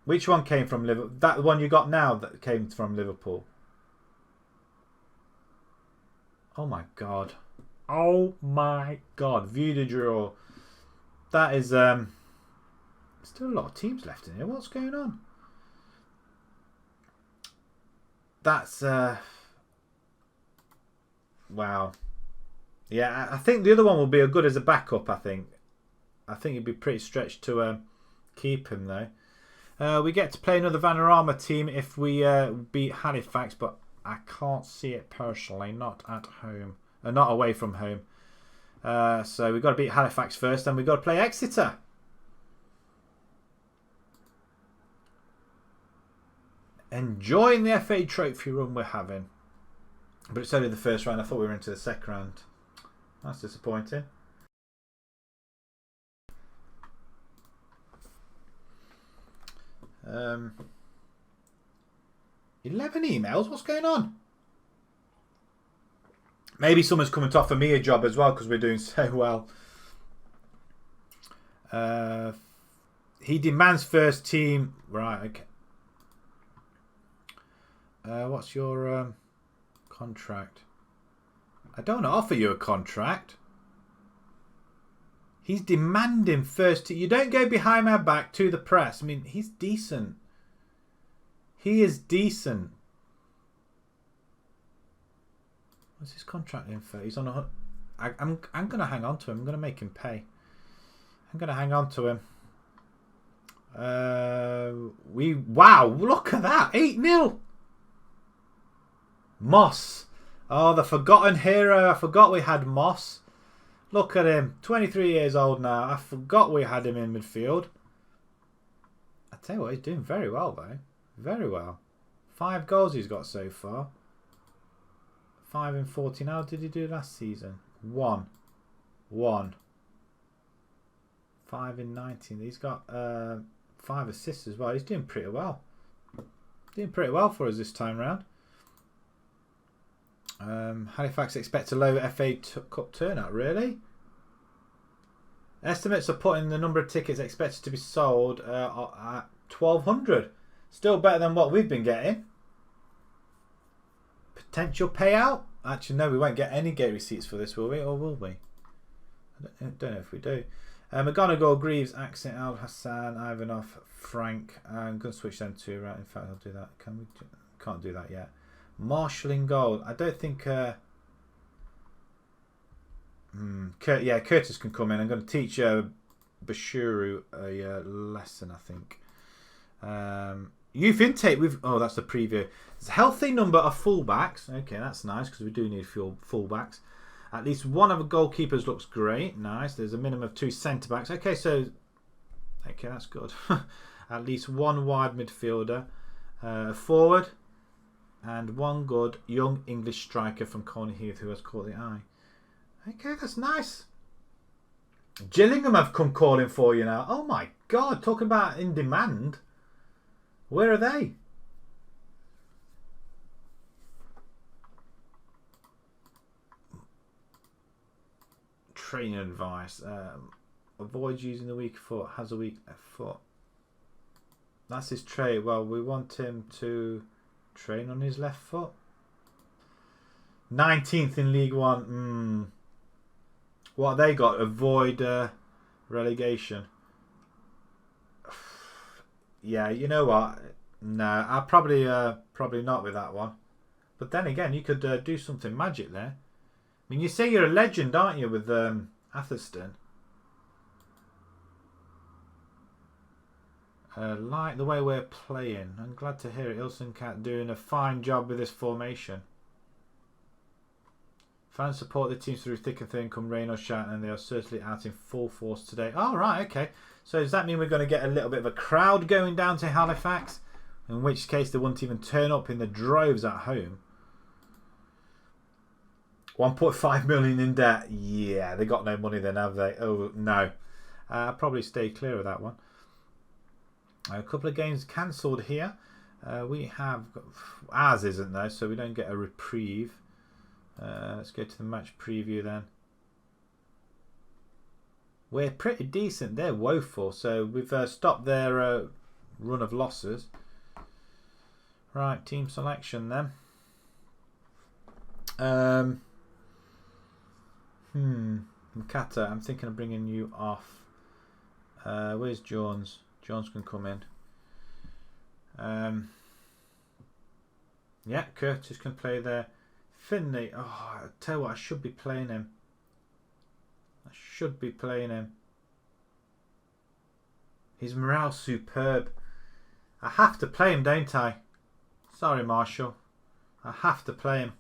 Which one came from Liverpool? That one you got now that came from Liverpool. Oh my God. Oh my God. View the draw. That is still a lot of teams left in here. What's going on? That's wow. Yeah, I think the other one will be as good as a backup, I think it'd be pretty stretched to keep him though. We get to play another Vanarama team if we beat Halifax, but I can't see it personally. Not at home, not away from home. So we've got to beat Halifax first, and we've got to play Exeter. Enjoying the FA Trophy run we're having, but it's only the first round. I thought we were into the second round. That's disappointing. Um, 11 emails. What's going on? Maybe someone's coming to offer me a job as well because we're doing so well. He demands first team. Right. Okay. What's your contract? I don't offer you a contract. He's demanding first. You don't go behind my back to the press. I mean, he's decent. He is decent. What's his contract info? He's on a... I'm going to hang on to him. I'm going to make him pay. I'm going to hang on to him. Wow, look at that. 8-0. Moss. Oh, the forgotten hero. I forgot we had Moss. Look at him. 23 years old now. I forgot we had him in midfield. I tell you what, he's doing very well, though. Very well. 5 goals he's got so far. 5 in 14. How did he do last season? 1. 5 in 19. He's got 5 assists as well. He's doing pretty well. Doing pretty well for us this time round. Halifax expect a low FA Cup turnout. Really? Estimates are putting the number of tickets expected to be sold at 1,200. Still better than what we've been getting. Potential payout? Actually, no, we won't get any gate receipts for this, will we? Or will we? I don't know if we do. McGonagall, Greaves, Accent, Al Hassan, Ivanov, Frank. I'm going to switch them to, right? In fact, I'll do that. Can we? Can't do that yet. Marshall in goal. I don't think... yeah, Curtis can come in. I'm going to teach Bashuru a lesson, I think. Youth intake. Oh, that's the preview. It's a healthy number of fullbacks. Okay, that's nice because we do need fullbacks. At least one of the goalkeepers looks great. Nice. There's a minimum of 2 centre backs. Okay, so that's good. At least one wide midfielder, forward, and one good young English striker from Colney Heath who has caught the eye. Okay, that's nice. Gillingham have come calling for you now. Oh my God, talking about in demand. Where are they? Training advice. Avoid using the weak foot. Has a weak foot. That's his trait. Well, we want him to train on his left foot. 19th in League One. What have they got? Avoid relegation. Yeah, you know what? No, I'll probably not with that one. But then again, you could do something magic there. I mean, you say you're a legend, aren't you, with Atherstone? Like the way we're playing. I'm glad to hear it. IlsonCat doing a fine job with this formation. Fans support the teams through thick and thin, come rain or shine, and they are certainly out in full force today. Oh, right, okay. So does that mean we're going to get a little bit of a crowd going down to Halifax? In which case they won't even turn up in the droves at home. 1.5 million in debt. Yeah, they got no money then, have they? Oh, no. I'll probably stay clear of that one. A couple of games cancelled here. We have... Ours isn't, though, so we don't get a reprieve. Let's go to the match preview then. We're pretty decent. They're woeful. So we've stopped their run of losses. Right, team selection then. Makata, I'm thinking of bringing you off. Where's Jones? Jones can come in. Yeah, Curtis can play there. Finley, oh, I tell you what, I should be playing him. His morale's superb. I have to play him, don't I? Sorry, Marshall. I have to play him.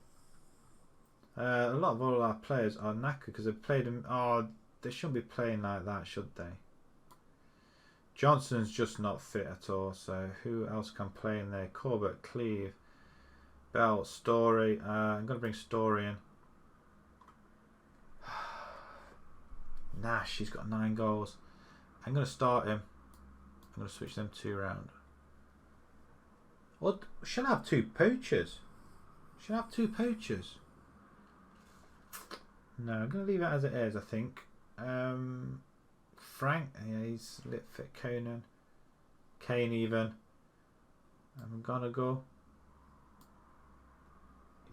A lot of all our players are knackered because they've played him. Oh, they shouldn't be playing like that, should they? Johnson's just not fit at all. So who else can play in there? Corbett, Cleve, Bell, Story. I'm going to bring Story in. Nash, he's got 9 goals. I'm going to start him. I'm going to switch them 2 around. What? Should I have 2 poachers? No, I'm going to leave it as it is, I think. Frank, yeah, he's lit fit. Conan. Kane even. I'm going to go.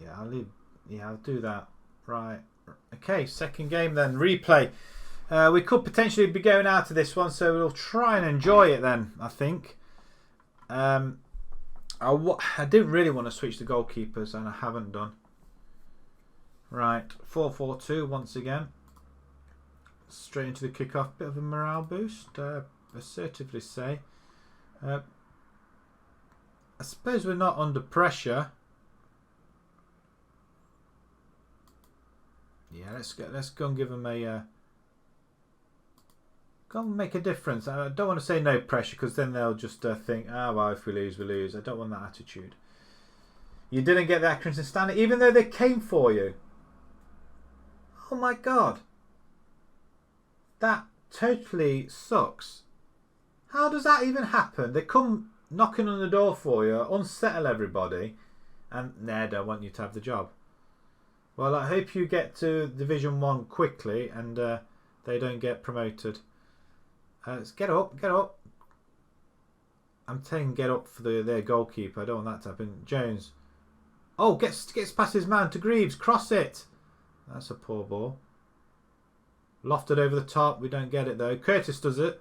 Yeah, I'll do that. Right. Okay, second game then. Replay. We could potentially be going out of this one, so we'll try and enjoy it then, I think. I didn't really want to switch the goalkeepers, and I haven't done. Right, 4-4-2 once again. Straight into the kick-off. Bit of a morale boost, assertively say. I suppose we're not under pressure. Yeah, let's go and give them a... go and make a difference. I don't want to say no pressure because then they'll just think, oh, well, if we lose, we lose. I don't want that attitude. You didn't get the Accrington Stanley, even though they came for you. Oh, my God. That totally sucks. How does that even happen? They come knocking on the door for you, unsettle everybody, and they don't want you to have the job. Well, I hope you get to Division 1 quickly and they don't get promoted. Let's get up. I'm saying get up for their goalkeeper. I don't want that to happen. Jones. Oh, gets past his man to Greaves. Cross it. That's a poor ball. Lofted over the top. We don't get it though. Curtis does it.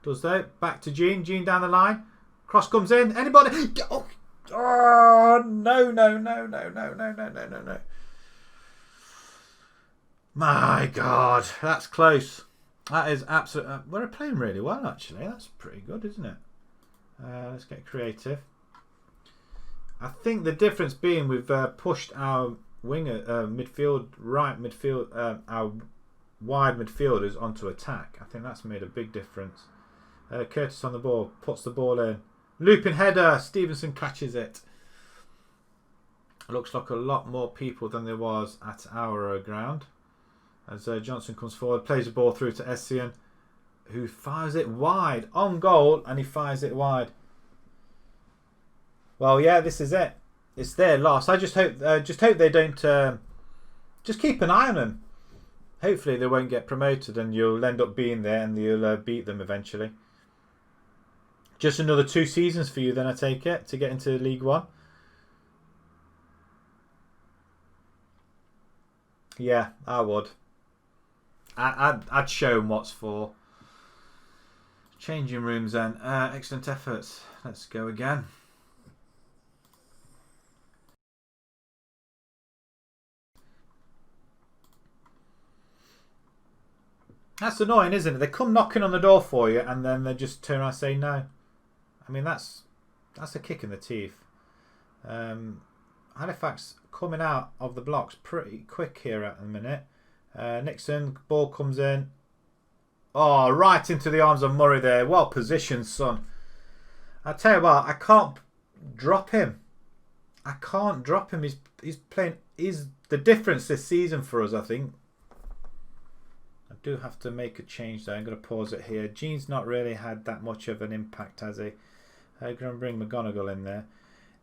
Does though. Back to Gene. Gene down the line. Cross comes in. Anybody? Oh no. My God, that's close. That is absolute. We're playing really well, actually. That's pretty good, isn't it? Let's get creative. I think the difference being we've pushed our winger, right midfield, our wide midfielders onto attack. I think that's made a big difference. Curtis on the ball, puts the ball in. Looping header, Stevenson catches it. Looks like a lot more people than there was at our ground. As Johnson comes forward, plays the ball through to Essien, who fires it wide. On goal, and he fires it wide. Well, yeah, this is it. It's their loss. I just hope they don't. Just keep an eye on them. Hopefully they won't get promoted, and you'll end up being there, and you'll beat them eventually. Just another 2 seasons for you, then I take it, to get into League One. Yeah, I would. I'd show them what's for. Changing rooms then. Excellent efforts. Let's go again. That's annoying, isn't it? They come knocking on the door for you, and then they just turn around and say no. I mean, that's a kick in the teeth. Halifax coming out of the blocks pretty quick here at the minute. Nixon, ball comes in. Oh, right into the arms of Murray there. Well positioned, son. I tell you what, I can't drop him. I can't drop him. He's playing. He's the difference this season for us, I think. I do have to make a change though. I'm going to pause it here. Gene's not really had that much of an impact, has he? I'm going to bring McGonigal in there.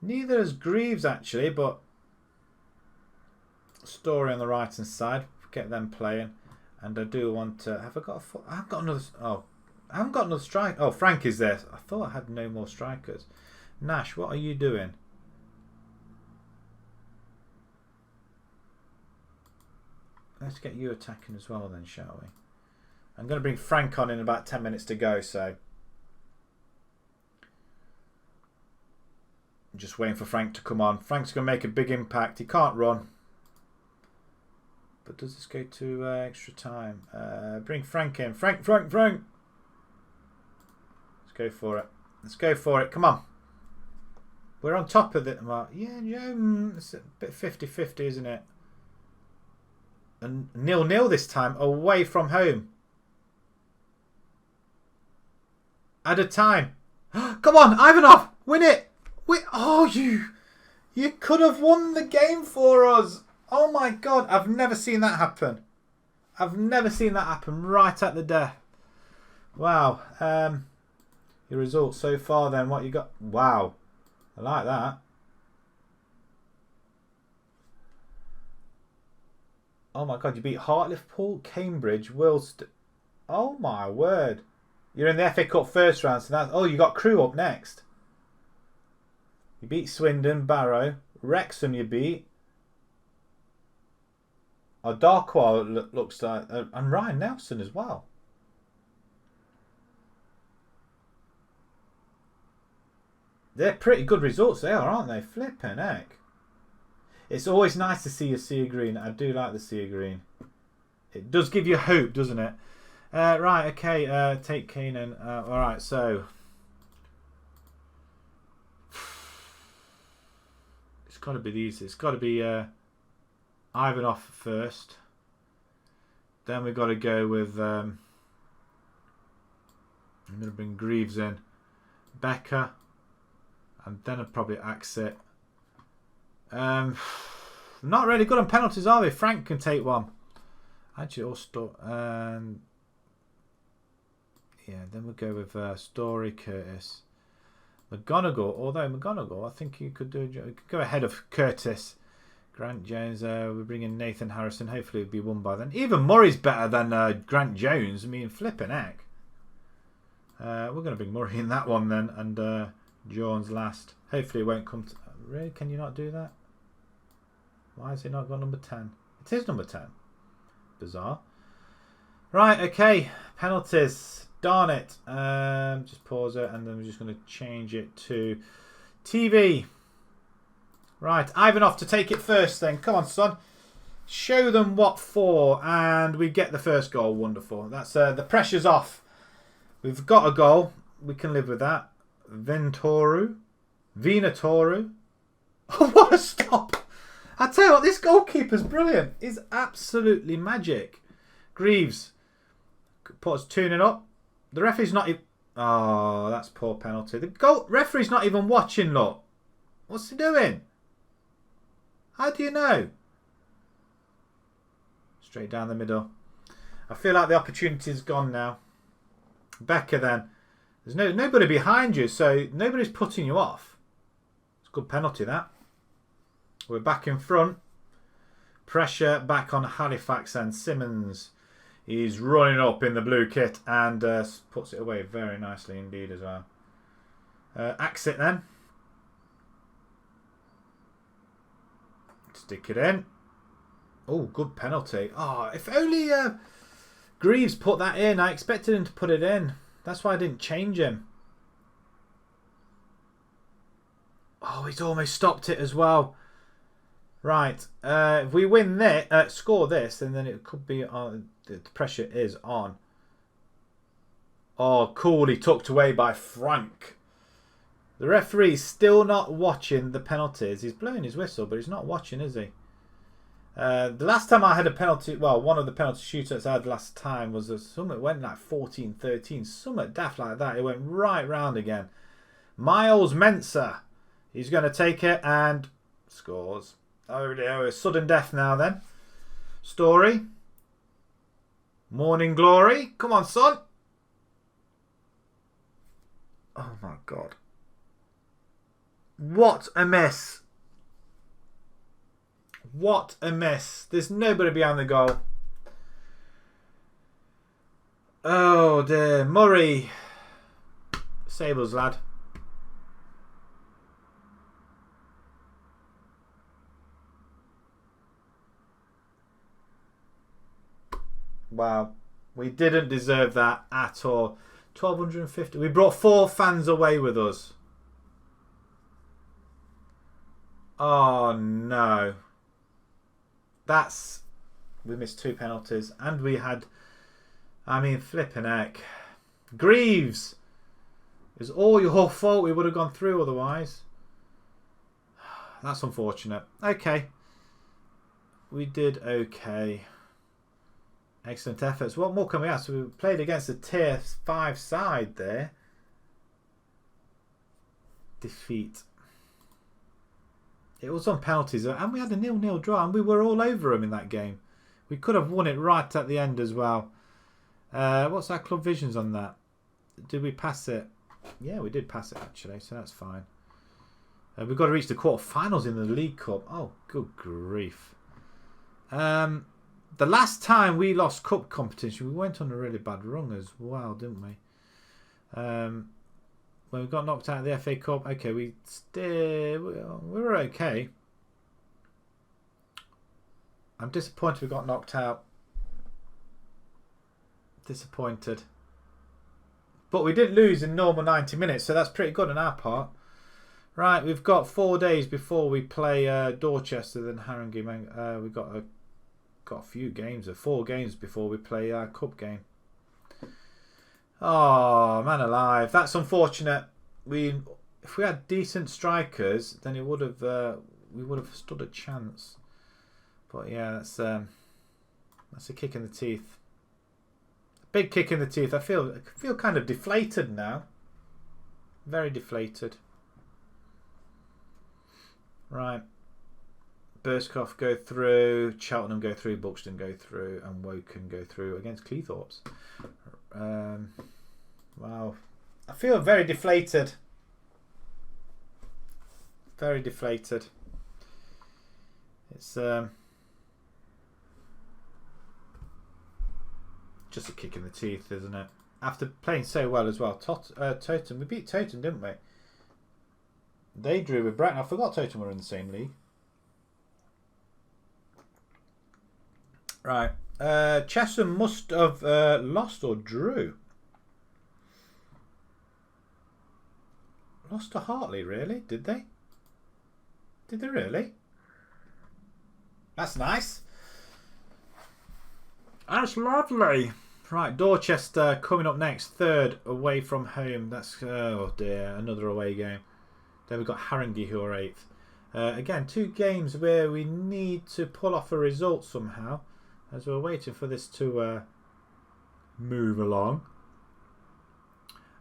Neither has Greaves actually, but Story on the right hand side. Get them playing. And I do want to. Have I got a? I've got another. Oh, I haven't got another strike. Oh, Frank is there. I thought I had no more strikers. Nash, what are you doing? Let's get you attacking as well then, shall we? I'm going to bring Frank on in about 10 minutes to go, so I'm just waiting for Frank to come on. Frank's going to make a big impact. He can't run. But does this go to extra time? Bring Frank in. Frank! Let's go for it. Let's go for it. Come on. We're on top of it. Well, yeah, it's a bit 50-50, isn't it? And 0-0 this time, away from home. At a time. Come on, Ivanov! Win it! Oh, you could have won the game for us. Oh my God, I've never seen that happen. I've never seen that happen right at the death. Wow. Your results so far then, what you got? Wow. I like that. Oh my God, you beat Hart, Liverpool, Cambridge, Wilst. Oh my word. You're in the FA Cup first round, so that's... Oh, you got Crewe up next. You beat Swindon, Barrow, Wrexham you beat. Oh, Darkwall looks like... and Ryan Nelson as well. They're pretty good results there, aren't they? Flipping heck. It's always nice to see a sea of green. I do like the sea of green. It does give you hope, doesn't it? Right, okay. Take Keenan. Alright, so... It's got to be these. It's got to be Ivanov first. Then we've got to go with... I'm going to bring Greaves in. Becker. And then I'd probably exit. Not really good on penalties, are they? Frank can take one. Actually, also, yeah, then we'll go with Story, Curtis, McGonigal. Although McGonigal, I think you could go ahead of Curtis. Grant Jones. We're bringing Nathan Harrison. Hopefully, it'll be won by then. Even Murray's better than Grant Jones. I mean, flipping heck. We're going to bring Murray in that one then, and Jones last. Hopefully, it won't come to. Really? Can you not do that? Why has it not got number 10? It is number 10. Bizarre. Right, okay. Penalties. Darn it. Just pause it and then we're just going to change it to TV. Right, Ivanov to take it first then. Come on, son. Show them what for. And we get the first goal. Wonderful. That's the pressure's off. We've got a goal. We can live with that. Venatoru. Oh, what a stop! I tell you what, this goalkeeper's brilliant. He's absolutely magic. Greaves puts 2-0 up. The referee's not even... Oh, that's poor penalty. The referee's not even watching, look. What's he doing? How do you know? Straight down the middle. I feel like the opportunity's gone now. Becker then. There's nobody behind you, so nobody's putting you off. It's a good penalty, that. We're back in front. Pressure back on Halifax, and Simmons. He's running up in the blue kit and puts it away very nicely indeed as well. Axe it then. Stick it in. Oh, good penalty. Oh, if only Greaves put that in. I expected him to put it in. That's why I didn't change him. Oh, he's almost stopped it as well. Right. If we win this, score this, and then it could be on. The pressure is on. Oh, coolly tucked away by Frank. The referee's still not watching the penalties. He's blowing his whistle, but he's not watching, is he? The last time I had a penalty, well, one of the penalty shootouts I had last time was something went like 14-13, something daft like that. It went right round again. Miles Mensah. He's going to take it and scores. Oh, sudden death now then. Story. Morning glory. Come on, son. Oh, my God. What a miss. What a miss. There's nobody behind the goal. Oh, dear. Murray. Sables, lad. Wow. We didn't deserve that at all. 1,250. We brought 4 fans away with us. Oh, no. We missed 2 penalties. And we had... I mean, flipping heck. Greaves. It was all your fault. We would have gone through otherwise. That's unfortunate. Okay. We did okay. Excellent efforts. What more can we ask? So we played against a tier 5 side there. Defeat. It was on penalties, and we had a 0-0 draw, and we were all over them in that game. We could have won it right at the end as well. What's our club visions on that? Did we pass it? Yeah, we did pass it actually, so that's fine. We've got to reach the quarterfinals in the League Cup. Oh, good grief. The last time we lost cup competition, we went on a really bad run as well, didn't we? When we got knocked out of the FA Cup, okay, we were okay. I'm disappointed we got knocked out. Disappointed. But we didn't lose in normal 90 minutes, so that's pretty good on our part. Right, we've got 4 days before we play Dorchester, then Haringey. We've got a few games, 4 games before we play our cup game. Oh, man alive. That's unfortunate. If we had decent strikers, then it would have we would have stood a chance. But yeah, that's a kick in the teeth. Big kick in the teeth. I feel kind of deflated now. Very deflated. Right. Burskoff go through, Cheltenham go through, Buxton go through, and Woking go through against Cleethorpes. Wow. I feel very deflated. Very deflated. It's just a kick in the teeth, isn't it? After playing so well as well. Totem. We beat Totem, didn't we? They drew with Bretton. I forgot Totem were in the same league. Right. Chesham must have lost or drew. Lost to Hartley, really? Did they? Did they really? That's nice. That's lovely. Right, Dorchester coming up next. Third away from home. That's, oh dear, another away game. Then we've got Haringey who are 8th. Again, 2 games where we need to pull off a result somehow. As we're waiting for this to move along.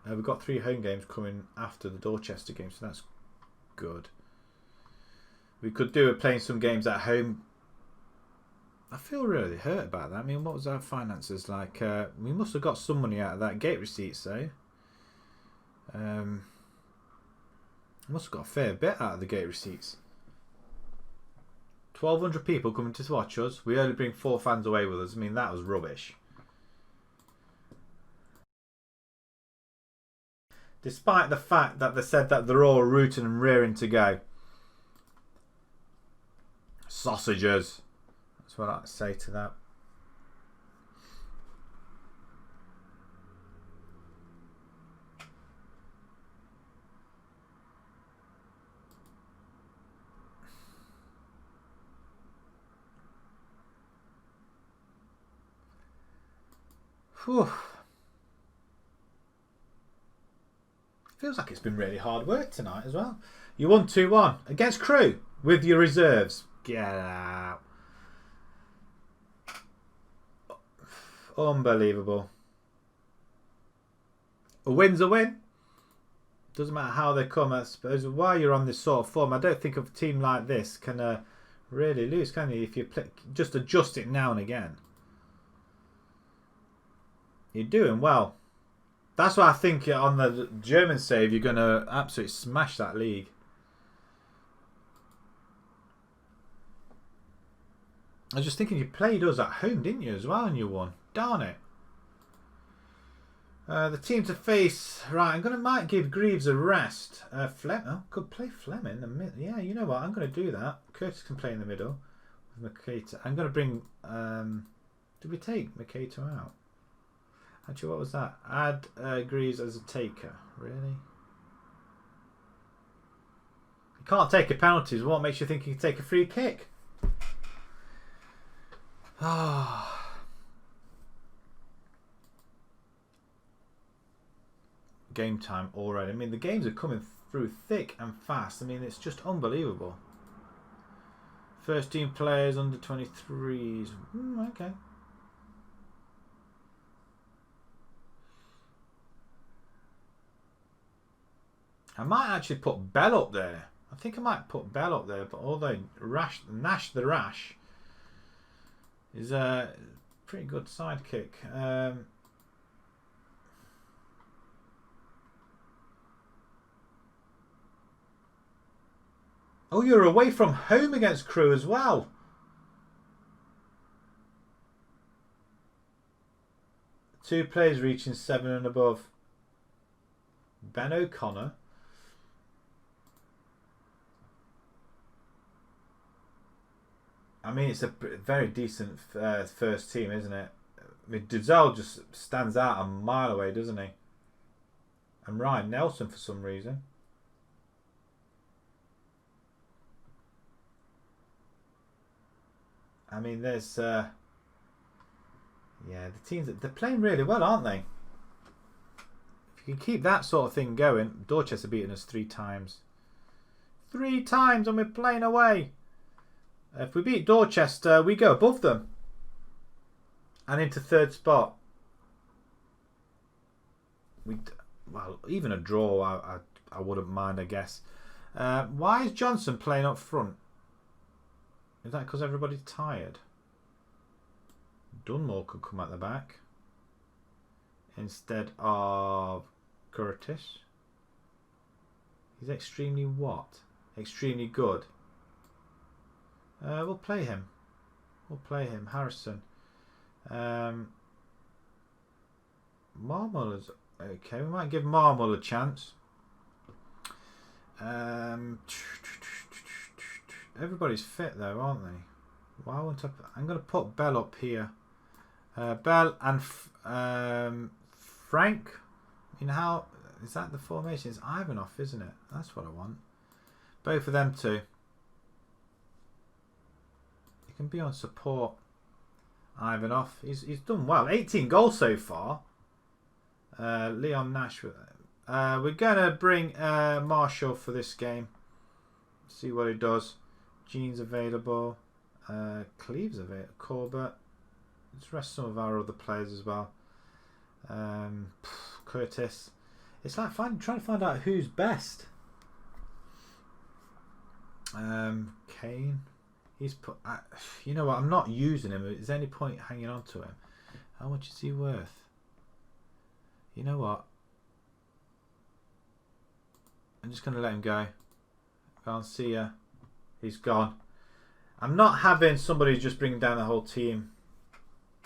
We've got 3 home games coming after the Dorchester game, so that's good. We could do with playing some games at home. I feel really hurt about that. I mean, what was our finances like? We must have got some money out of that. Gate receipts, though. Must have got a fair bit out of the gate receipts. 1,200 people coming to watch us. We only bring 4 fans away with us. I mean, that was rubbish. Despite the fact that they said that they're all rooting and rearing to go. Sausages. That's what I'd say to that. Whew. Feels like it's been really hard work tonight as well. You won 2-1 against Crewe with your reserves. Get out. Unbelievable. A win's a win. Doesn't matter how they come. I suppose while you're on this sort of form, I don't think a team like this can really lose, can you? If you play, just adjust it now and again. You're doing well. That's why I think on the German save, you're going to absolutely smash that league. I was just thinking you played us at home, didn't you, as well, and you won. Darn it. The team to face. Right, might give Greaves a rest. Oh, could play Fleming. Yeah, you know what? I'm going to do that. Curtis can play in the middle with Makata. I'm going to bring. Did we take Makata out? Actually, what was that? Add Greaves as a taker. Really? You can't take a penalties. What makes you think you can take a free kick? Ah. Game time already. I mean, the games are coming through thick and fast. I mean, it's just unbelievable. First team players under 23s. Okay. I might actually put Bell up there. I think I might put Bell up there, but although Nash the Rash is a pretty good sidekick. Oh, you're away from home against Crewe as well. Two players reaching 7 and above. Ben O'Connor. I mean, it's a very decent first team, isn't it? I mean, Duzel just stands out a mile away, doesn't he? And Ryan Nelson for some reason. I mean, there's... yeah, the teams, they're playing really well, aren't they? If you can keep that sort of thing going... Dorchester beaten us 3 times. 3 times and we're playing away. If we beat Dorchester, we go above them. And into 3rd spot. Well, even a draw, I wouldn't mind, I guess. Why is Johnson playing up front? Is that because everybody's tired? Dunmore could come at the back. Instead of Curtis. He's extremely what? Extremely good. We'll play him. We'll play him. Harrison. Marmol is okay. We might give Marmol a chance. Everybody's fit though, aren't they? Why won't I? I'm going to put Bell up here. Bell and Frank. You know how is that the formation? It's Ivanov, isn't it? That's what I want. Both of them two. You can be on support. Ivanov. He's done well. 18 goals so far. Leon Nash. We're going to bring Marshall for this game. See what he does. Gene's available. Cleve's available. Corbett. Let's rest some of our other players as well. Curtis. It's like trying to find out who's best. Kane. He's put. You know what? I'm not using him. Is there any point hanging on to him? How much is he worth? You know what? I'm just going to let him go. Can't see ya. He's gone. I'm not having somebody just bringing down the whole team.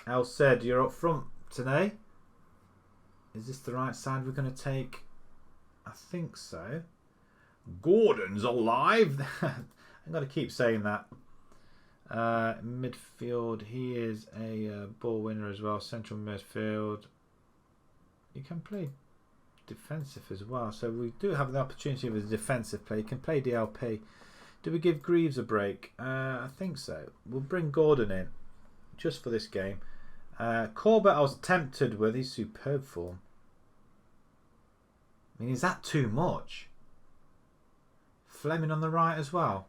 El said, you're up front today. Is this the right side we're going to take? I think so. Gordon's alive. I've got to keep saying that. Midfield, he is a ball winner as well. Central midfield. You can play defensive as well. So we do have the opportunity of a defensive play. You can play DLP. Do we give Greaves a break? I think so. We'll bring Gordon in just for this game. Corbett I was tempted with. He's superb form. I mean, is that too much? Fleming on the right as well.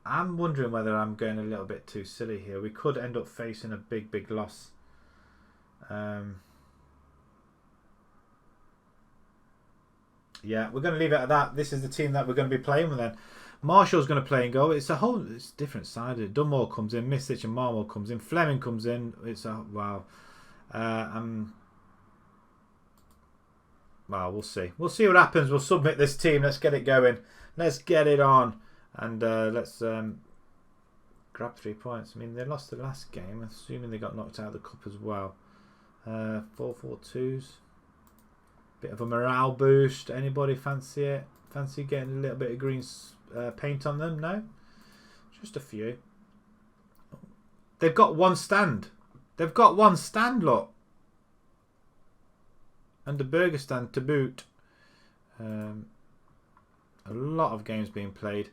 I'm wondering whether I'm going a little bit too silly here. We could end up facing a big loss. Yeah, we're going to leave it at that. This is the team that we're going to be playing with then. Marshall's going to play and go. It's different sided. Dunmore comes in, Misic and Marmol comes in, Fleming comes in. It's a wow. Well, we'll see. We'll see what happens. We'll submit this team. Let's get it going. Let's get it on. And let's grab 3 points. I mean, they lost the last game. Assuming they got knocked out of the cup as well. 4-4-2s. Bit of a morale boost. Anybody fancy it? Fancy getting a little bit of green paint on them? No? Just a few. They've got one stand. They've got one stand, look. And the burger stand to boot. A lot of games being played.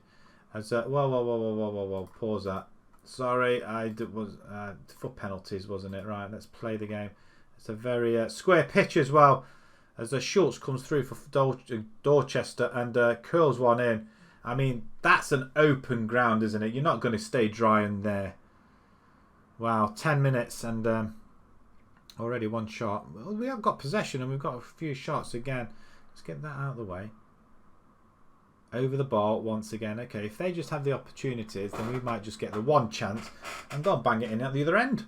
As whoa, pause that. Sorry, was for penalties, wasn't it? Right, let's play the game. It's a very square pitch as well. As the Schultz comes through for Dorchester and curls one in. I mean, that's an open ground, isn't it? You're not going to stay dry in there. Wow, 10 minutes and already one shot. Well, we have got possession and we've got a few shots again. Let's get that out of the way. Over the bar once again. Okay, if they just have the opportunities, then we might just get the one chance and go and bang it in at the other end.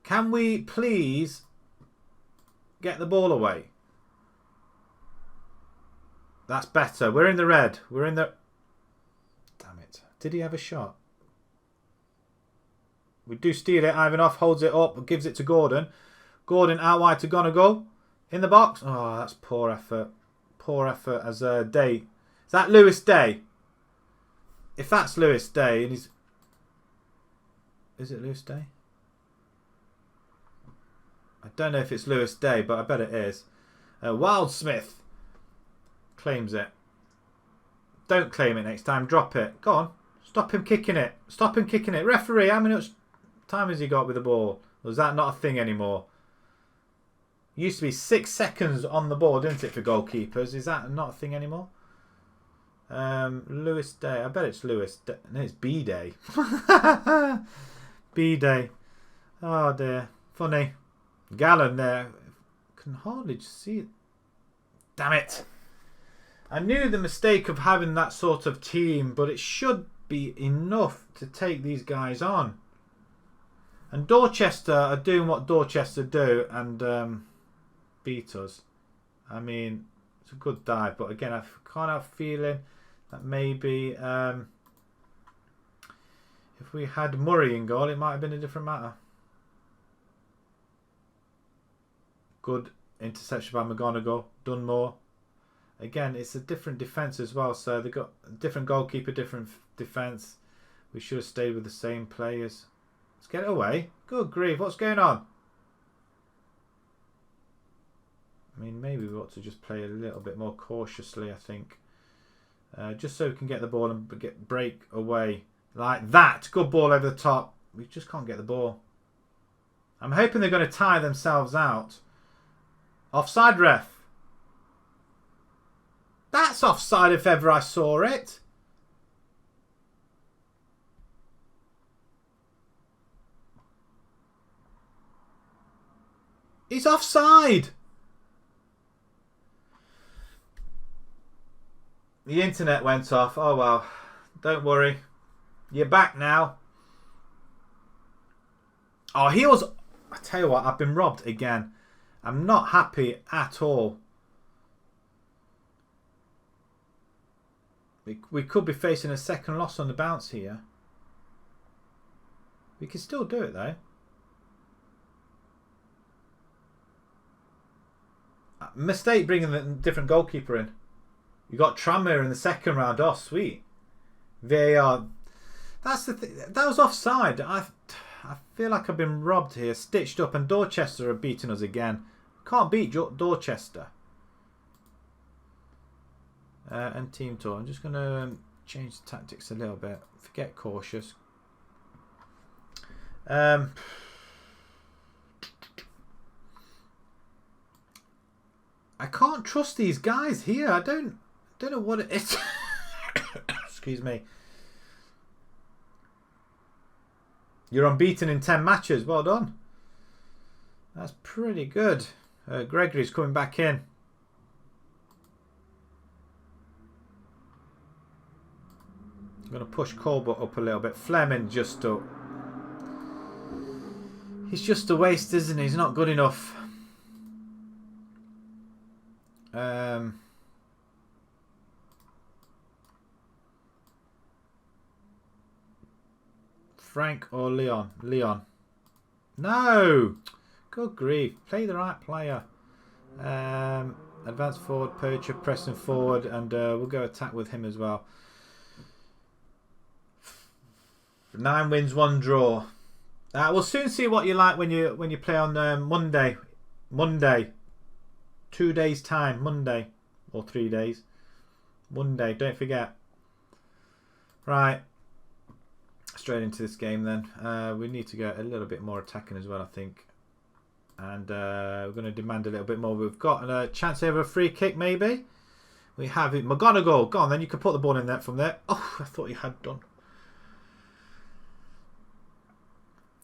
Can we please get the ball away? That's better. We're in the red. We're in the... Damn it. Did he have a shot? We do steal it. Ivanov holds it up, gives it to Gordon. Gordon out wide to Gonagle. In the box. Oh, that's poor effort. Poor effort as Day. Is that Lewis Day? If that's Lewis Day, and he's... Is it Lewis Day? I don't know if it's Lewis Day, but I bet it is. Wildsmith claims it. Don't claim it next time. Drop it. Go on. Stop him kicking it. Stop him kicking it. Referee, how many time has he got with the ball? Or is that not a thing anymore? Used to be 6 seconds on the ball, didn't it, for goalkeepers? Is that not a thing anymore? Lewis Day. I bet it's Lewis Day. No, it's B Day. B Day. Oh, dear. Funny. Gallen there. Can hardly see it. Damn it. I knew the mistake of having that sort of team, but it should be enough to take these guys on. And Dorchester are doing what Dorchester do and beat us. I mean, it's a good dive, but again, I can't have a feeling that maybe if we had Murray in goal, it might have been a different matter. Good interception by McGonigal. Dunmore. Again, it's a different defence as well. So they've got a different goalkeeper, different defence. We should have stayed with the same players. Let's get it away. Good grief. What's going on? I mean, maybe we ought to just play a little bit more cautiously, I think. just so we can get the ball and break away like that. Good ball over the top. We just can't get the ball. I'm hoping they're going to tire themselves out. Offside, ref. That's offside if ever I saw it. He's offside. The internet went off. Oh well. Don't worry. You're back now. Oh, he was... I tell you what, I've been robbed again. I'm not happy at all. We could be facing a second loss on the bounce here. We can still do it though. Mistake bringing the different goalkeeper in. You got Tranmere in the second round. Oh, sweet. VAR. That's the thing. That was offside. I feel like I've been robbed here. Stitched up, and Dorchester are beating us again. Can't beat Dorchester. And team tour. I'm just going to change the tactics a little bit. Forget cautious. I can't trust these guys here. I don't know what it is. Excuse me. You're unbeaten in 10 matches. Well done. That's pretty good. Gregory's coming back in. I'm going to push Colbert up a little bit. Fleming just up. He's just a waste, isn't he? He's not good enough. Frank or Leon? Leon. No! Good grief. Play the right player. Advance forward, Percher, pressing forward, and we'll go attack with him as well. 9 wins, 1 draw. We'll soon see what you like when you play on Monday. Monday. 2 days time. Monday. Or 3 days. Monday. Don't forget. Right. Straight into this game then. We need to get a little bit more attacking as well, I think. And we're going to demand a little bit more. We've got a chance over a free kick, maybe. We have it. McGonagall. Go on, then. You can put the ball in there from there. Oh, I thought you had done.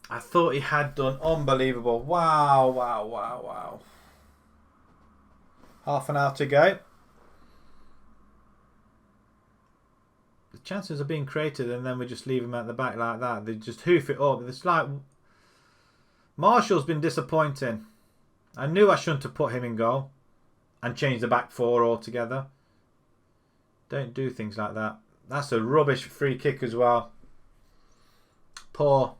I thought he had done. Unbelievable. Wow, wow, wow, wow. Half an hour to go. The chances are being created and then we just leave him at the back like that. They just hoof it up. It's like... Marshall's been disappointing. I knew I shouldn't have put him in goal. And changed the back four altogether. Don't do things like that. That's a rubbish free kick as well. Poor.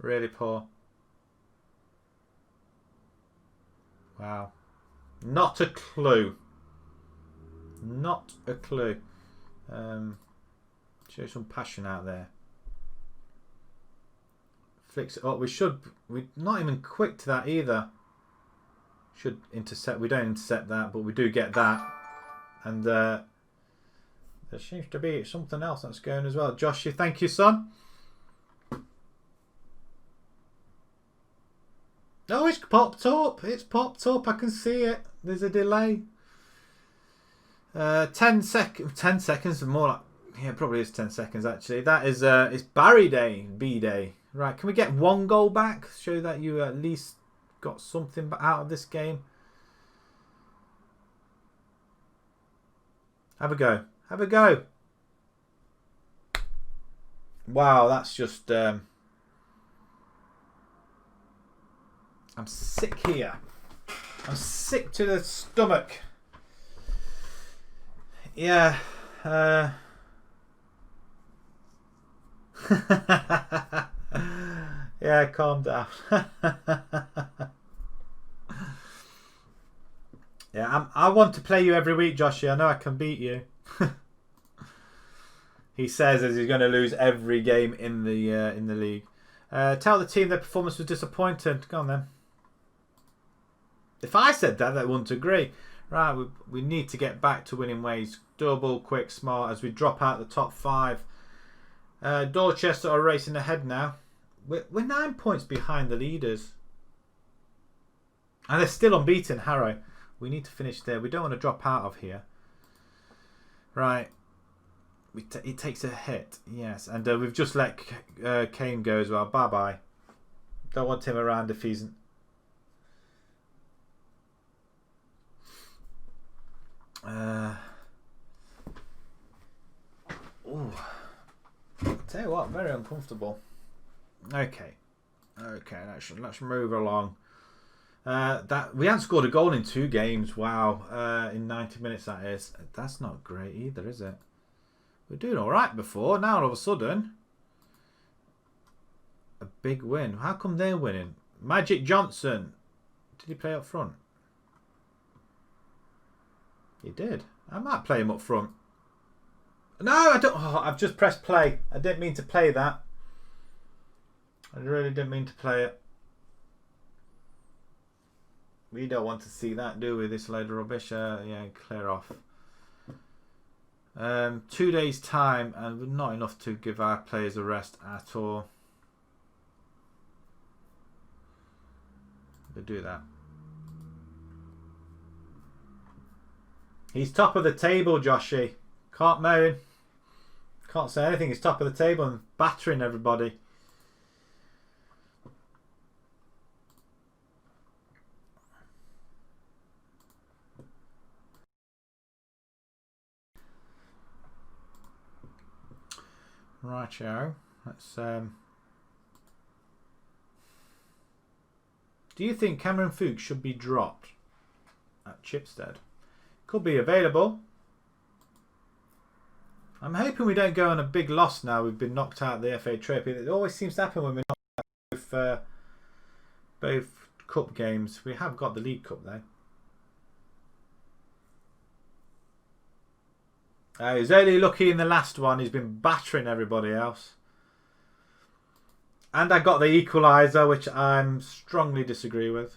Really poor. Wow. Not a clue. Not a clue. Show some passion out there. Flicks it up. We're not even quick to that either. Should intercept. We don't intercept that, but we do get that. And there seems to be something else that's going as well. Josh, thank you, son. Oh, it's popped up. It's popped up. I can see it. There's a delay. 10 seconds. More like... Yeah, it probably is 10 seconds, actually. That is... it's Barry Day. B-Day. Right, can we get 1 goal back? Show that you at least got something out of this game. Have a go. Have a go. Wow, that's just... I'm sick here. I'm sick to the stomach. Yeah. Yeah, calm down. Yeah, I want to play you every week, Joshy. I know I can beat you. He says as he's going to lose every game in the league. Tell the team their performance was disappointing. Go on then. If I said that, they wouldn't agree. Right, we need to get back to winning ways. Double, quick, smart as we drop out the top 5. Dorchester are racing ahead now. We're 9 points behind the leaders. And they're still unbeaten, Harrow. We need to finish there. We don't want to drop out of here. Right. It takes a hit. Yes. And we've just let Kane go as well. Bye-bye. Don't want him around if he's... Ooh. I'll tell you what, very uncomfortable. Okay. Okay, let's move along. That we haven't scored a goal in 2 games. Wow. In 90 minutes, that is. That's not great either, is it? We're doing all right before. Now all of a sudden, a big win. How come they're winning? Magic Johnson. Did he play up front? He did. I might play him up front. No, I don't. Oh, I've just pressed play. I didn't mean to play that. I really didn't mean to play it. We don't want to see that, do we? This load of rubbish. Yeah, clear off. 2 days time, and not enough to give our players a rest at all. We'll do that. He's top of the table, Joshy. Can't moan. Can't say anything. He's top of the table and battering everybody. Righto. Let's. Do you think Cameron Fuchs should be dropped at Chipstead? Could be available. I'm hoping we don't go on a big loss now. We've been knocked out of the FA Trophy. It always seems to happen when we're knocked out of both cup games. We have got the League Cup though. He's only lucky in the last one. He's been battering everybody else. And I got the equaliser, which I'm strongly disagree with.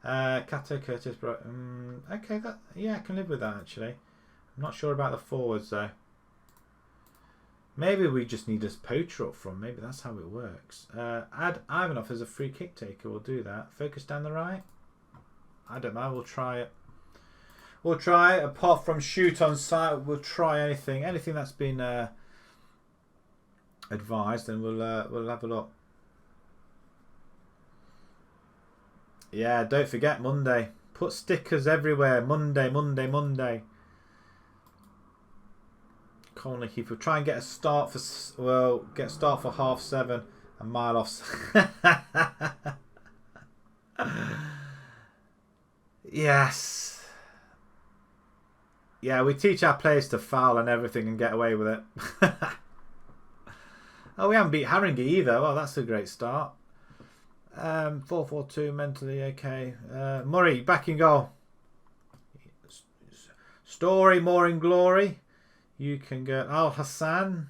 Cato, Curtis, okay, yeah, I can live with that actually. I'm not sure about the forwards though. Maybe we just need a poacher up front. Maybe that's how it works. Add Ivanov as a free kick taker. We'll do that. Focus down the right. I don't know. We'll try it. We'll try it. Apart from shoot on sight, we'll try anything. Anything that's been advised, and we'll have a look. Yeah, don't forget Monday. Put stickers everywhere. Monday, Monday, Monday. Colney Heath. We'll try and get a start for get a start for 7:30. A mile off. Yes. Yeah, we teach our players to foul and everything and get away with it. Oh, we haven't beat Haringey either. Well, that's a great start. 4-4-2 mentally okay. Murray back in goal. Story more in glory. You can go Al Hassan.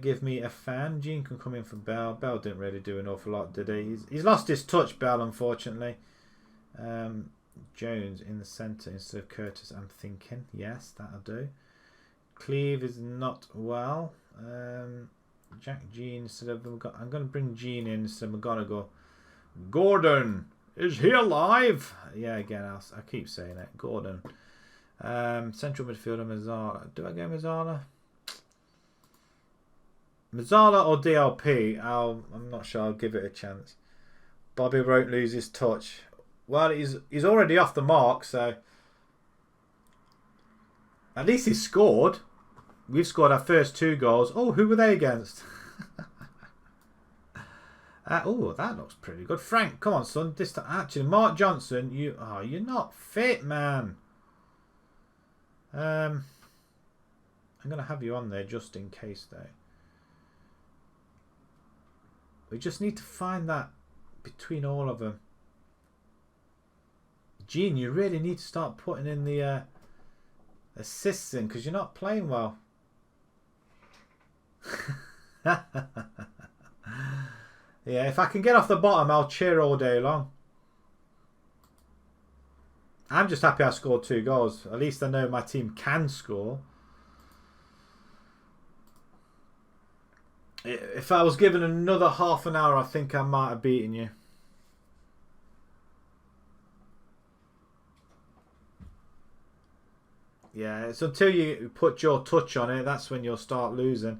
Give me a fan. Gene can come in for Bell. Bell didn't really do an awful lot, did he? He's lost his touch, Bell, unfortunately. Jones in the centre instead of Curtis, I'm thinking. Yes, that'll do. Cleve is not well. Jack Jean instead of... I'm going to bring Jean in instead of McGonagall. Gordon! Is he alive? Yeah, again, I keep saying it. Gordon. Central midfielder, Mazzala. Do I go Mazzala? Mazzala or DLP? I'm not sure. I'll give it a chance. Bobby won't lose his touch. Well, he's already off the mark, so... At least he's scored. We've scored our first 2 goals. Oh, who were they against? Oh, that looks pretty good. Frank, come on, son. Actually, Mark Johnson, you're not fit, man. I'm going to have you on there just in case, though. We just need to find that between all of them. Gene, you really need to start putting in the assists in because you're not playing well. Yeah, if I can get off the bottom, I'll cheer all day long. I'm just happy I scored 2 goals. At least I know my team can score. If I was given another half an hour, I think I might have beaten you. Yeah, it's until you put your touch on it, that's when you'll start losing.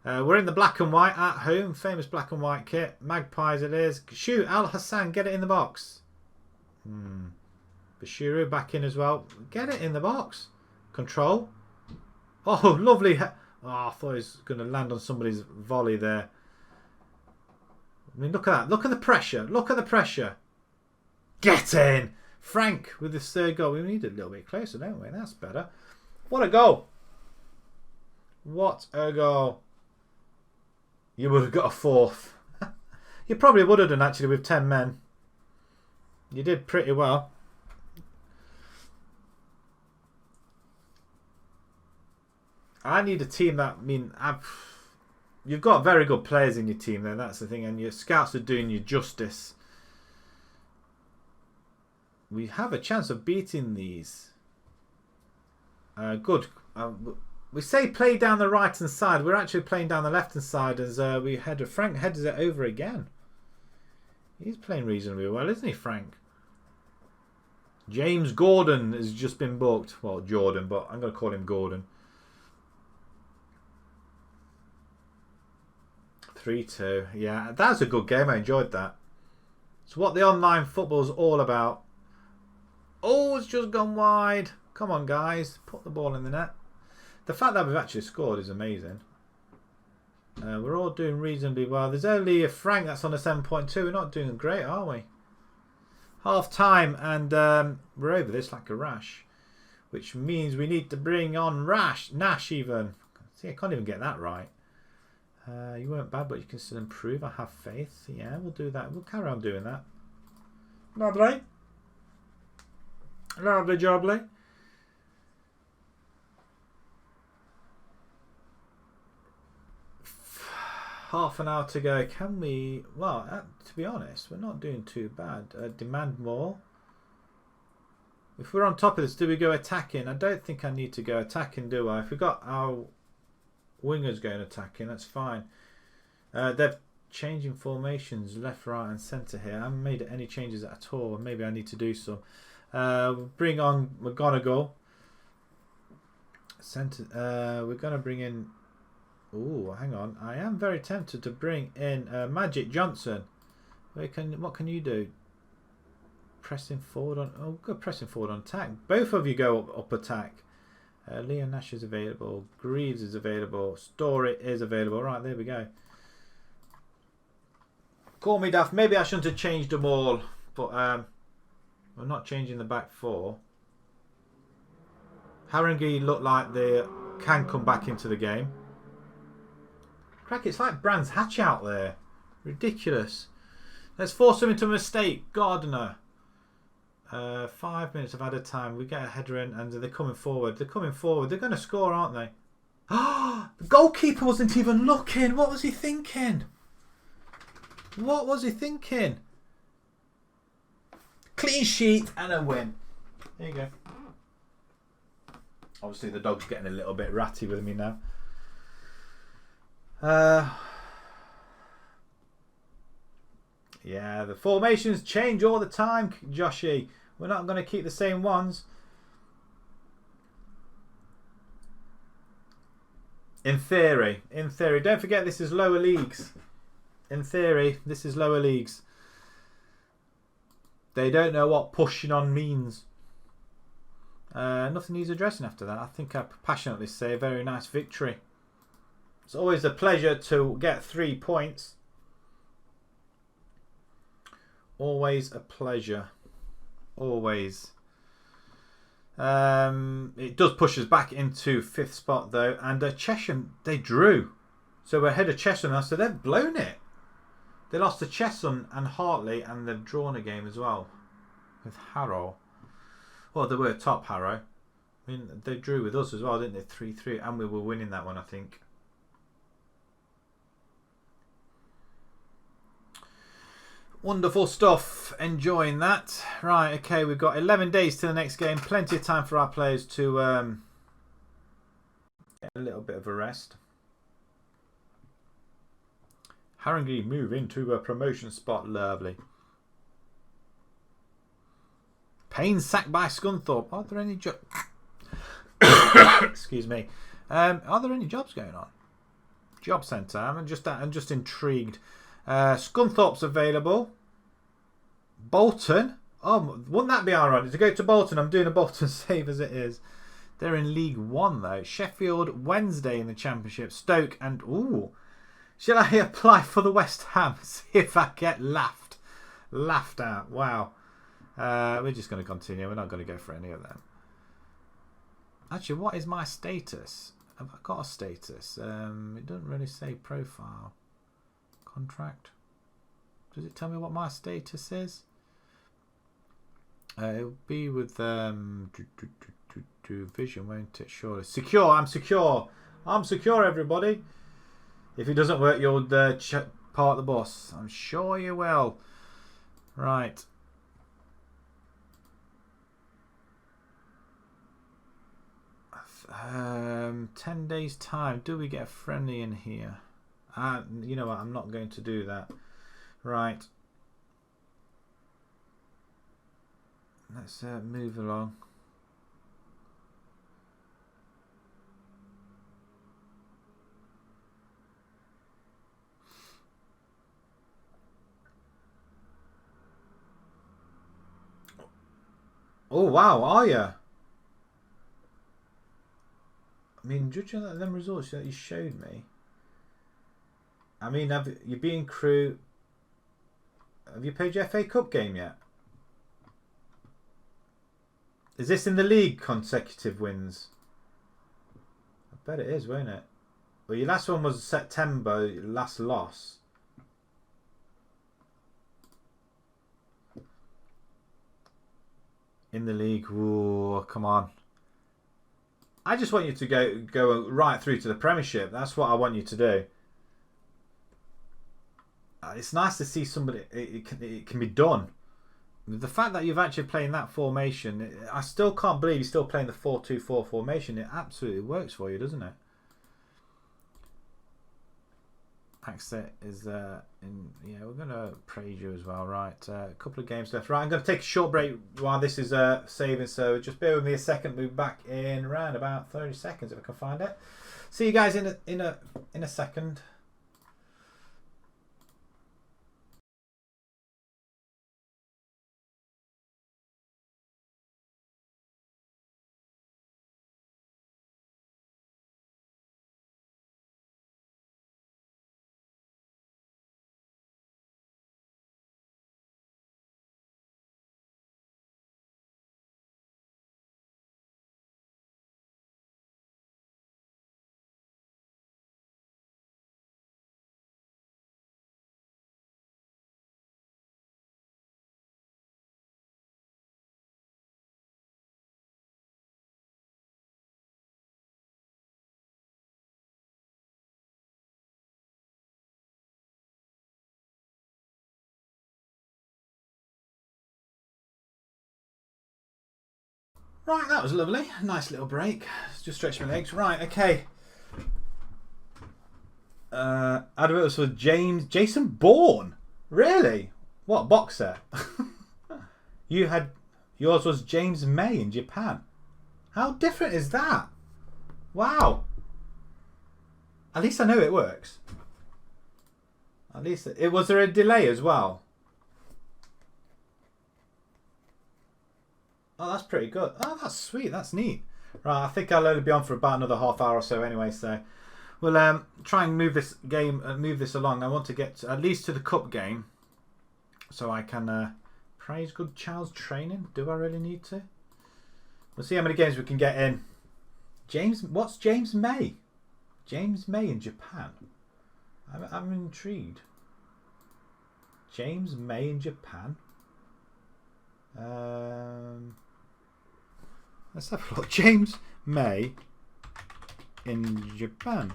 We're in the black and white at home. Famous black and white kit. Magpies it is. Shoot, Al Hassan, get it in the box. Bashiru back in as well. Get it in the box. Control. Oh, lovely. Oh, I thought he was going to land on somebody's volley there. I mean, look at that. Look at the pressure. Look at the pressure. Get in. Frank with the third goal. We need a little bit closer, don't we? That's better. What a goal. What a goal. You would have got a 4th. You probably would have done, actually, with 10 men. You did pretty well. I need a team that, you've got very good players in your team there, that's the thing, and your scouts are doing you justice. We have a chance of beating these. Good. We say play down the right hand side. We're actually playing down the left hand side as Frank headers it over again. He's playing reasonably well, isn't he, Frank? James Gordon has just been booked. Well, Jordan, but I'm going to call him Gordon. 3-2. Yeah, that's a good game. I enjoyed that. It's what the online football's all about. Oh, it's just gone wide. Come on, guys. Put the ball in the net. The fact that we've actually scored is amazing. We're all doing reasonably well. There's only a Frank that's on a 7.2. We're not doing great, are we? Half time, and we're over this like a rash. Which means we need to bring on Nash even. See, I can't even get that right. You weren't bad, but you can still improve. I have faith. Yeah, we'll do that. We'll carry on doing that. Lovely. Lovely jubbly. Half an hour to go. Can we... Well, to be honest, we're not doing too bad. Demand more. If we're on top of this, do we go attacking? I don't think I need to go attacking, do I? If we've got our wingers going attacking, that's fine. They're changing formations left, right and centre here. I haven't made any changes at all. Maybe I need to do some. Bring on McGonagall. Centre. We're going to bring in... Oh, hang on. I am very tempted to bring in Magic Johnson. What can you do? Pressing forward on... Oh, go pressing forward on attack. Both of you go up attack. Leon Nash is available. Greaves is available. Story is available. Right, there we go. Call me daft. Maybe I shouldn't have changed them all. But we're not changing the back 4. Haringey look like they can come back into the game. Crack, it's like Brands Hatch out there. Ridiculous. Let's force them into a mistake. Gardner. 5 minutes of added time. We get a header in and they're coming forward. They're coming forward. They're going to score, aren't they? The goalkeeper wasn't even looking. What was he thinking? What was he thinking? Clean sheet and a win. There you go. Obviously the dog's getting a little bit ratty with me now. Yeah, the formations change all the time, Joshy. We're not going to keep the same ones. In theory. Don't forget this is lower leagues. In theory, this is lower leagues. They don't know what pushing on means. Nothing needs addressing after that. I think I passionately say a very nice victory. It's always a pleasure to get 3 points. Always a pleasure. Always. It does push us back into 5th spot though. And Chesham, they drew. So we're ahead of Chesham now. So they've blown it. They lost to Chesham and Hartley. And they've drawn a game as well. With Harrow. Well, they were top Harrow. I mean, they drew with us as well, didn't they? 3-3. And we were winning that one, I think. Wonderful stuff. Enjoying that. Right, okay, we've got 11 days to the next game. Plenty of time for our players to get a little bit of a rest. Haringey move into a promotion spot. Lovely. Payne sacked by Scunthorpe. Are there any jobs? Excuse me. Are there any jobs going on? Job centre. I'm just intrigued. Scunthorpe's available. Bolton. Oh, wouldn't that be ironic to go to Bolton? I'm doing a Bolton save as it is. They're in League One though. Sheffield Wednesday in the Championship. Stoke and ooh. Shall I apply for the West Ham? See if I get laughed at. Wow. We're just going to continue. We're not going to go for any of them. Actually, what is my status? Have I got a status? It doesn't really say profile. Contract. Does it tell me what my status is? It'll be with Vision, won't it? Surely. Secure. I'm secure. I'm secure, everybody. If it doesn't work, you'll park the bus. I'm sure you will. Right. Um, 10 days time. Do we get a friendly in here? You know what? I'm not going to do that. Right. Let's move along. Oh wow, are you? I mean, judging on them results that you showed me. I mean, have you been crew? Have you played your FA Cup game yet? Is this in the league consecutive wins? I bet it is, won't it? Well, your last one was September, your last loss. In the league, ooh, come on. I just want you to go right through to the Premiership. That's what I want you to do. It's nice to see somebody. It can be done. The fact that you've actually playing that formation, I still can't believe you're still playing the 4-2-4 formation. It absolutely works for you, doesn't it? Exit is in. Yeah, we're gonna praise you as well, right? A couple of games left. Right, I'm gonna take a short break while this is saving. So just bear with me a second. We'll be back in around about 30 seconds if I can find it. See you guys in a second. Right, that was lovely. Nice little break. Just stretch my legs. Right, okay. Advert was for Jason Bourne. Really? What boxer? Yours was James May in Japan. How different is that? Wow. At least I know it works. At least was there a delay as well? Oh, that's pretty good. Oh, that's sweet. That's neat. Right, I think I'll only be on for about another half hour or so anyway. So we'll try and move this game, move this along. I want to get at least to the cup game, so I can praise good child's training. Do I really need to? We'll see how many games we can get in. What's James May? James May in Japan. I'm intrigued. James May in Japan. Let's have a look. James May in Japan.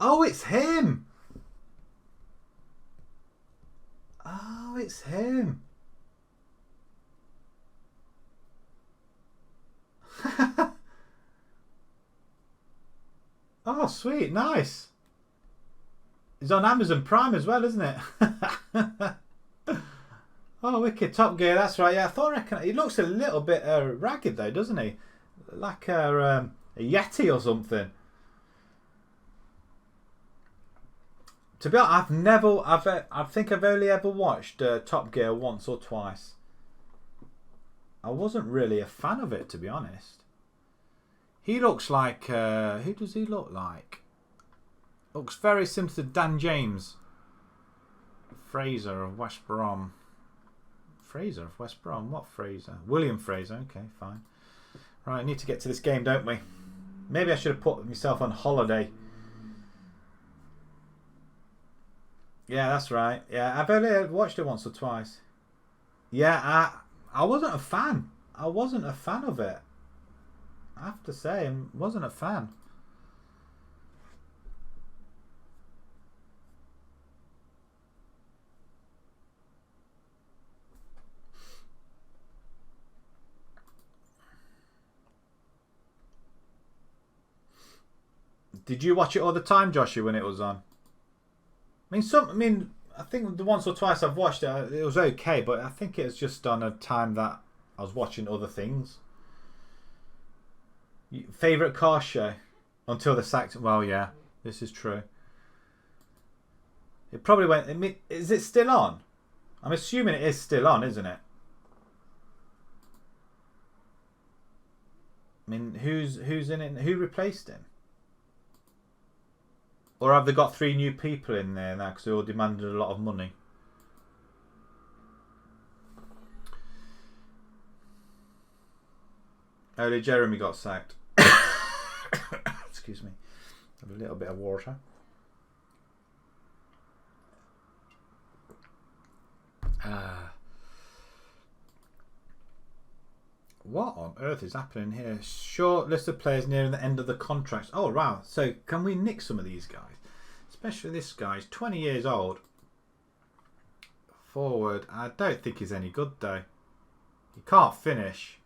Oh, it's him. it's him. Oh, sweet. Nice. It's on Amazon Prime as well, isn't it? Oh, wicked. Top Gear. That's right. Yeah, I reckon he looks a little bit ragged though, doesn't he? Like a Yeti or something. To be honest, I think I've only ever watched Top Gear once or twice. I wasn't really a fan of it, to be honest. He looks like who does he look like? Looks very similar to Dan James. Fraser of West Brom. Fraser of West Brom? What Fraser? William Fraser. Okay, fine. Right, I need to get to this game, don't we? Maybe I should have put myself on holiday. Yeah, that's right. Yeah, I've only watched it once or twice. Yeah, I wasn't a fan. I wasn't a fan of it. I have to say, I wasn't a fan. Did you watch it all the time, Joshua, when it was on? I think the once or twice I've watched it, it was okay, but I think it was just on a time that I was watching other things. Favourite car show? Until the sacked. Well, yeah, this is true. It probably went. Is it still on? I'm assuming it is still on, isn't it? I mean, who's in it? Who replaced him? Or have they got 3 new people in there now because they all demanded a lot of money? Only Jeremy got sacked. Excuse me. Have a little bit of water. What on earth is happening here? Short list of players nearing the end of the contracts. Oh, wow. So can we nick some of these guys? Especially this guy. He's 20 years old. Forward. I don't think he's any good, though. He can't finish.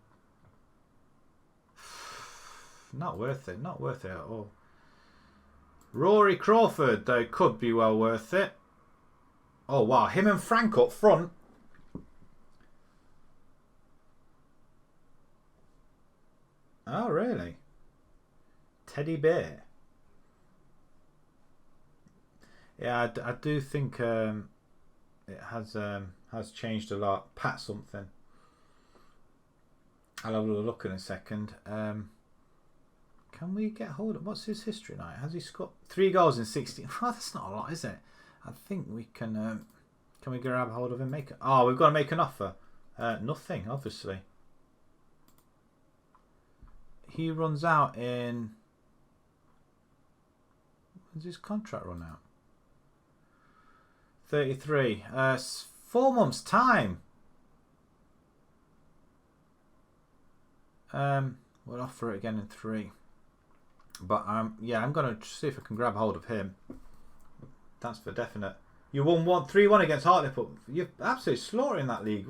Not worth it. Not worth it at all. Rory Crawford, though, could be well worth it. Oh, wow. Him and Frank up front. Oh, really? Teddy Bear. Yeah, I do think it has changed a lot. Pat something. I'll have a look in a second. Can we get hold of what's his history now? Has he scored 3 goals in 16? Oh, that's not a lot, is it? I think we can. Can we grab hold of him? We've got to make an offer. Nothing, obviously. He runs out in. When's his contract run out? 33. 4 months' time. We'll offer it again in 3. But yeah, I'm gonna see if I can grab hold of him. That's for definite. You won 3-1 against Hartlepool. You're absolutely slaughtering that league.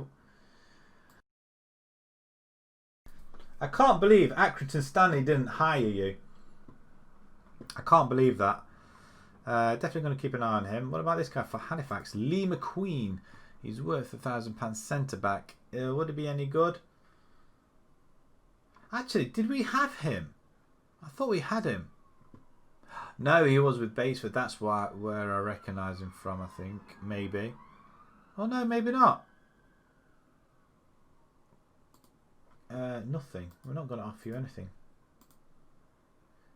I can't believe Accrington Stanley didn't hire you. I can't believe that. Definitely going to keep an eye on him. What about this guy for Halifax? Lee McQueen. He's worth £1,000 centre back. Would it be any good? Actually, did we have him? I thought we had him. No, he was with Baseford. That's where I recognise him from, I think. Maybe. Oh, no, maybe not. Nothing. We're not going to offer you anything.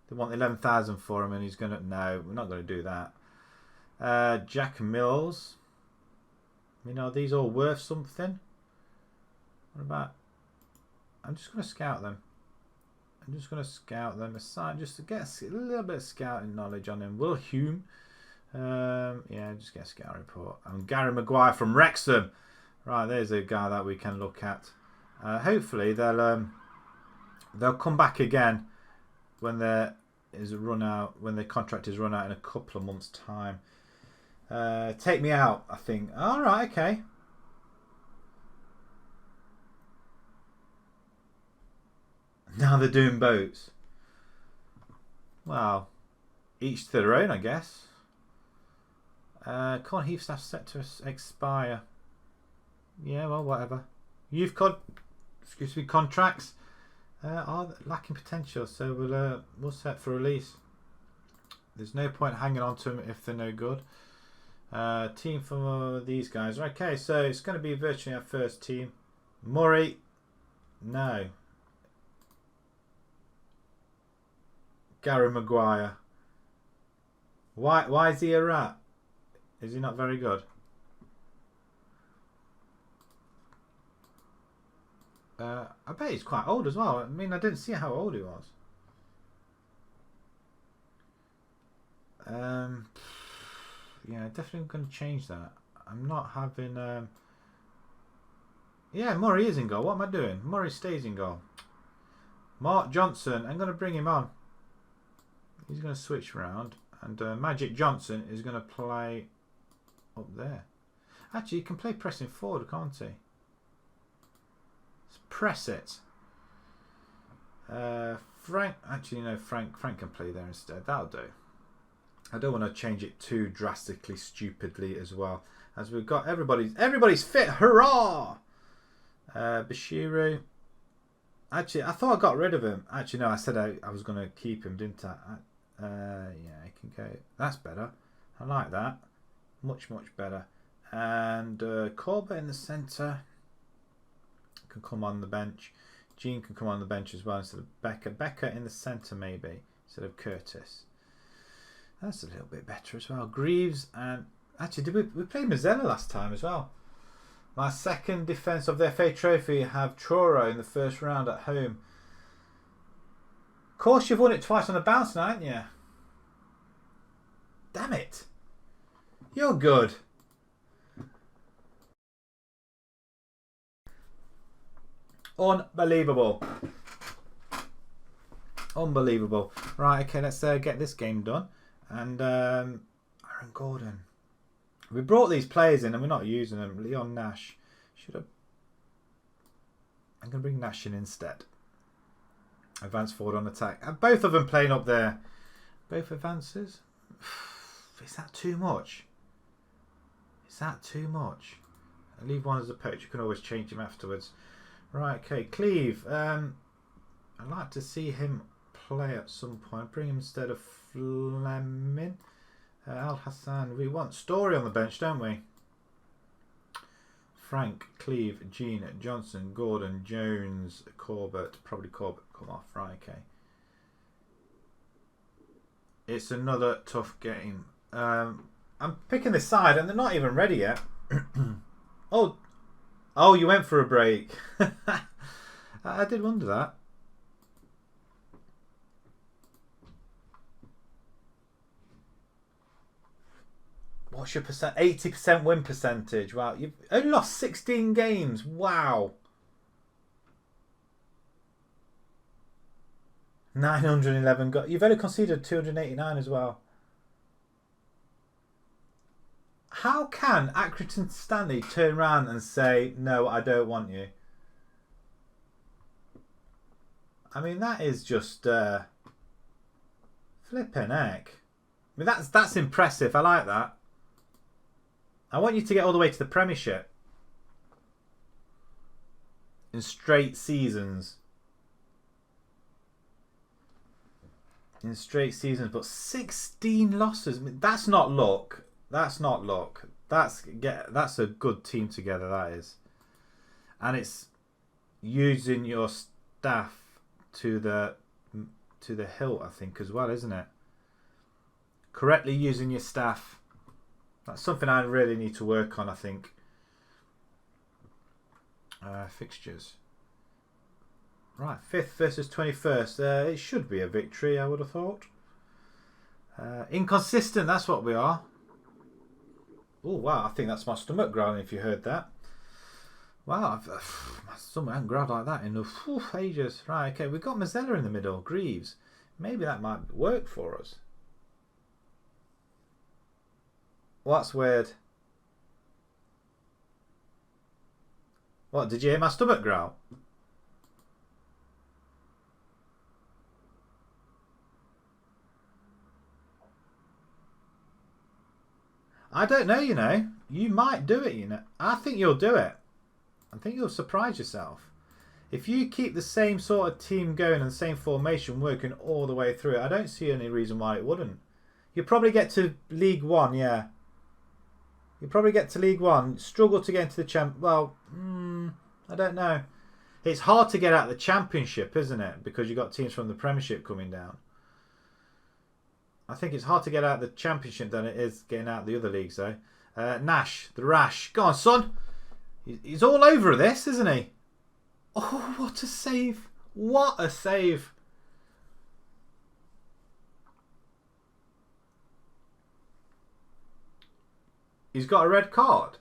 They want 11,000 for him, and he's going to. No, we're not going to do that. Jack Mills. You know, are these all worth something? What about? I'm just going to scout them. Aside, just to get a little bit of scouting knowledge on him. Will Hume. Yeah, just get a scout report. And Gary Maguire from Wrexham. Right, there's a guy that we can look at. Hopefully they'll come back again when their contract is run out in a couple of months' time. Take me out, I think. All right, okay. Now they're doing boats. Well, each to their own, I guess. Colney Heath staff set to expire. Yeah, well, whatever. Youth contracts are lacking potential, so we'll set for release. There's no point hanging on to them if they're no good. Team for these guys. Okay, so it's going to be virtually our first team. Murray, no. Gary Maguire. Why is he a rat? Is he not very good? I bet he's quite old as well. I mean, I didn't see how old he was. Yeah, definitely going to change that. I'm not having... Yeah, Murray is in goal. What am I doing? Murray stays in goal. Mark Johnson, I'm going to bring him on. He's going to switch around. And Magic Johnson is going to play up there. Actually, he can play pressing forward, can't he? Let's press it. Frank, actually, no, Frank can play there instead. That'll do. I don't want to change it too drastically, stupidly as well. As we've got everybody's fit. Hurrah! Bashiru. Actually, I thought I got rid of him. Actually, no, I said I was going to keep him, didn't I? Yeah, I can go. That's better. I like that. Much, much better. And Corbett in the centre can come on the bench. Jean can come on the bench as well instead of Becca. Becca in the centre maybe instead of Curtis. That's a little bit better as well. Greaves and actually, did we played Mazzella last time as well? My second defence of the FA Trophy have Truro in the first round at home. Of course, you've won it twice on the bounce now, haven't you? Damn it! You're good. Unbelievable. Unbelievable. Right, okay, let's get this game done. And Aaron Gordon. We brought these players in and we're not using them. Leon Nash. Should have. I'm going to bring Nash in instead. Advance forward on attack. And both of them playing up there. Both advances. Is that too much? Is that too much? I leave one as a poach. You can always change him afterwards. Right, okay. Cleve. I'd like to see him play at some point. Bring him instead of Fleming. Al Hassan. We want Story on the bench, don't we? Frank, Cleve, Jean, Johnson, Gordon, Jones, Corbett. Probably Corbett come off. Right, okay. It's another tough game. I'm picking this side and they're not even ready yet. Oh, you went for a break. I did wonder that. What's your percent? 80% win percentage. Wow, you've only lost 16 games. Wow. 911 got. You've only conceded 289 as well. How can Accrington Stanley turn around and say, no, I don't want you? I mean, that is just flipping heck. I mean, that's impressive. I like that. I want you to get all the way to the Premiership in straight seasons. In straight seasons, but 16 losses. I mean, that's not luck. That's not luck. That's a good team together. That is, and it's using your staff to the hilt, I think, as well, isn't it? Correctly using your staff. That's something I really need to work on, I think. Fixtures. Right, 5th versus 21st. It should be a victory, I would have thought. Inconsistent, that's what we are. Oh, wow, I think that's my stomach growling if you heard that. Wow, my stomach hasn't growled like that in ages. Right, okay, we've got Mazzella in the middle, Greaves. Maybe that might work for us. Well, that's weird. What, did you hear my stomach growl? I don't know, you know. You might do it, you know. I think you'll do it. I think you'll surprise yourself. If you keep the same sort of team going and the same formation working all the way through it, I don't see any reason why it wouldn't. You'll probably get to League One, yeah. You'll probably get to League One. Struggle to get into the champ. Well, I don't know. It's hard to get out of the Championship, isn't it? Because you've got teams from the Premiership coming down. I think it's hard to get out of the Championship than it is getting out of the other leagues, though. Nash, the Rash. Go on, son. He's all over this, isn't he? Oh, what a save. What a save. He's got a red card.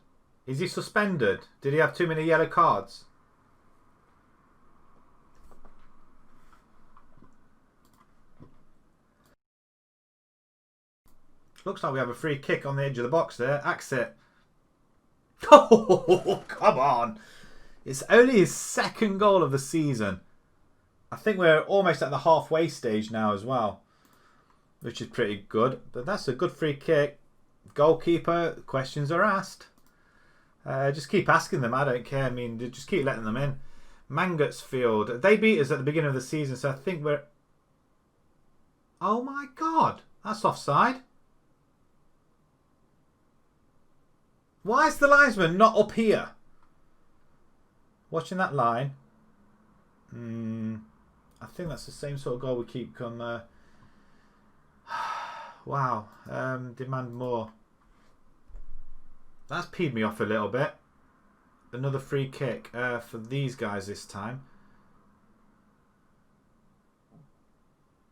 Is he suspended? Did he have too many yellow cards? Looks like we have a free kick on the edge of the box there. Axe it. Oh, come on. It's only his second goal of the season. I think we're almost at the halfway stage now as well, which is pretty good. But that's a good free kick. Goalkeeper, questions are asked. Just keep asking them. I don't care. I mean, just keep letting them in. Mangotsfield. They beat us at the beginning of the season, so I think we're... Oh my God. That's offside. Why is the linesman not up here? Watching that line. I think that's the same sort of goal we keep come. Wow. Demand more. That's peed me off a little bit. Another free kick for these guys this time.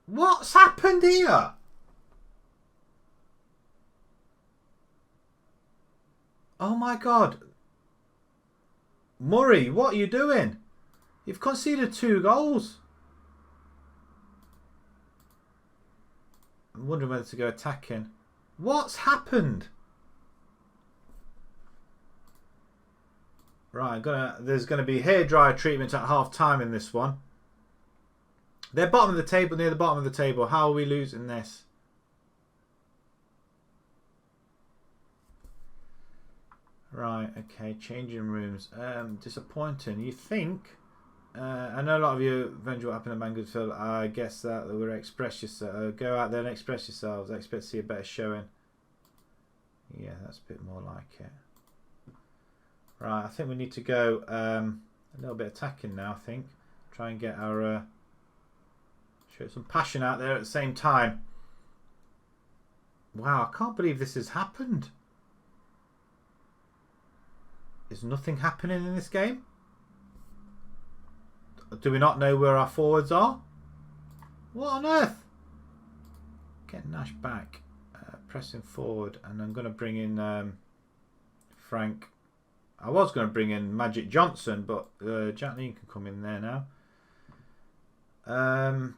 What's happened here? Oh my God. Murray, what are you doing? You've conceded 2 goals. I'm wondering whether to go attacking. What's happened? Right, there's going to be hairdryer treatment at half time in this one. They're bottom of the table, near the bottom of the table. How are we losing this? Right, okay, changing rooms. Disappointing. You think? I know a lot of you eventually what happened at Mangotsfield. I guess that we'll express yourself. Go out there and express yourselves. I expect to see a better showing. Yeah, that's a bit more like it. Right, I think we need to go a little bit attacking now, I think. Try and get our... show some passion out there at the same time. Wow, I can't believe this has happened. Is nothing happening in this game? Do we not know where our forwards are? What on earth? Get Nash back. Pressing forward. And I'm going to bring in Frank. I was going to bring in Magic Johnson, but Jack Lean can come in there now.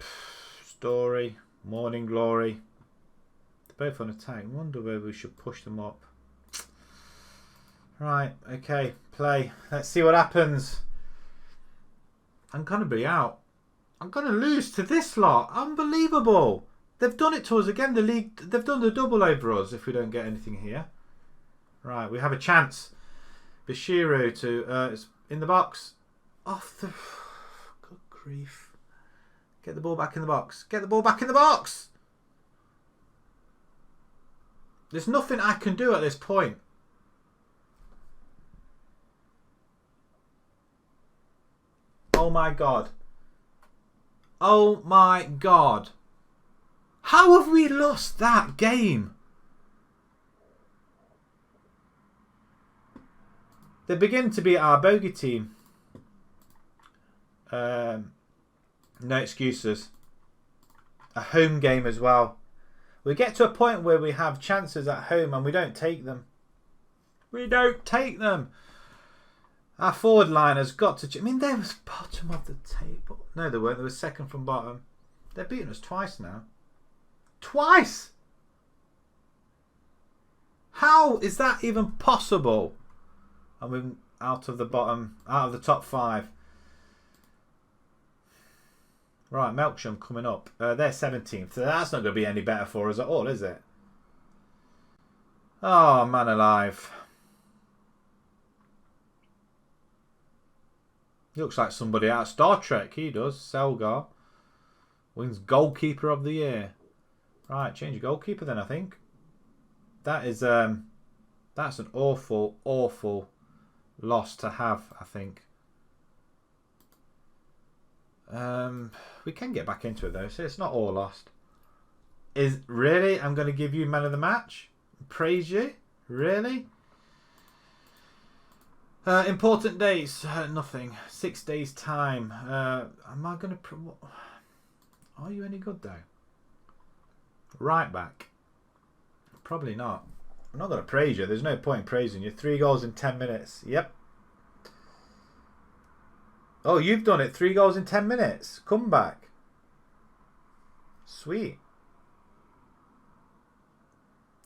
Story. Morning Glory. They're both on attack. I wonder whether we should push them up. Right, okay, play. Let's see what happens. I'm going to be out. I'm going to lose to this lot. Unbelievable. They've done it to us again. The league, they've done the double over us if we don't get anything here. Right, we have a chance. Bashiru to, it's in the box. Off the... Good grief. Get the ball back in the box. Get the ball back in the box. There's nothing I can do at this point. Oh my God. Oh my God. How have we lost that game? They're beginning to be our bogey team. No excuses. A home game as well. We get to a point where we have chances at home and we don't take them. We don't take them. Our forward line has got to... I mean, they was bottom of the table. No, they weren't. They were second from bottom. They've beaten us twice now. Twice! How is that even possible? And we're out of the bottom, out of the top 5. Right, Melksham coming up. They're 17th. So that's not going to be any better for us at all, is it? Oh, man alive. He looks like somebody out of Star Trek. He does. Selgar wins goalkeeper of the year. Right, change your goalkeeper then, I think. That is that's an awful, awful loss to have, I think. We can get back into it though, so it's not all lost. Is really? I'm going to give you man of the match? Praise you? Really? Important dates? Nothing. 6 days time. Am I going to... Are you any good though? Right back. Probably not. I'm not going to praise you. There's no point in praising you. 3 goals in 10 minutes. Yep. Oh, you've done it. 3 goals in 10 minutes. Come back. Sweet.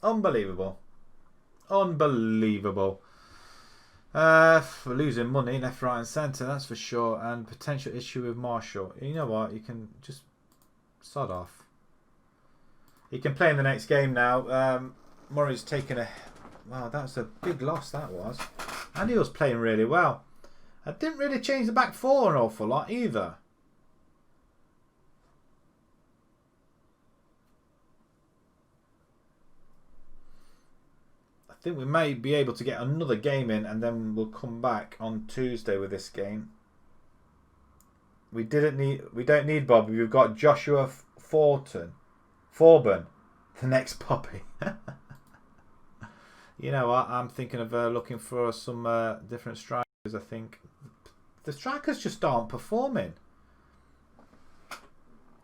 Unbelievable. Unbelievable. We're losing money left, right and centre, that's for sure. And potential issue with Marshall. You know what? You can just sod off. He can play in the next game now. Murray's taken a... Wow, that was a big loss, that was. And he was playing really well. I didn't really change the back four an awful lot either. I think we may be able to get another game in and then we'll come back on Tuesday with this game. We don't need Bobby. We've got Joshua Forburn, the next puppy. You know what? I'm thinking of looking for some different strikers. I think the strikers just aren't performing.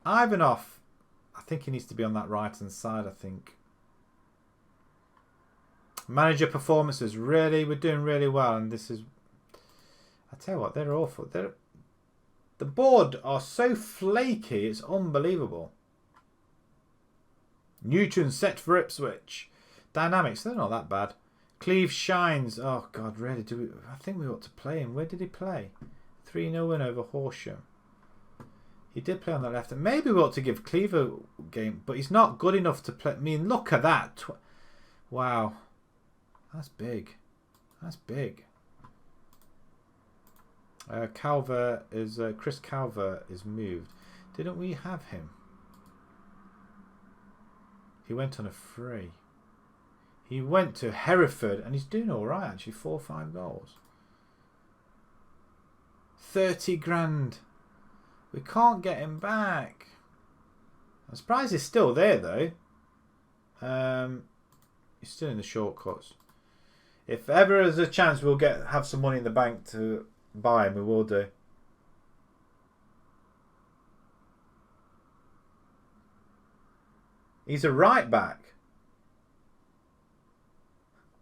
Ivanov, I think he needs to be on that right hand side. I think. Manager performances, really, we're doing really well, and this is. I tell you what, they're awful. The board are so flaky, it's unbelievable. Newton set for Ipswich. Dynamics, they're not that bad. Cleve shines. Oh God, really? I think we ought to play him. Where did he play? 3-0 win over Horsham. He did play on the left, and maybe we ought to give Cleve a game, but he's not good enough to play. I mean, look at that! Wow, that's big. That's big. Calver is Chris Calver is moved. Didn't we have him? He went on a free. He went to Hereford and he's doing all right actually. 4 or 5 goals. 30 grand. We can't get him back. I'm surprised he's still there though. He's still in the shortcuts. If ever there's a chance we'll have some money in the bank to buy him, we will do. He's a right back.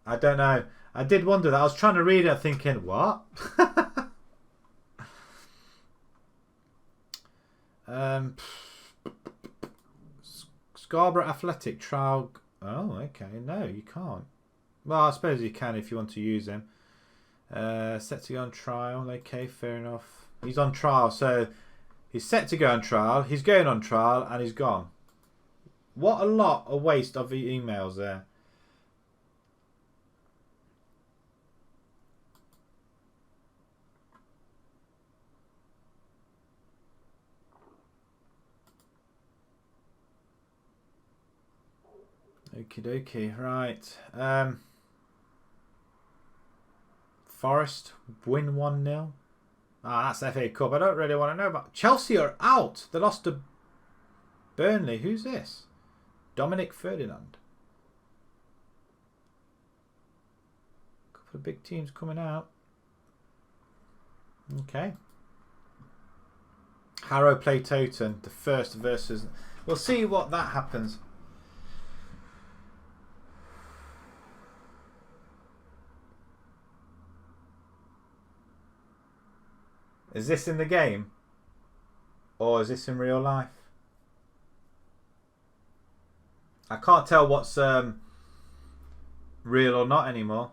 I don't know. I did wonder that. I was trying to read it thinking, what? Scarborough Athletic trial. Oh, okay. No, you can't. Well, I suppose you can if you want to use him. Set to go on trial. Okay, fair enough. He's on trial, so he's set to go on trial. He's going on trial and he's gone. What a lot of waste of emails there. Okie dokie, right. Forest win 1-0. That's FA Cup. I don't really want to know about. Chelsea are out. They lost to Burnley. Who's this? Dominic Ferdinand. Couple of big teams coming out. Okay. Harrow play Toten. The first versus. We'll see what that happens. Is this in the game? Or is this in real life? I can't tell what's real or not anymore.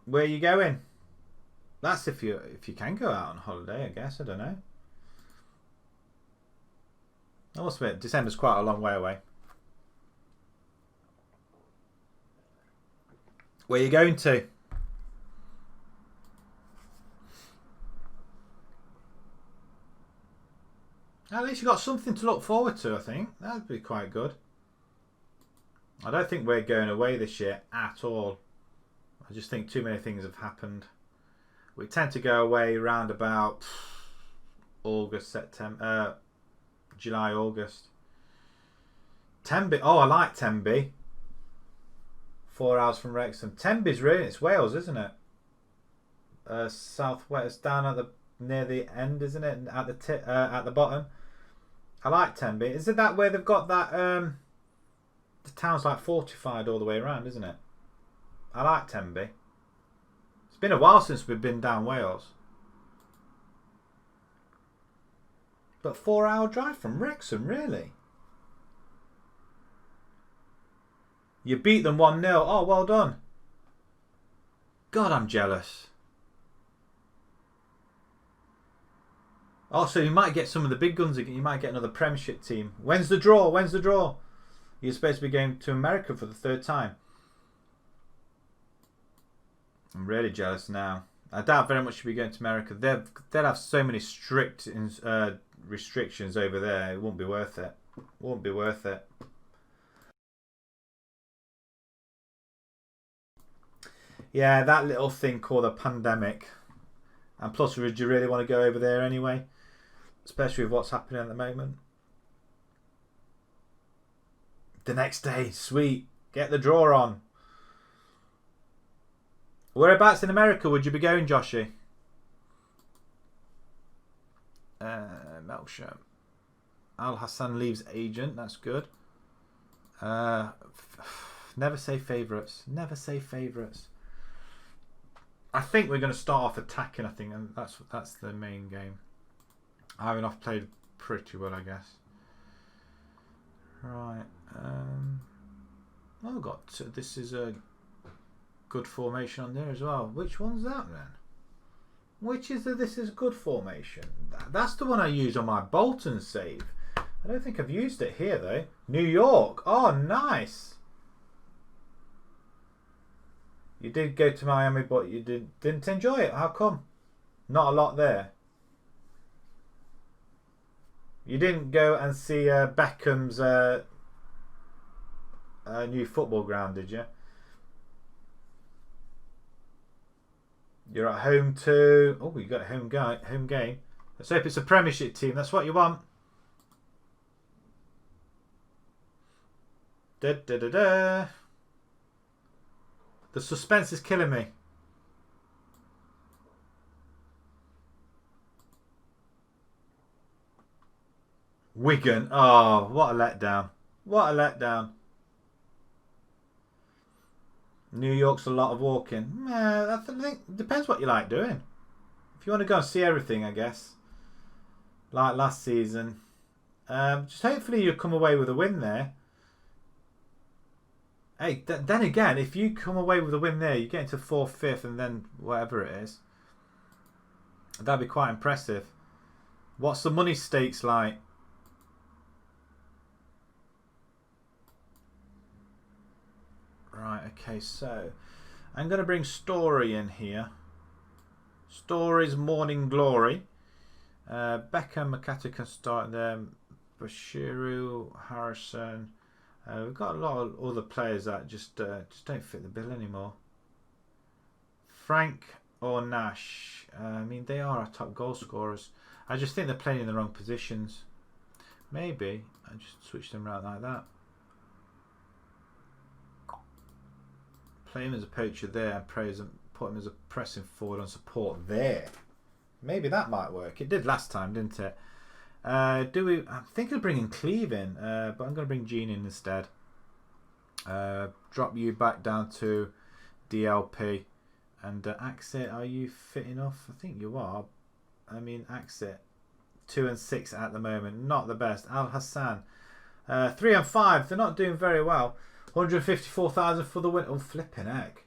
Where are you going? That's if you can go out on holiday, I guess. I don't know. I must admit, December's quite a long way away. Where are you going to? At least you got something to look forward to, I think. That'd be quite good. I don't think we're going away this year at all. I just think too many things have happened. We tend to go away around about August, September, July, August. Tenby. Oh, I like Tenby. 4 hours from Wrexham. Tenby's really, it's Wales, isn't it? Southwest, down at the near the end, isn't it? At the bottom. I like Tenby. Is it that where they've got that? The town's like fortified all the way around, isn't it? I like Tenby. It's been a while since we've been down Wales. But 4-hour drive from Wrexham, really? You beat them 1-0. Oh, well done. God, I'm jealous. Also, you might get some of the big guns again. You might get another Premiership team. When's the draw? When's the draw? You're supposed to be going to America for the 3rd time. I'm really jealous now. I doubt very much you'll be going to America. They'll have so many strict restrictions over there. It won't be worth it. Won't be worth it. Yeah, that little thing called a pandemic. And plus, would you really want to go over there anyway? Especially with what's happening at the moment. The next day, sweet. Get the draw on. Whereabouts in America would you be going, Joshy? Melsham. Al Hassan leaves agent. That's good. Never say favourites. Never say favourites. I think we're going to start off attacking, I think, and that's the main game. I've played pretty well, I guess. Right. This is a good formation on there as well. Which one's that then? Which is this is good formation? That's the one I use on my Bolton save. I don't think I've used it here though. New York. Oh, nice. You did go to Miami, but you didn't enjoy it. How come? Not a lot there. You didn't go and see Beckham's new football ground, did you? You're at home too. Oh, you got a home game. Let's hope it's a Premiership team. That's what you want. Da da da da. The suspense is killing me. Wigan. Oh, what a letdown. What a letdown. New York's a lot of walking. I think it depends what you like doing. If you want to go and see everything, I guess. Like last season. Just hopefully you'll come away with a win there. Hey, then again, if you come away with a win there, you get into 4th, 5th, and then whatever it is. That'd be quite impressive. What's the money stakes like? Right, okay, so I'm going to bring Story in here. Story's Morning Glory. Beckham, McCarthy can start there. Bashiru, Harrison. We've got a lot of other players that just don't fit the bill anymore. Frank or Nash. I mean, they are our top goal scorers. I just think they're playing in the wrong positions. Maybe I just switch them around like that. Play him as a poacher there and put him as a pressing forward on support there. Maybe that might work. It did last time, didn't it? I'm thinking of bringing Cleve in, but I'm going to bring Gene in instead. Drop you back down to DLP. And Axit, are you fit enough? I think you are. I mean, Axit, 2 and 6 at the moment. Not the best. Al Hassan, 3 and 5. They're not doing very well. 154,000 for the win. Oh, flipping heck.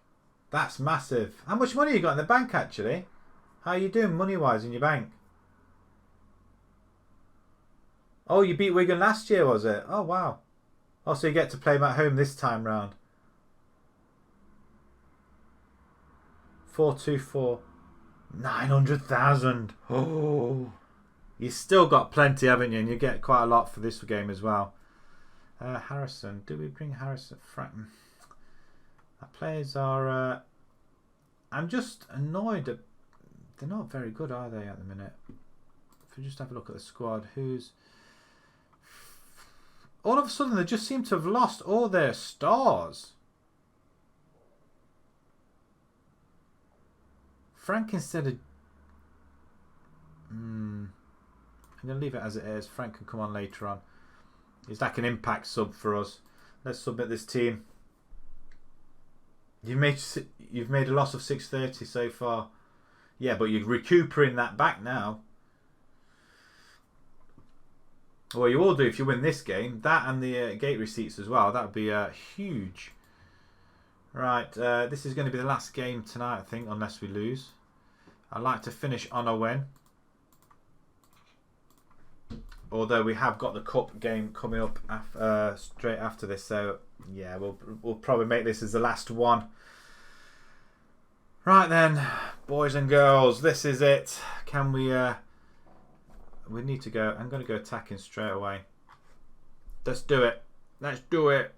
That's massive. How much money you got in the bank, actually? How are you doing money-wise in your bank? Oh, you beat Wigan last year, was it? Oh, wow. Oh, so you get to play them at home this time round. 424. 900,000. Oh. You've still got plenty, haven't you? And you get quite a lot for this game as well. Harrison. Do we bring Harrison? Our players are... I'm just annoyed that they're not very good, are they, at the minute? If we just have a look at the squad, who's... All of a sudden, they just seem to have lost all their stars. Frank instead of... I'm going to leave it as it is. Frank can come on later on. He's like an impact sub for us. Let's submit this team. You've made a loss of 630 so far. Yeah, but you're recuperating that back now. Well, you will do if you win this game. That and the gate receipts as well. That would be huge. Right, this is going to be the last game tonight, I think, unless we lose. I'd like to finish on a win. Although we have got the cup game coming up straight after this, so yeah, we'll probably make this as the last one. Right then, boys and girls, this is it. Can we? We need to go. I'm going to go attacking straight away. Let's do it. Let's do it.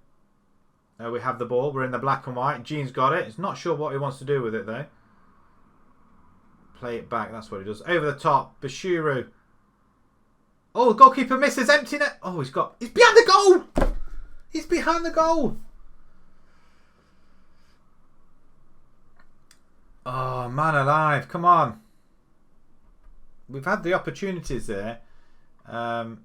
We have the ball. We're in the black and white. Gene's got it. He's not sure what he wants to do with it though. Play it back. That's what he does. Over the top. Bashuru. Oh, goalkeeper misses. Empty net. Oh, he's behind the goal. He's behind the goal. Oh, man alive. Come on. We've had the opportunities there. Opong.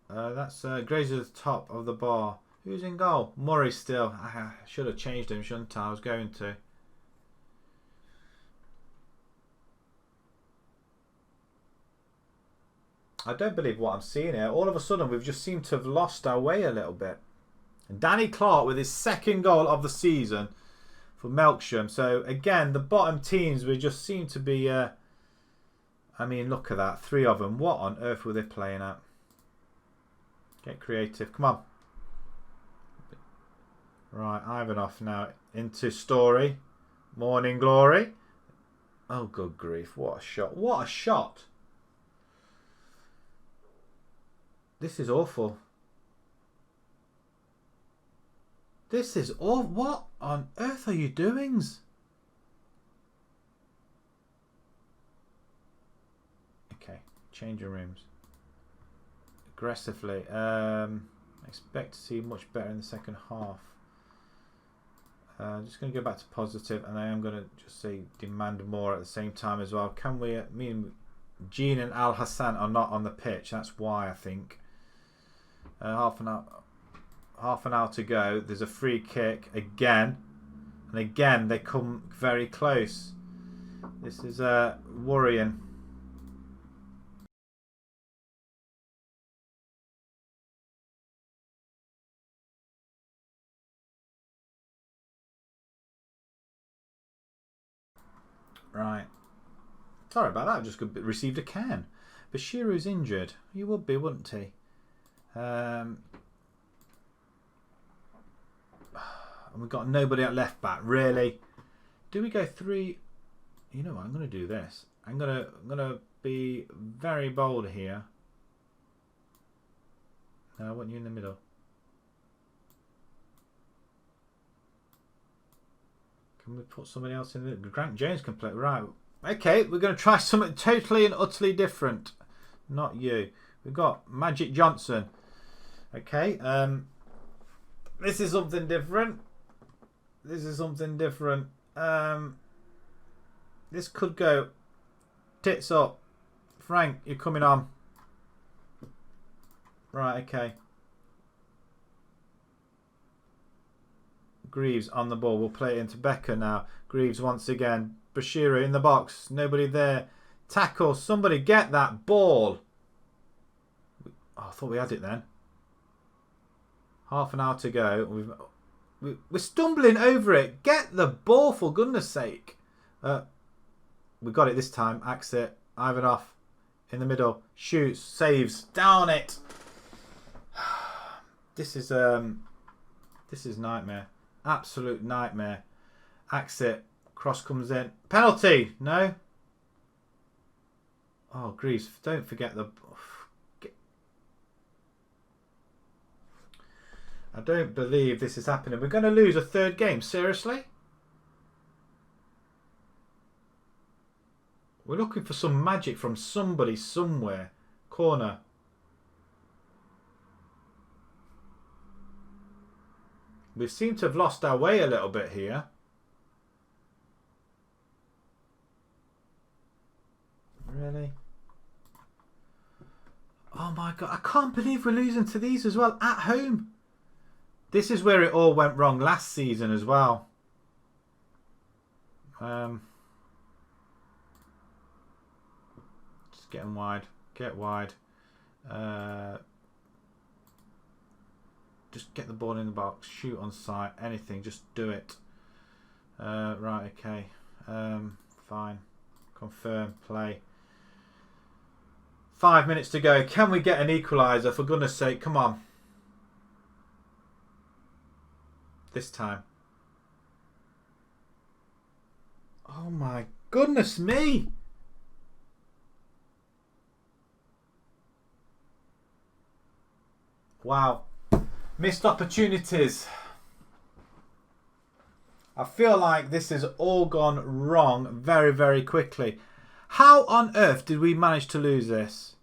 That's Grazer at the top of the bar. Who's in goal? Murray still. I should have changed him, shouldn't I? I was going to. I don't believe what I'm seeing here. All of a sudden, we've just seemed to have lost our way a little bit. And Danny Clark with his second goal of the season for Melksham. So, again, the bottom teams, we just seem to be... I mean, look at that. 3 of them. What on earth were they playing at? Get creative. Come on. Right, Ivanov now into Story. Morning Glory. Oh, good grief. What a shot. What a shot. This is awful. This is awful. What on earth are you doing? Okay, changing rooms. Aggressively. Expect to see much better in the second half. I'm just going to go back to positive, and I am going to just say demand more at the same time as well. Can we? Gene and Al Hassan are not on the pitch. That's why I think. Half an hour to go. There's a free kick again, and again they come very close. This is worrying. Right. Sorry about that. I just received a can. Bashiru's injured. He would be, wouldn't he? And we've got nobody at left back. Really? Do we go 3? You know what? I'm going to do this. I'm gonna be very bold here. No, I want you in the middle. Can we put somebody else in the middle? Grant James can play. Right. Okay, we're going to try something totally and utterly different. Not you. We've got Magic Johnson. Okay. This is something different. This is something different. This could go tits up. Frank, you're coming on. Right, okay. Greaves on the ball. We'll play it into Becker now. Greaves once again. Bashiru in the box. Nobody there. Tackle. Somebody get that ball. Oh, I thought we had it then. Half an hour to go. We're stumbling over it. Get the ball for goodness sake. We got it this time. Axe it. Ivanov in the middle. Shoots. Saves. Down it. This is This is nightmare. Absolute nightmare. Axe it. Cross comes in. Penalty! No? Oh, Greaves, don't forget the... I don't believe this is happening. We're going to lose a third game. Seriously? We're looking for some magic from somebody somewhere. Corner. We seem to have lost our way a little bit here. Really? Oh my God. I can't believe we're losing to these as well. At home. This is where it all went wrong last season as well. Just getting wide. Get wide. Just get the ball in the box. Shoot on sight. Anything. Just do it. Right, okay. Fine. Confirm. Play. 5 minutes to go. Can we get an equaliser? For goodness sake. Come on. This time. Oh my goodness me. Wow. Missed opportunities. I feel like this has all gone wrong very, very quickly. How on earth did we manage to lose this?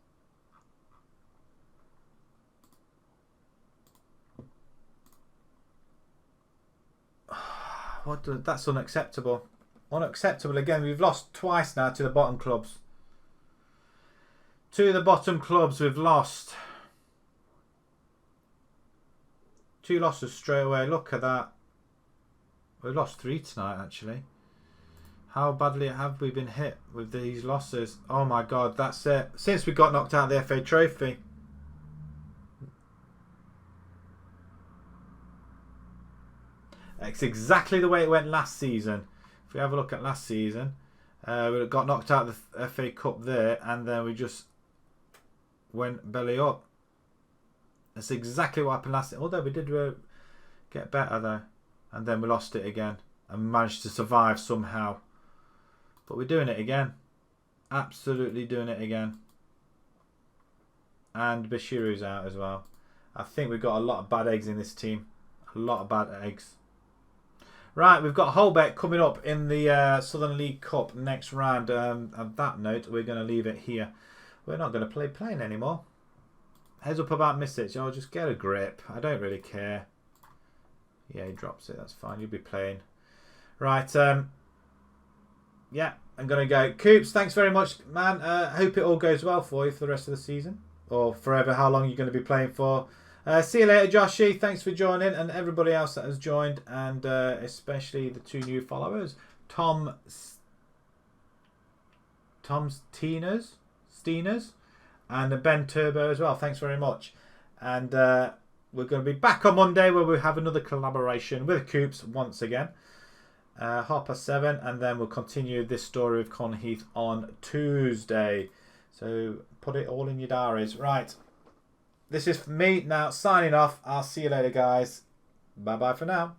That's unacceptable. Unacceptable again. We've lost twice now to the bottom clubs. To the bottom clubs we've lost. 2 losses straight away. Look at that. We've lost 3 tonight actually. How badly have we been hit with these losses? Oh my God, that's it. Since we got knocked out of the FA Trophy. It's exactly the way it went last season. If we have a look at last season, we got knocked out of the FA Cup there, and then we just went belly up. That's exactly what happened last season. Although we did get better though, and then we lost it again and managed to survive somehow. But we're doing it again. Absolutely doing it again. And Bashiru's out as well. I think we've got a lot of bad eggs in this team. A lot of bad eggs. Right, we've got Holbeck coming up in the Southern League Cup next round. On that note, we're going to leave it here. We're not going to play playing anymore. Heads up about Missage. Oh, just get a grip. I don't really care. Yeah, he drops it. That's fine. You'll be playing. Right. Yeah, I'm going to go. Coops, thanks very much, man. Hope it all goes well for you for the rest of the season. Or forever, how long you're going to be playing for. See you later, Joshy. Thanks for joining, and everybody else that has joined, and especially the 2 new followers, Tom's Steeners, and Ben Turbo as well. Thanks very much. And we're going to be back on Monday where we have another collaboration with Coops once again, 7:30, and then we'll continue this story of Colney Heath on Tuesday. So put it all in your diaries. Right. This is me now signing off. I'll see you later, guys. Bye-bye for now.